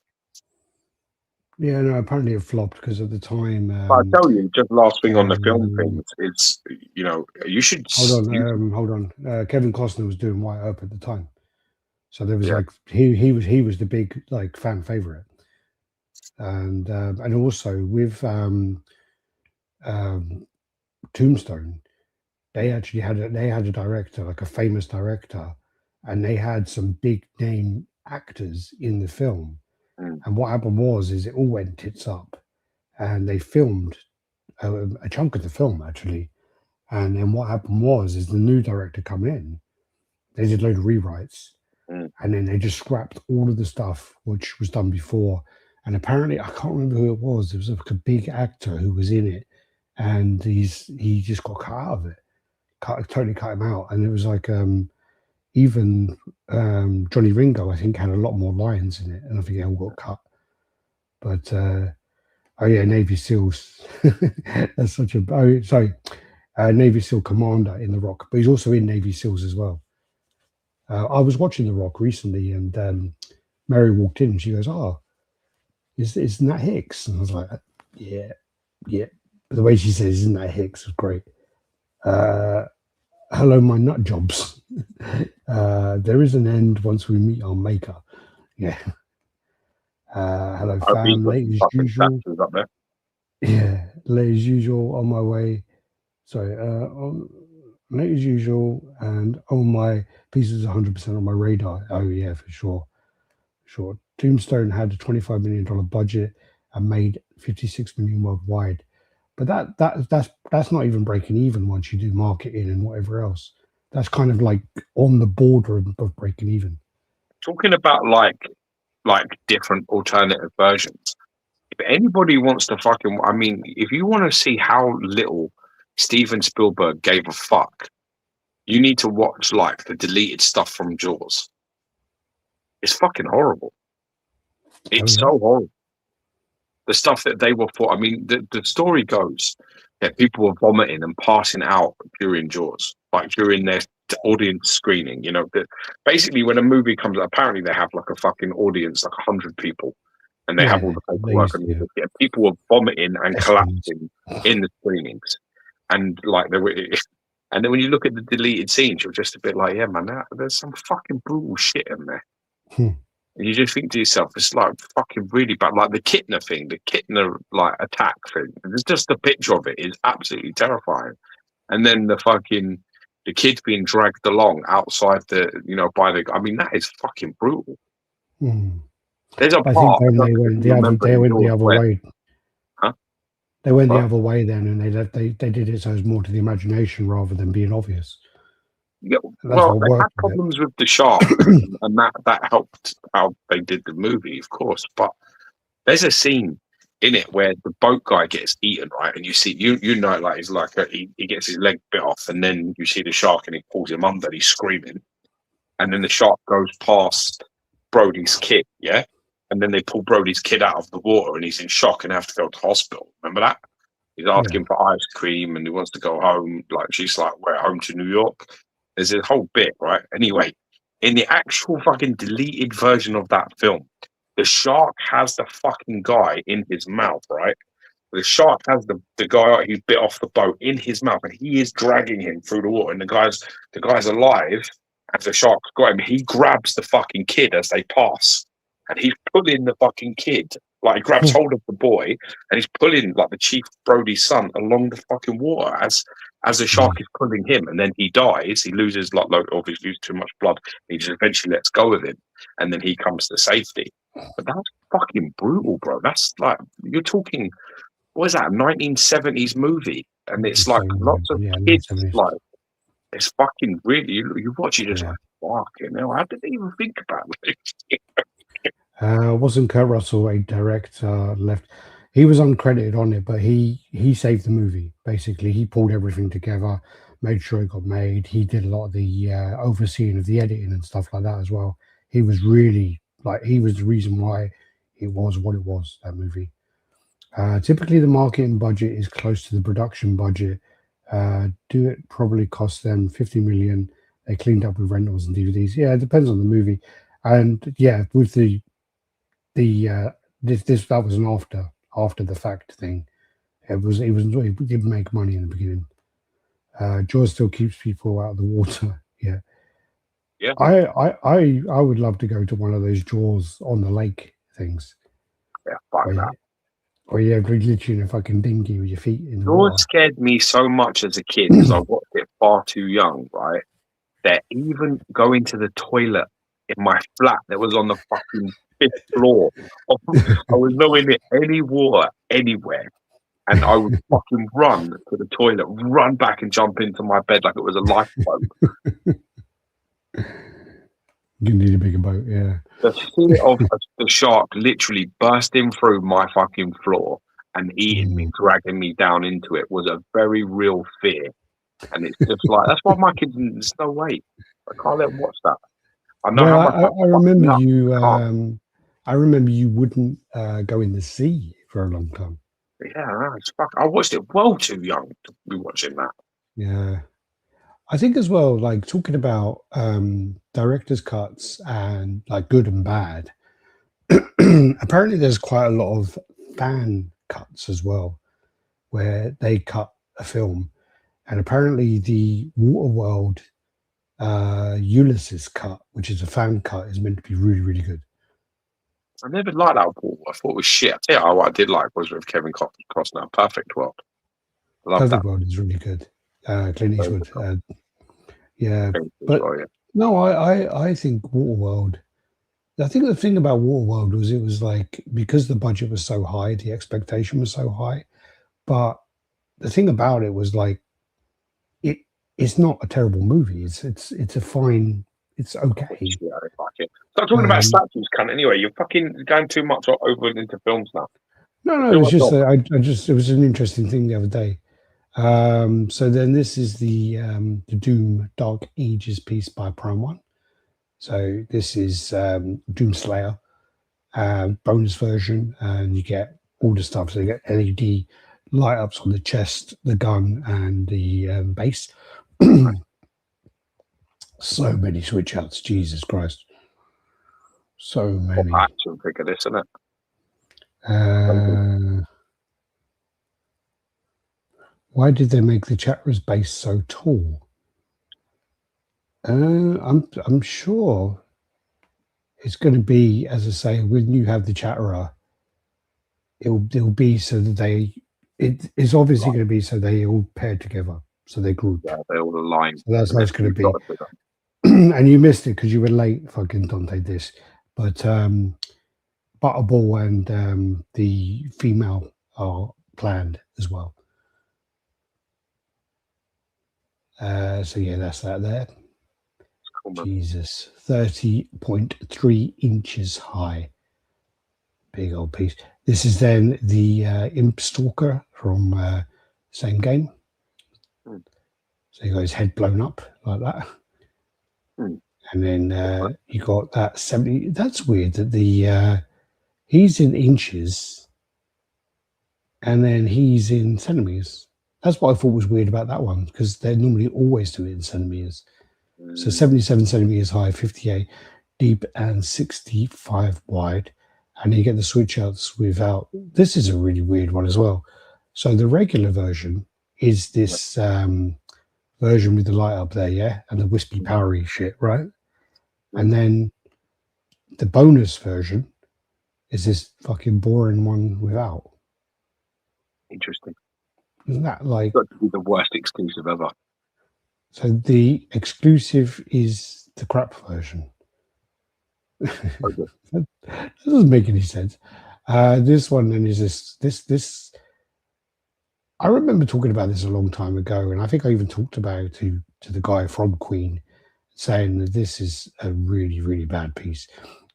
[SPEAKER 1] Yeah, no, apparently it flopped because at the time.
[SPEAKER 2] I tell you, just last thing on the film thing, it's, you know, you should.
[SPEAKER 1] Hold on. Kevin Costner was doing White Earp at the time. So there was
[SPEAKER 2] Yeah.
[SPEAKER 1] like he was the big like fan favorite, and also with Tombstone, they actually had a director, like a famous director, and they had some big name actors in the film.
[SPEAKER 2] Mm.
[SPEAKER 1] And what happened was, is it all went tits up, and they filmed a chunk of the film actually. And then what happened was, is the new director come in, they did a load of rewrites, and then they just scrapped all of the stuff which was done before. And apparently, I can't remember who it was. It was like a big actor who was in it, and he just got cut out of it, totally cut him out. And it was like even Johnny Ringo, I think, had a lot more lines in it, and I think they all got cut. But oh yeah, Navy SEALs. That's such a Navy SEAL commander in The Rock, but he's also in Navy SEALs as well. I was watching The Rock recently, and Mary walked in and she goes, "Oh, isn't that Hicks?" And I was like, "Yeah, yeah." But the way she says, "Isn't that Hicks?" was great. Hello, my nut jobs. There is an end once we meet our maker. Yeah. Hello, fam. Late as usual.
[SPEAKER 2] Up there.
[SPEAKER 1] Yeah, late as usual. On my way. Sorry. Late as usual, and my pieces 100% on my radar. Oh yeah, for sure. Sure. Tombstone had a $25 million budget and made 56 million worldwide. But that's not even breaking even once you do marketing and whatever else. That's kind of like on the border of breaking even.
[SPEAKER 2] Talking about like different alternative versions. If anybody wants to fucking, I mean, if you want to see how little Steven Spielberg gave a fuck, you need to watch like the deleted stuff from Jaws. It's fucking horrible. It's so horrible. The stuff that they were for, I mean, the story goes that people were vomiting and passing out during Jaws, like during their audience screening. You know, basically when a movie comes out, apparently they have like a fucking audience, like 100 people, and they have all the paperwork and people were vomiting and collapsing in the screenings, and like they were. And then when you look at the deleted scenes, you're just a bit like, yeah, man, there's some fucking brutal shit in there. And you just think to yourself, it's like fucking really bad. Like the Kittner thing, the Kittner like attack thing. There's just a picture of it is absolutely terrifying. And then the kid being dragged along outside by the. I mean, that is fucking brutal. There's a part.
[SPEAKER 1] They went the other way.
[SPEAKER 2] Huh?
[SPEAKER 1] They went the other way then, and they did it so it was more to the imagination rather than being obvious.
[SPEAKER 2] Yeah, well, they had problems with the shark, and that helped how they did the movie, of course. But there's a scene in it where the boat guy gets eaten, right? And you see, like he's like he gets his leg bit off, and then you see the shark, and he pulls him under. And he's screaming, and then the shark goes past Brody's kid, yeah, and then they pull Brody's kid out of the water, and he's in shock and have to go to hospital. Remember that? He's asking for ice cream, and he wants to go home. Like she's like, "We're home to New York." There's a whole bit, right? Anyway, in the actual fucking deleted version of that film, the shark has the fucking guy in his mouth, right? The shark has the guy who bit off the boat in his mouth, and he is dragging him through the water. And the guy's alive, and the shark's got him. He grabs the fucking kid as they pass, and he's pulling the fucking kid. Like, he grabs hold of the boy, and he's pulling, like, the Chief Brody's son along the fucking water as the shark is pulling him, and then he dies. He loses, like, obviously loses too much blood. He just eventually lets go of him, and then he comes to safety. But that's fucking brutal, bro. That's, like, you're talking, what is that, 1970s movie? And it's, like, lots of kids, like, it's fucking really, you watch it just like, fucking hell, how did they even think about this?
[SPEAKER 1] Wasn't Kurt Russell a director left? He was uncredited on it, but he saved the movie. Basically, he pulled everything together, made sure it got made. He did a lot of the overseeing of the editing and stuff like that as well. He was really he was the reason why it was what it was, that movie. Typically, the marketing budget is close to the production budget. Do it probably cost them 50 million. They cleaned up with rentals and DVDs. Yeah, it depends on the movie. And yeah, with this that was an after the fact thing. It didn't make money in the beginning. Jaws still keeps people out of the water. Yeah.
[SPEAKER 2] Yeah.
[SPEAKER 1] I would love to go to one of those Jaws on the lake things.
[SPEAKER 2] Yeah, fuck that.
[SPEAKER 1] Or you have literally in a fucking dinghy with your feet in the
[SPEAKER 2] Jaws
[SPEAKER 1] water.
[SPEAKER 2] scared me so much as a kid because I watched it far too young, right? That even going to the toilet in my flat that was on the fucking 5th floor, I was nowhere near any water anywhere. And I would fucking run to the toilet, run back and jump into my bed like it was a lifeboat.
[SPEAKER 1] You need a bigger boat, yeah.
[SPEAKER 2] The fear of the shark literally bursting through my fucking floor and eating me, dragging me down into it was a very real fear. And it's just like, that's why my kids, there's no way. I can't let them watch that. I know how much
[SPEAKER 1] I remember
[SPEAKER 2] up.
[SPEAKER 1] you. I remember you wouldn't go in the sea for a long time.
[SPEAKER 2] Yeah, it's fuck. I watched it well too young to be watching that.
[SPEAKER 1] Yeah, I think as well. Like talking about director's cuts and like good and bad. Apparently, there's quite a lot of fan cuts as well, where they cut a film, and apparently the Waterworld Ulysses cut, which is a fan cut, is meant to be really, really good.
[SPEAKER 2] I never liked that Paul. I thought it was shit. Yeah, what I did like was with Kevin Costner, Perfect World. Love
[SPEAKER 1] Perfect
[SPEAKER 2] that.
[SPEAKER 1] World is really good. Clint Eastwood. Yeah,
[SPEAKER 2] But
[SPEAKER 1] but no, I think Waterworld. I think the thing about Waterworld was it was like because the budget was so high, the expectation was so high. But the thing about it was like it's not a terrible movie. It's a fine. It's okay.
[SPEAKER 2] Yeah, I like it. Stop talking about statues, cunt. Anyway, you're fucking going too much over into films now.
[SPEAKER 1] No, it was just it was an interesting thing the other day. So then this is the Doom Dark Ages piece by Prime One. So this is Doom Slayer bonus version, and you get all the stuff. So you get LED light ups on the chest, the gun, and the base. So many switch outs, Jesus Christ. So many.
[SPEAKER 2] Action figure, this, isn't it?
[SPEAKER 1] Why did they make the Chatterer's base so tall? I'm sure it's going to be, as I say, when you have the Chatterer, it'll be so that it's obviously going to be so they all pair together, so they group.
[SPEAKER 2] Yeah, they all align.
[SPEAKER 1] So that's how it's going to be. And you missed it because you were late, fucking Dante. This, but Butterball and the female are planned as well. So yeah, that's that there. Cool, Jesus, 30.3 inches high. Big old piece. This is then the Imp Stalker from same game. So you got his head blown up like that. And then you got that 70. That's weird that the he's in inches and then he's in centimeters. That's what I thought was weird about that one, because they normally always do it in centimeters. So 77 centimeters high, 58 deep, and 65 wide. And you get the switch outs without. This is a really weird one as well. So the regular version is this version with the light up there, yeah, and the wispy powery shit, right? And then the bonus version is this fucking boring one without.
[SPEAKER 2] Interesting.
[SPEAKER 1] Isn't that like
[SPEAKER 2] got to be the worst exclusive ever?
[SPEAKER 1] So the exclusive is the crap version. That doesn't make any sense. This one then is this. I remember talking about this a long time ago, and I think I even talked about it to the guy from Queen, saying that this is a really, really bad piece.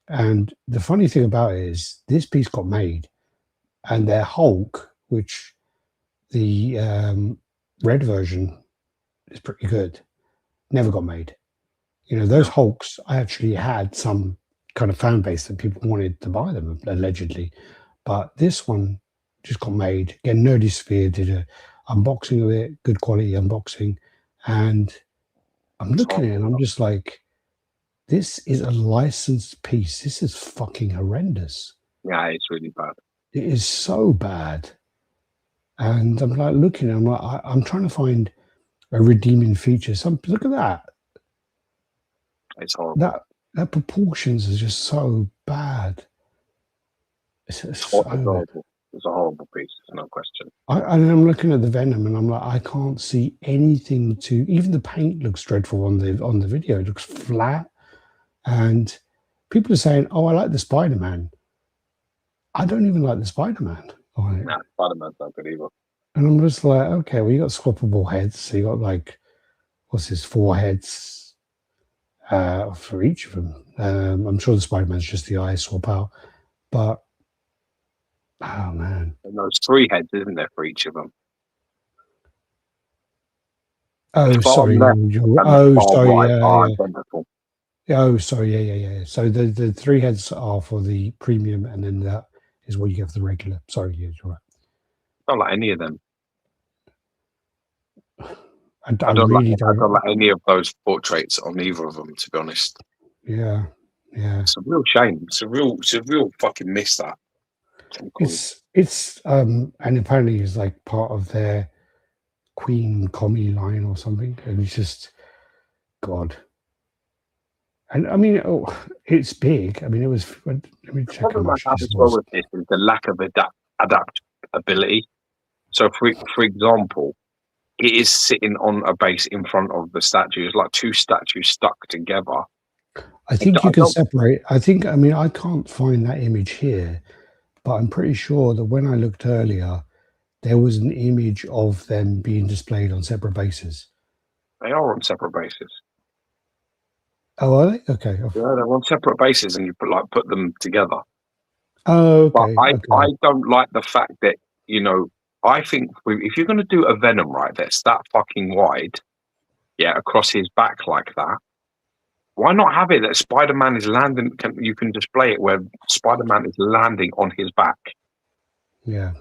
[SPEAKER 1] And the funny thing about it is this piece got made, and their Hulk, which the red version is pretty good, never got made. You know, those Hulks, I actually had some kind of fan base that people wanted to buy them, allegedly. But this one just got made. Again, Nerdy Sphere did a unboxing of it, good quality unboxing. And I'm looking at it and I'm just like, this is a licensed piece. This is fucking horrendous.
[SPEAKER 2] Yeah, it's really bad.
[SPEAKER 1] It is so bad. And I'm like looking, I'm like, I'm trying to find a redeeming feature. Look at that.
[SPEAKER 2] It's horrible.
[SPEAKER 1] That proportions are just so bad. It's
[SPEAKER 2] horrible. It's a horrible piece, no question.
[SPEAKER 1] I'm looking at the Venom and I'm like, I can't see anything to. Even the paint looks dreadful on the video. It looks flat, and people are saying, "Oh, I like the Spider-Man." I don't even like the Spider-Man.
[SPEAKER 2] Nah, Spider-Man's not good either.
[SPEAKER 1] And I'm just like, okay, well, you got swappable heads. So you got like, what's this, 4 heads for each of them. I'm sure the Spider-Man's just the eye swap out, but oh man,
[SPEAKER 2] and there's 3 heads, isn't there, for each of them?
[SPEAKER 1] Oh, sorry. Oh, sorry. Yeah. So the 3 heads are for the premium, and then that is what you get for the regular. Sorry, yeah, you're right.
[SPEAKER 2] Not like any of them.
[SPEAKER 1] I don't
[SPEAKER 2] like any of those portraits on either of them, to be honest.
[SPEAKER 1] Yeah.
[SPEAKER 2] It's a real shame. It's a real fucking miss, that.
[SPEAKER 1] It's and apparently it's like part of their Queen commie line or something, and it's just God. And I mean, it's big. I mean, it was. Let me check how much this was.
[SPEAKER 2] With this is the lack of adaptability. So, for example, it is sitting on a base in front of the statue. It's like 2 statues stuck together.
[SPEAKER 1] I think you can separate. I mean, I can't find that image here, but I'm pretty sure that when I looked earlier, there was an image of them being displayed on separate bases.
[SPEAKER 2] They are on separate bases.
[SPEAKER 1] Oh, are they? Okay.
[SPEAKER 2] Yeah, they're on separate bases, and you put them together.
[SPEAKER 1] Oh, okay.
[SPEAKER 2] But I don't like the fact that, I think if you're going to do a Venom, right, that's that fucking wide, across his back like that, why not have it that Spider-Man is landing? You can display it where Spider-Man is landing on his back.
[SPEAKER 1] Yeah.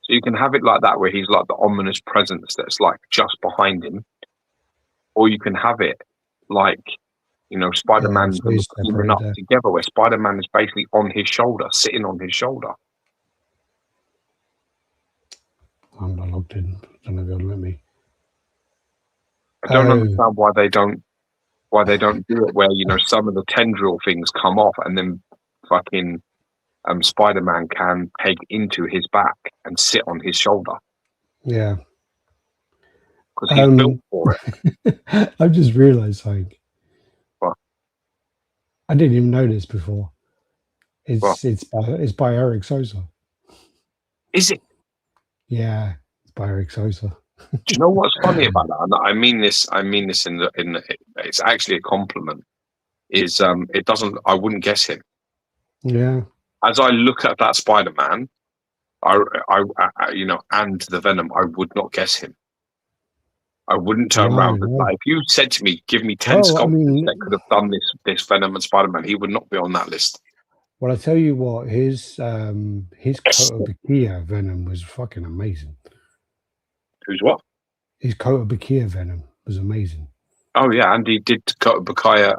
[SPEAKER 2] So you can have it like that, where he's like the ominous presence that's like just behind him, or you can have it like, Spider-Man teaming up together, where Spider-Man is basically on his shoulder, sitting on his shoulder.
[SPEAKER 1] I'm not logged in. I don't know if you'll let me.
[SPEAKER 2] I don't understand why they don't do it where, some of the tendril things come off and then fucking Spider-Man can peg into his back and sit on his shoulder.
[SPEAKER 1] Yeah.
[SPEAKER 2] Because he's built for
[SPEAKER 1] it. I've just realised something.
[SPEAKER 2] What?
[SPEAKER 1] I didn't even know this before. It's by Eric Sosa.
[SPEAKER 2] Is it?
[SPEAKER 1] Yeah, it's by Eric Sosa.
[SPEAKER 2] Do you know what's funny about that? And I mean this in the it's actually a compliment. Is I wouldn't guess him.
[SPEAKER 1] Yeah.
[SPEAKER 2] As I look at that Spider-Man, I and the Venom, I would not guess him. I wouldn't turn around. No. Like, if you said to me, give me 10 sculptors that could have done this Venom and Spider-Man, he would not be on that list.
[SPEAKER 1] Well, I tell you what, his Kotobukiya Venom was fucking amazing.
[SPEAKER 2] Who's what?
[SPEAKER 1] His Kotobukiya Venom was amazing.
[SPEAKER 2] Oh yeah, and he did Kotobukiya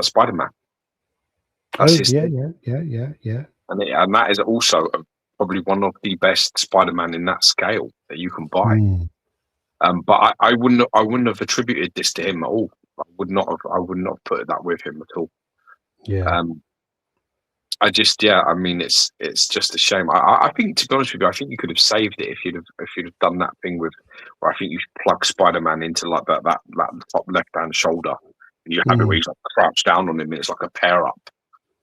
[SPEAKER 2] Spider-Man.
[SPEAKER 1] Yeah.
[SPEAKER 2] And that is also probably one of the best Spider-Man in that scale that you can buy. But I wouldn't have attributed this to him at all. I would not have put that with him at all.
[SPEAKER 1] Yeah.
[SPEAKER 2] I mean, it's just a shame. I think, to be honest with you, I think you could have saved it if you'd have done that thing where I think you plug Spider-Man into like that top left-hand shoulder, and you have it where he's like crouched down on him, and it's like a pair up.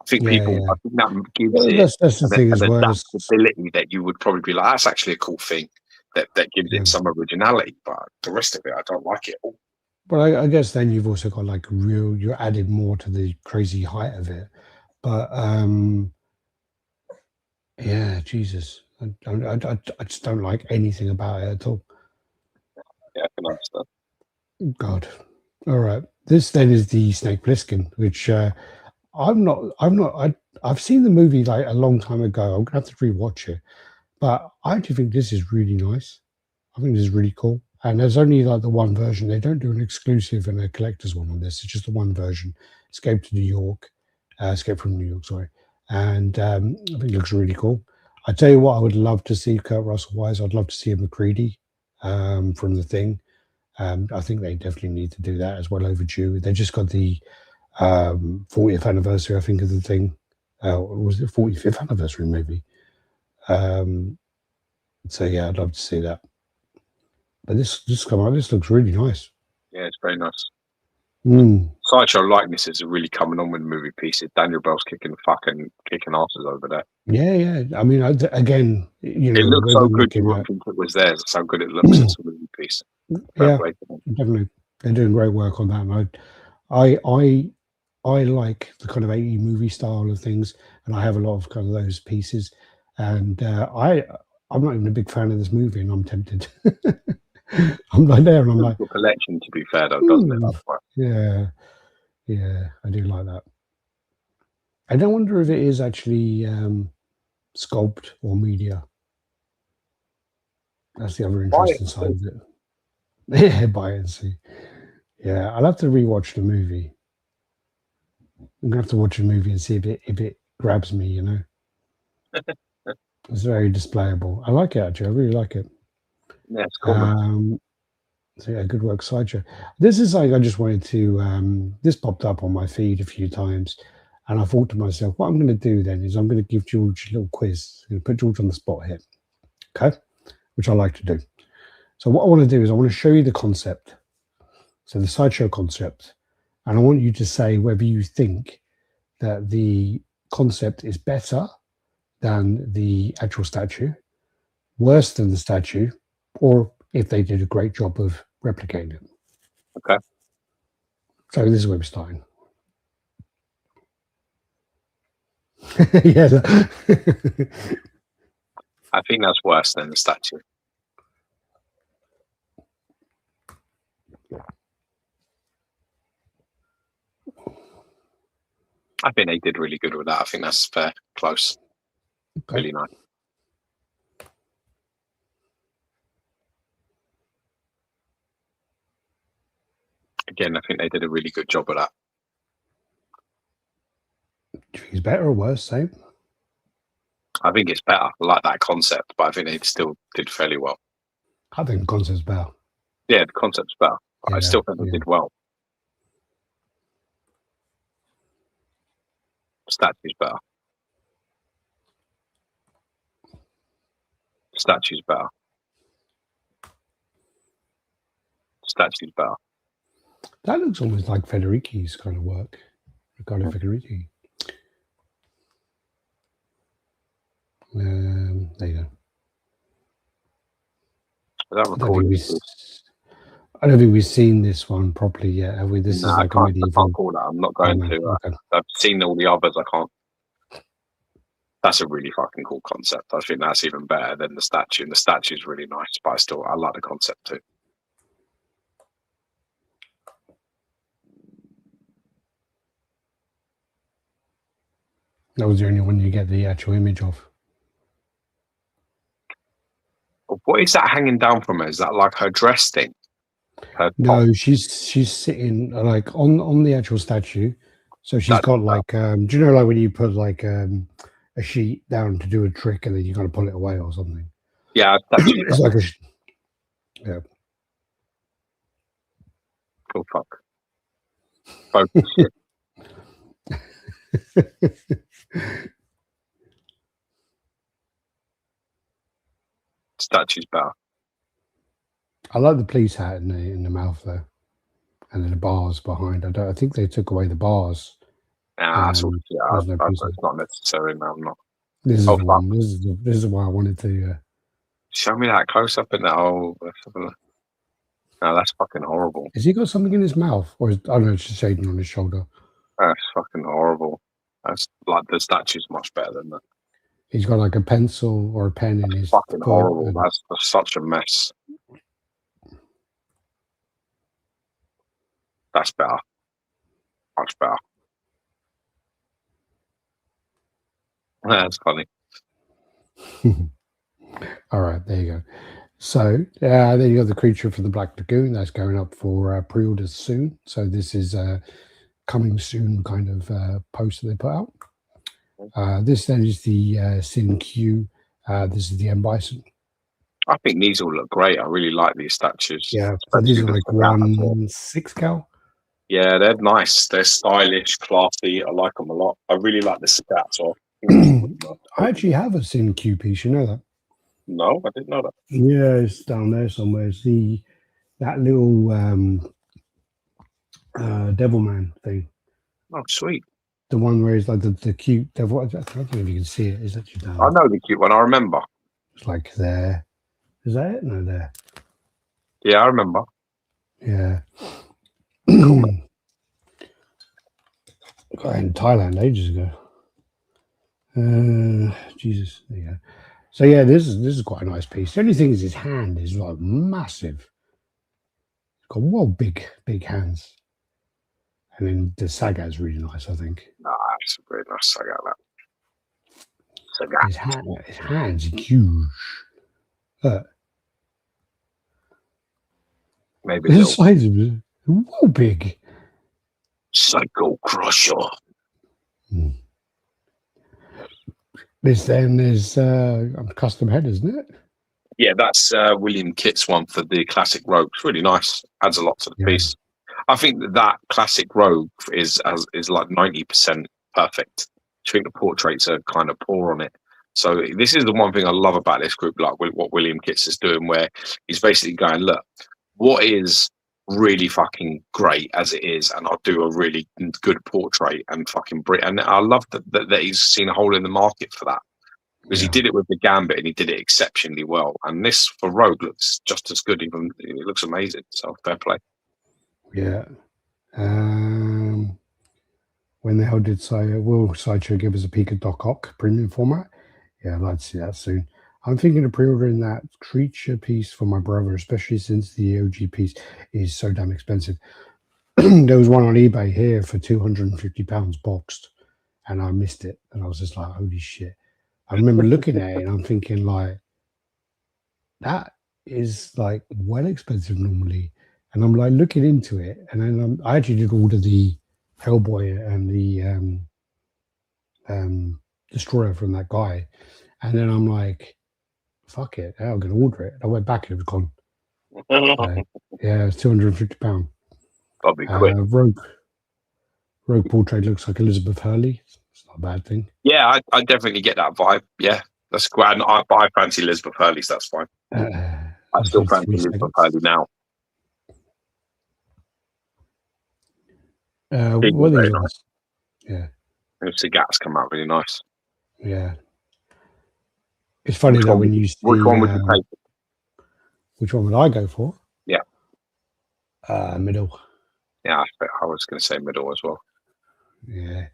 [SPEAKER 2] I think I think that gives
[SPEAKER 1] that's the thing as well.
[SPEAKER 2] Adaptability that you would probably be like, that's actually a cool thing that gives it some originality, but the rest of it, I don't like it at all.
[SPEAKER 1] But I guess then you've also got like you're added more to the crazy height of it. But Jesus, I just don't like anything about it at all.
[SPEAKER 2] Yeah, I can understand.
[SPEAKER 1] God. All right. This then is the Snake Plissken, which I've seen the movie like a long time ago. I'm gonna have to rewatch it. But I actually think this is really nice. I think this is really cool. And there's only like the one version. They don't do an exclusive and a collector's one on this. It's just the one version. Escape from New York, sorry. And I think it looks really cool. I tell you what, I would love to see Kurt Russell Wise. I'd love to see a McCready from The Thing. I think they definitely need to do that as well. Overdue. They just got the 40th anniversary, I think, of the thing. Or was it 45th anniversary, maybe? So yeah, I'd love to see that. But this looks really nice.
[SPEAKER 2] Yeah, it's very nice.
[SPEAKER 1] Mm.
[SPEAKER 2] Sideshow likenesses are really coming on with movie pieces. Daniel Bell's kicking asses over there.
[SPEAKER 1] Yeah. I mean, again, you know,
[SPEAKER 2] it looks so good. You wouldn't think it was theirs. That's how good it looks. It's a movie piece.
[SPEAKER 1] Yeah, definitely. They're doing great work on that. And I like the kind of 80 movie style of things, and I have a lot of kind of those pieces. And I'm not even a big fan of this movie, and I'm tempted. I'm like there, and I'm like,
[SPEAKER 2] collection. To be fair, though, doesn't it?
[SPEAKER 1] Yeah, I do like that. I don't wonder if it is actually sculpt or media. That's the other interesting side of it. Yeah, buy it and see. Yeah, I'll have to rewatch the movie. I'm gonna have to watch a movie and see if it grabs me. You know, it's very displayable. I like it actually. I really like it.
[SPEAKER 2] Yeah, it's cool.
[SPEAKER 1] So yeah, good work, Sideshow. This is like I just wanted to. This popped up on my feed a few times, and I thought to myself, what I'm going to do then is I'm going to give George a little quiz. I'm going to put George on the spot here, okay? Which I like to do. So what I want to do is I want to show you the concept, so the Sideshow concept, and I want you to say whether you think that the concept is better than the actual statue, worse than the statue, or if they did a great job of replicating it.
[SPEAKER 2] Okay.
[SPEAKER 1] So this is where we're starting. Yeah.
[SPEAKER 2] I think that's worse than the statue. I think they did really good with that. I think that's fair, close. Okay. Really nice. Again, I think they did a really good job of that.
[SPEAKER 1] Do you think it's better or worse? Same?
[SPEAKER 2] I think it's better. I like that concept, but I think they still did fairly well.
[SPEAKER 1] I think the concept's better.
[SPEAKER 2] Yeah, the concept's better. Yeah, I still think they did well. Statue's better. Statue's better. Statue's better.
[SPEAKER 1] That looks almost like Federici's kind of work. Riccardo Federici. There you go. I don't think we've seen this one properly yet, have we? This is like a medieval.
[SPEAKER 2] I can't call that. I'm not going to. Okay. I've seen all the others. I can't. That's a really fucking cool concept. I think that's even better than the statue. And the statue is really nice, but I like the concept too.
[SPEAKER 1] That was the only one you get the actual image of.
[SPEAKER 2] What is that hanging down from her? Is that like her dress thing?
[SPEAKER 1] No, she's sitting like on the actual statue. So she's got like do you know like when you put like a sheet down to do a trick and then you got to pull it away or something?
[SPEAKER 2] Yeah,
[SPEAKER 1] it's like a yeah.
[SPEAKER 2] Oh fuck. Focus shit. Statue's better.
[SPEAKER 1] I like the police hat in the mouth though, and then the bars behind. I think they took away the bars.
[SPEAKER 2] That's not necessary. No, I'm not.
[SPEAKER 1] This is one. This is why I wanted to.
[SPEAKER 2] Show me that close up in that. Oh, no, that's fucking horrible.
[SPEAKER 1] Has he got something in his mouth, or I don't know, it's just shading on his shoulder?
[SPEAKER 2] That's fucking horrible. That's like the statue's much better than that.
[SPEAKER 1] He's got like a pencil or a pen in his.
[SPEAKER 2] Fucking horrible. That's such a mess. That's better. Much better. That's funny.
[SPEAKER 1] All right, there you go. So then you got the creature for the Black Lagoon that's going up for pre-orders soon. So this is coming soon kind of post that they put out. This then is the Sin Q. This is the M Bison.
[SPEAKER 2] I think these all look great. I really like these statues.
[SPEAKER 1] Yeah, so these are like 1/6 cal.
[SPEAKER 2] Yeah, they're nice. They're stylish, classy. I like them a lot. I really like the stats off.
[SPEAKER 1] I actually have a Sin Q piece. You know that?
[SPEAKER 2] No, I didn't know that.
[SPEAKER 1] Yeah, it's down there somewhere. It's that little Devilman thing.
[SPEAKER 2] Oh, sweet.
[SPEAKER 1] The one where it's like the cute devil. I don't know if you can see it. It's actually down.
[SPEAKER 2] I know the cute one. I remember.
[SPEAKER 1] It's like there. Is that it? No, there.
[SPEAKER 2] Yeah, I remember.
[SPEAKER 1] Yeah.
[SPEAKER 2] Cool.
[SPEAKER 1] Got it in Thailand ages ago. Jesus. There you go. So yeah, this is quite a nice piece. The only thing is his hand is like massive. He's got big hands. And then the Saga is really nice, I think.
[SPEAKER 2] Nah, it's a very nice Saga. Saga.
[SPEAKER 1] His hands are huge.
[SPEAKER 2] Maybe
[SPEAKER 1] the size of it, whoa, big.
[SPEAKER 2] Psycho Crusher.
[SPEAKER 1] This then is custom head, isn't it?
[SPEAKER 2] Yeah, that's William Kitt's one for the classic Rogue. It's really nice. Adds a lot to the piece. I think that classic Rogue is like 90% perfect. I think the portraits are kind of poor on it. So this is the one thing I love about this group, like what William Kitts is doing, where he's basically going, look, what is really fucking great as it is, and I'll do a really good portrait and fucking and I love that he's seen a hole in the market for that, because he did it with the Gambit and he did it exceptionally well, and this for Rogue looks just as good. Even it looks amazing. So fair play.
[SPEAKER 1] Yeah. When the hell did will Sideshow give us a peek at Doc Ock premium format? Yeah, I'd like to see that soon. I'm thinking of pre-ordering that creature piece for my brother, especially since the OG piece is so damn expensive. There was one on eBay here for £250 boxed, and I missed it. And I was just like, holy shit. I remember looking at it and I'm thinking, like, that is like well expensive normally. And I'm like looking into it, and then I actually did order the Hellboy and the Destroyer from that guy. And then I'm like, fuck it, I'm going to order it. I went back and it was gone. Yeah, it's £250.
[SPEAKER 2] That'll be quick.
[SPEAKER 1] Rogue portrait looks like Elizabeth Hurley. It's not a bad thing.
[SPEAKER 2] Yeah, I definitely get that vibe. Yeah, that's great. And I fancy Elizabeth Hurley, so that's fine. I still fancy Elizabeth Hurley now.
[SPEAKER 1] What are these ones? Yeah.
[SPEAKER 2] And Sagat's come out really nice.
[SPEAKER 1] Yeah. It's funny that when you see...
[SPEAKER 2] Which one would you take?
[SPEAKER 1] Which one would I go for?
[SPEAKER 2] Yeah.
[SPEAKER 1] Middle.
[SPEAKER 2] Yeah, I was going to say middle as well.
[SPEAKER 1] Yeah.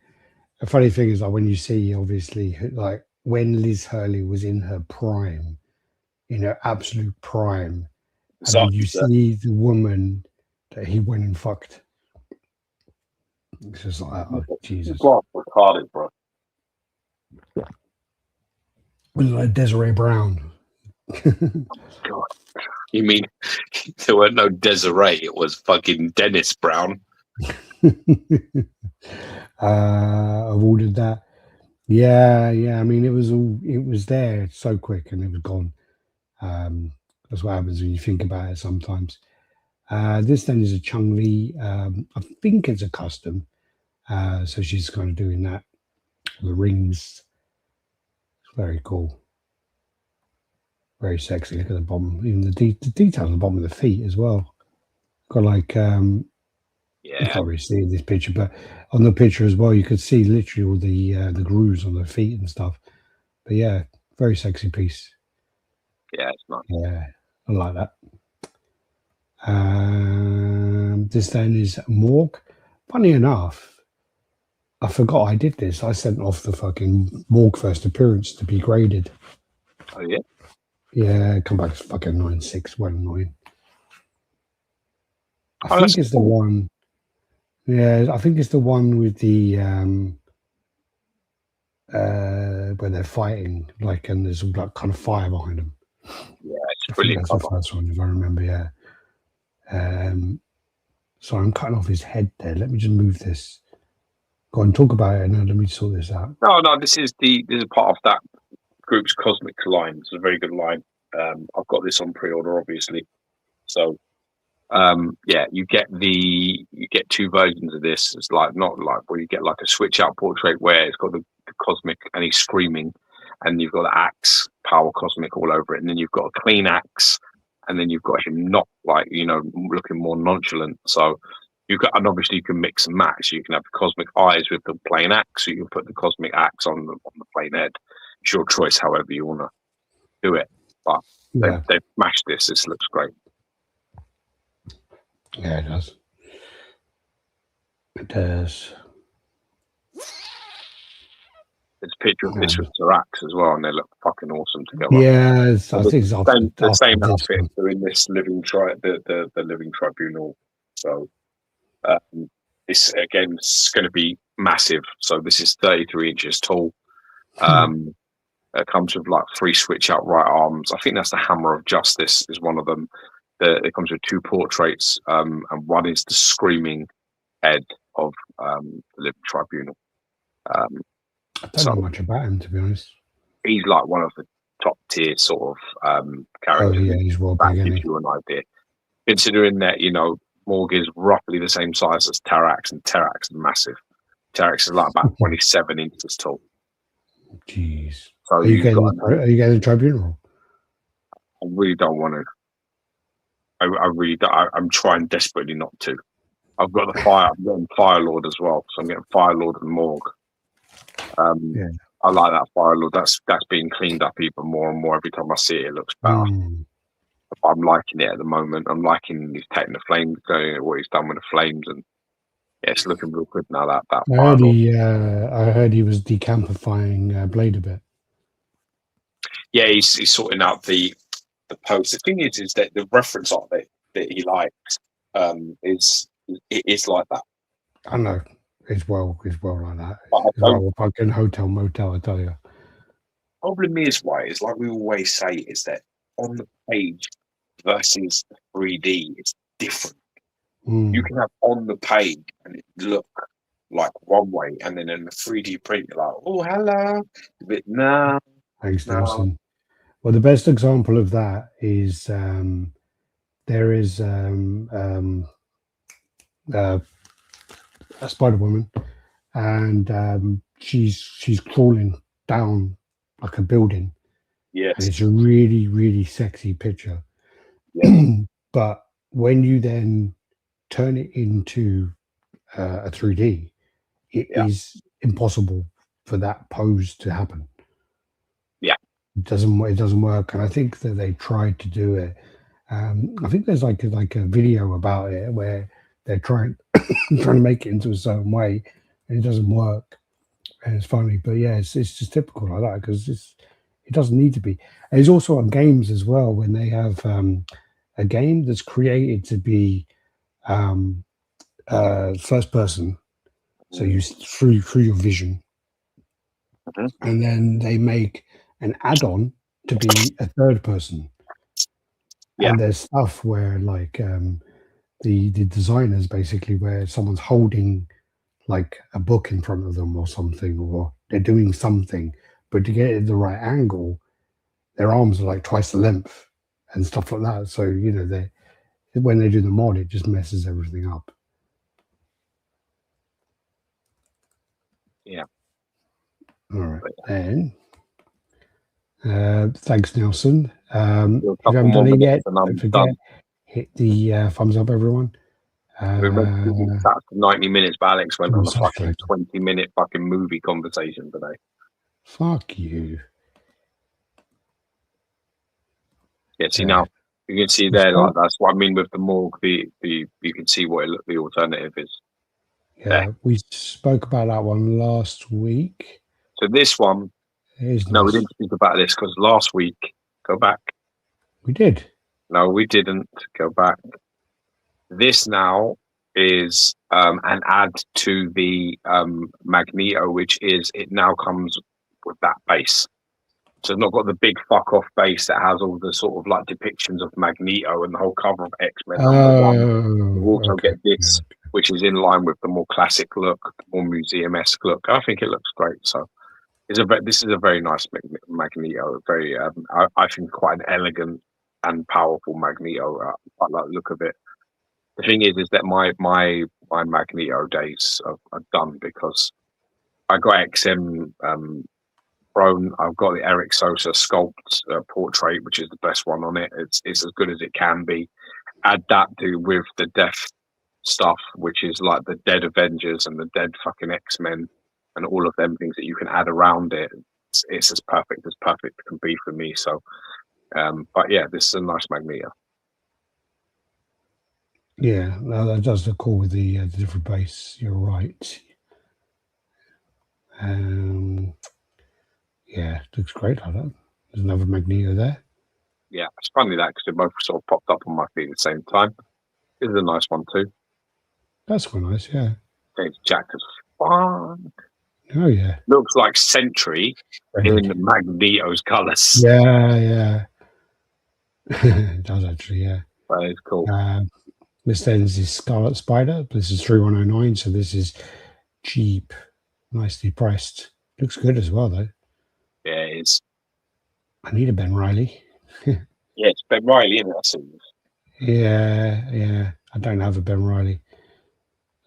[SPEAKER 1] The funny thing is, like, when you see, obviously, like, when Liz Hurley was in her prime, in her absolute prime, and then you see the woman that he went and fucked. It's just like, oh, Jesus.
[SPEAKER 2] Well, retarded, bro.
[SPEAKER 1] It was like Desiree Brown.
[SPEAKER 2] God. You mean there weren't no Desiree, it was fucking Dennis Brown.
[SPEAKER 1] I've ordered that. Yeah. I mean, it was there so quick and it was gone. That's what happens when you think about it sometimes. This then is a Chung Li. I think it's a custom. So she's kind of doing that. The rings. It's very cool. Very sexy. Look at the bottom. Even the detail on the bottom of the feet as well. Got like you can't really see in this picture, but on the picture as well, you could see literally all the grooves on the feet and stuff. But yeah, very sexy piece.
[SPEAKER 2] Yeah, it's nice.
[SPEAKER 1] Yeah, I like that. This then is Morgue. Funny enough, I forgot I did this. I sent off the fucking Morgue first appearance to be graded.
[SPEAKER 2] Oh yeah.
[SPEAKER 1] Yeah, come back to fucking 9.6. Well annoying. I think it's the one. Yeah, I think it's the one with the where they're fighting, like, and there's like kind of fire behind them.
[SPEAKER 2] Yeah, it's brilliant.
[SPEAKER 1] That's the first one, if I remember. Yeah. So I'm cutting off his head there. Let me just move this. Go on, talk about it, and let me sort this out.
[SPEAKER 2] No, this is part of that group's cosmic line. It's a very good line. I've got this on pre-order, obviously. So yeah, you get two versions of this. It's like not like where you get like a switch out portrait where it's got the cosmic and he's screaming, and you've got the axe power cosmic all over it, and then you've got a clean axe, and then you've got him not like looking more nonchalant. So you got, and obviously you can mix and match. You can have the cosmic eyes with the plain axe, or you can put the cosmic axe on the plain head. It's your choice, however you want to do it. But they've smashed this. This looks great.
[SPEAKER 1] Yeah, it does. It does.
[SPEAKER 2] There's a picture of this with Sarax as well, and they look fucking awesome together.
[SPEAKER 1] Yeah, I think it's
[SPEAKER 2] the same outfit. They're in this living the living tribunal. So this again is going to be massive. So this is 33 inches tall. It comes with like 3 switch out right arms. I think that's the Hammer of Justice is one of them. It comes with 2 portraits, and one is the screaming head of the living tribunal.
[SPEAKER 1] I don't know much about him, to be honest.
[SPEAKER 2] He's like one of the top tier sort of characters.
[SPEAKER 1] Oh yeah, he's well big.
[SPEAKER 2] Gives you an idea, considering that Morg is roughly the same size as Tarax, and Tarax is massive. Tarax is like about 27 inches tall.
[SPEAKER 1] Jeez.
[SPEAKER 2] So
[SPEAKER 1] are you getting a tribunal?
[SPEAKER 2] I really don't want to. I really don't. I'm trying desperately not to. I've got the fire. I'm getting Fire Lord as well, so I'm getting Fire Lord and Morg.
[SPEAKER 1] Yeah.
[SPEAKER 2] I like that Fire Lord. That's being cleaned up even more and more every time I see it. It looks better. I'm liking it at the moment. I'm liking he's taking the flames, going what he's done with the flames, and yeah, it's looking real good now. That
[SPEAKER 1] I heard he was decampifying Blade a bit.
[SPEAKER 2] Yeah, he's sorting out the post. The thing is that the reference art that he likes is like that.
[SPEAKER 1] I know. It's well like that. It's like a fucking hotel motel, I tell you.
[SPEAKER 2] Problem is, right, is like we always say, is that on the page versus 3D, it's different. You can have on the page and it look like one way, and then in the 3D print, you're like, oh, hello. But no.
[SPEAKER 1] Thanks, Nelson. Well, the best example of that is there is a Spider-Woman, and she's crawling down like a building.
[SPEAKER 2] Yes.
[SPEAKER 1] And it's a really, really sexy picture.
[SPEAKER 2] Yeah.
[SPEAKER 1] But when you then turn it into a 3D, it is impossible for that pose to happen.
[SPEAKER 2] Yeah.
[SPEAKER 1] It doesn't work. And I think that they tried to do it. I think there's like a video about it where they're trying to make it into a certain way, and it doesn't work, and it's funny. But yeah, it's just typical like that because it doesn't need to be. And it's also on games as well when they have a game that's created to be first person, so you through your vision, and then they make an add-on to be a third person. Yeah. And there's stuff where like the designers basically where someone's holding like a book in front of them or something, or they're doing something, but to get it the right angle, their arms are like twice the length and stuff like that. So when they do the mod, it just messes everything up.
[SPEAKER 2] Yeah.
[SPEAKER 1] All right. Then thanks, Nelson. If you haven't done it yet, don't forget, hit the thumbs up, everyone.
[SPEAKER 2] Remember, 90 minutes, but Alex went on a fucking 20-minute fucking movie conversation today.
[SPEAKER 1] Fuck you.
[SPEAKER 2] Yeah, see now you can see there, like that's what I mean with the Morg. You can see what the alternative is.
[SPEAKER 1] Yeah, we spoke about that one last week.
[SPEAKER 2] So this one, we didn't speak about this because last week, go back.
[SPEAKER 1] We did.
[SPEAKER 2] No, we didn't. Go back. This now is an add to the Magneto, which is it now comes with that base. So it's not got the big fuck off base that has all the sort of like depictions of Magneto and the whole cover of X-Men #1. You also get this, which is in line with the more classic look, the more museum-esque look. I think it looks great. So This is a very nice Magneto. Very, I think quite an elegant and powerful Magneto. I like the look of it. The thing is that my Magneto days are done because I got XM Throne. I've got the Eric Sosa sculpt portrait, which is the best one on it. It's as good as it can be. Add that with the death stuff, which is like the dead Avengers and the dead fucking X-Men and all of them things that you can add around it. It's as perfect can be for me. So, but yeah, this is a nice Magneto.
[SPEAKER 1] Yeah, no, that does look cool with the different base. You're right. Yeah, looks great like that. There's another Magneto there.
[SPEAKER 2] Yeah, it's funny that because they both sort of popped up on my feed at the same time. This is a nice one too.
[SPEAKER 1] That's quite nice, yeah.
[SPEAKER 2] It's jacked as fuck.
[SPEAKER 1] Oh yeah.
[SPEAKER 2] Looks like Sentry in Magneto's colours.
[SPEAKER 1] Yeah. It does actually, yeah.
[SPEAKER 2] That is cool.
[SPEAKER 1] This then is his Scarlet Spider. This is 3109, so this is cheap, nicely priced. Looks good as well, though.
[SPEAKER 2] Yeah, it is.
[SPEAKER 1] I need a Ben Reilly.
[SPEAKER 2] Yeah, it's Ben Reilly, isn't it?
[SPEAKER 1] Yeah. I don't have a Ben Reilly.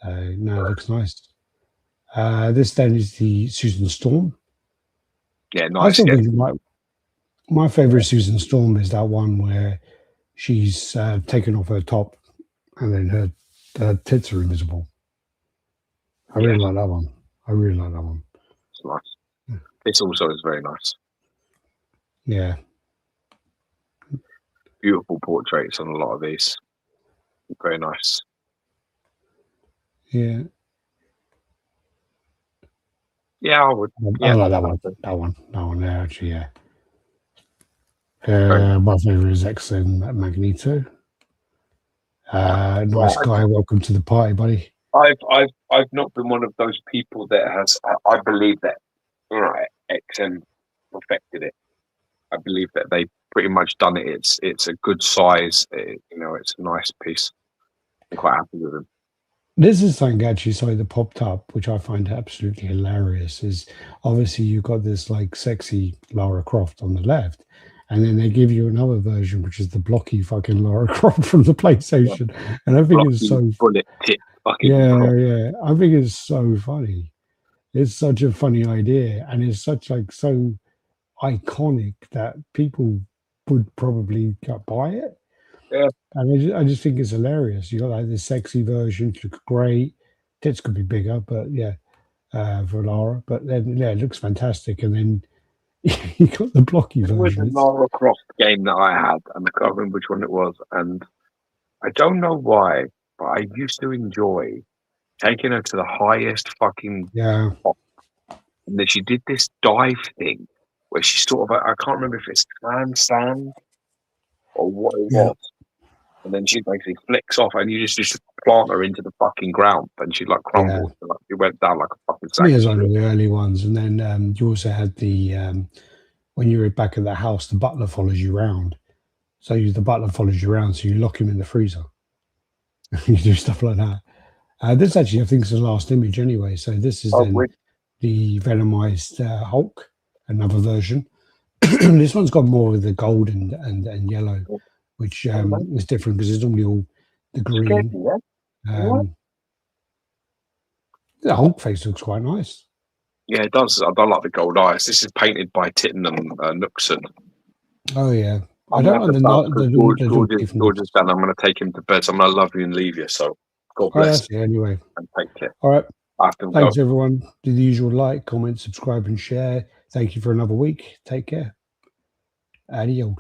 [SPEAKER 1] No, it looks nice. This then is the Susan Storm.
[SPEAKER 2] Yeah, nice.
[SPEAKER 1] I still think my favourite Susan Storm is that one where she's taken off her top and then her tits are invisible. I really like that one.
[SPEAKER 2] It's nice. Yeah. This also is very nice.
[SPEAKER 1] Yeah.
[SPEAKER 2] Beautiful portraits on a lot of these. Very nice.
[SPEAKER 1] Yeah.
[SPEAKER 2] Yeah, I would.
[SPEAKER 1] I like that one. That one there, actually, yeah. My favourite is XM Magneto. Nice guy. Welcome to the party, buddy.
[SPEAKER 2] I've not been one of those people that has. I believe that XM perfected it. I believe that they pretty much done it. It's a good size. It's a nice piece. I'm quite happy with them.
[SPEAKER 1] This is something actually, that popped up, which I find absolutely hilarious. Is obviously you've got this like sexy Lara Croft on the left, and then they give you another version, which is the blocky fucking Lara Croft from the PlayStation, and I think it's so
[SPEAKER 2] bullet tip.
[SPEAKER 1] Yeah. I think it's so funny. It's such a funny idea, and it's such so iconic that people would probably buy it.
[SPEAKER 2] Yeah.
[SPEAKER 1] And I just think it's hilarious. You got like this sexy version, looks great. Tits could be bigger, but yeah, for Lara. But then it looks fantastic. And then you got the blocky version.
[SPEAKER 2] It was a Lara Croft game that I had, and I can't remember which one it was. And I don't know why, but I used to enjoy taking her to the highest fucking top. And then she did this dive thing where she sort of, I can't remember if it's handstand or what it was. And then she basically flicks off, and you just plant her into the fucking ground, and she like crumbled. Yeah. She went down like a fucking sack.
[SPEAKER 1] It was one of the early ones, and then you also had the when you were back at the house, the butler follows you around. So the butler follows you around, so you lock him in the freezer. You do stuff like that. This actually, I think, is the last image anyway. So this is the Venomized Hulk, another version. This one's got more of the gold and yellow, which is different because it's normally all the green. The Hulk face looks quite nice.
[SPEAKER 2] Yeah, it does. I don't like the gold eyes. This is painted by Titan and Nuxon.
[SPEAKER 1] Oh yeah, I don't like the
[SPEAKER 2] George's done. I'm going to take him to bed. So I'm going to love you and leave you. So God bless.
[SPEAKER 1] Anyway,
[SPEAKER 2] and take care.
[SPEAKER 1] All right. Thanks everyone. Do the usual like, comment, subscribe, and share. Thank you for another week. Take care. Adios.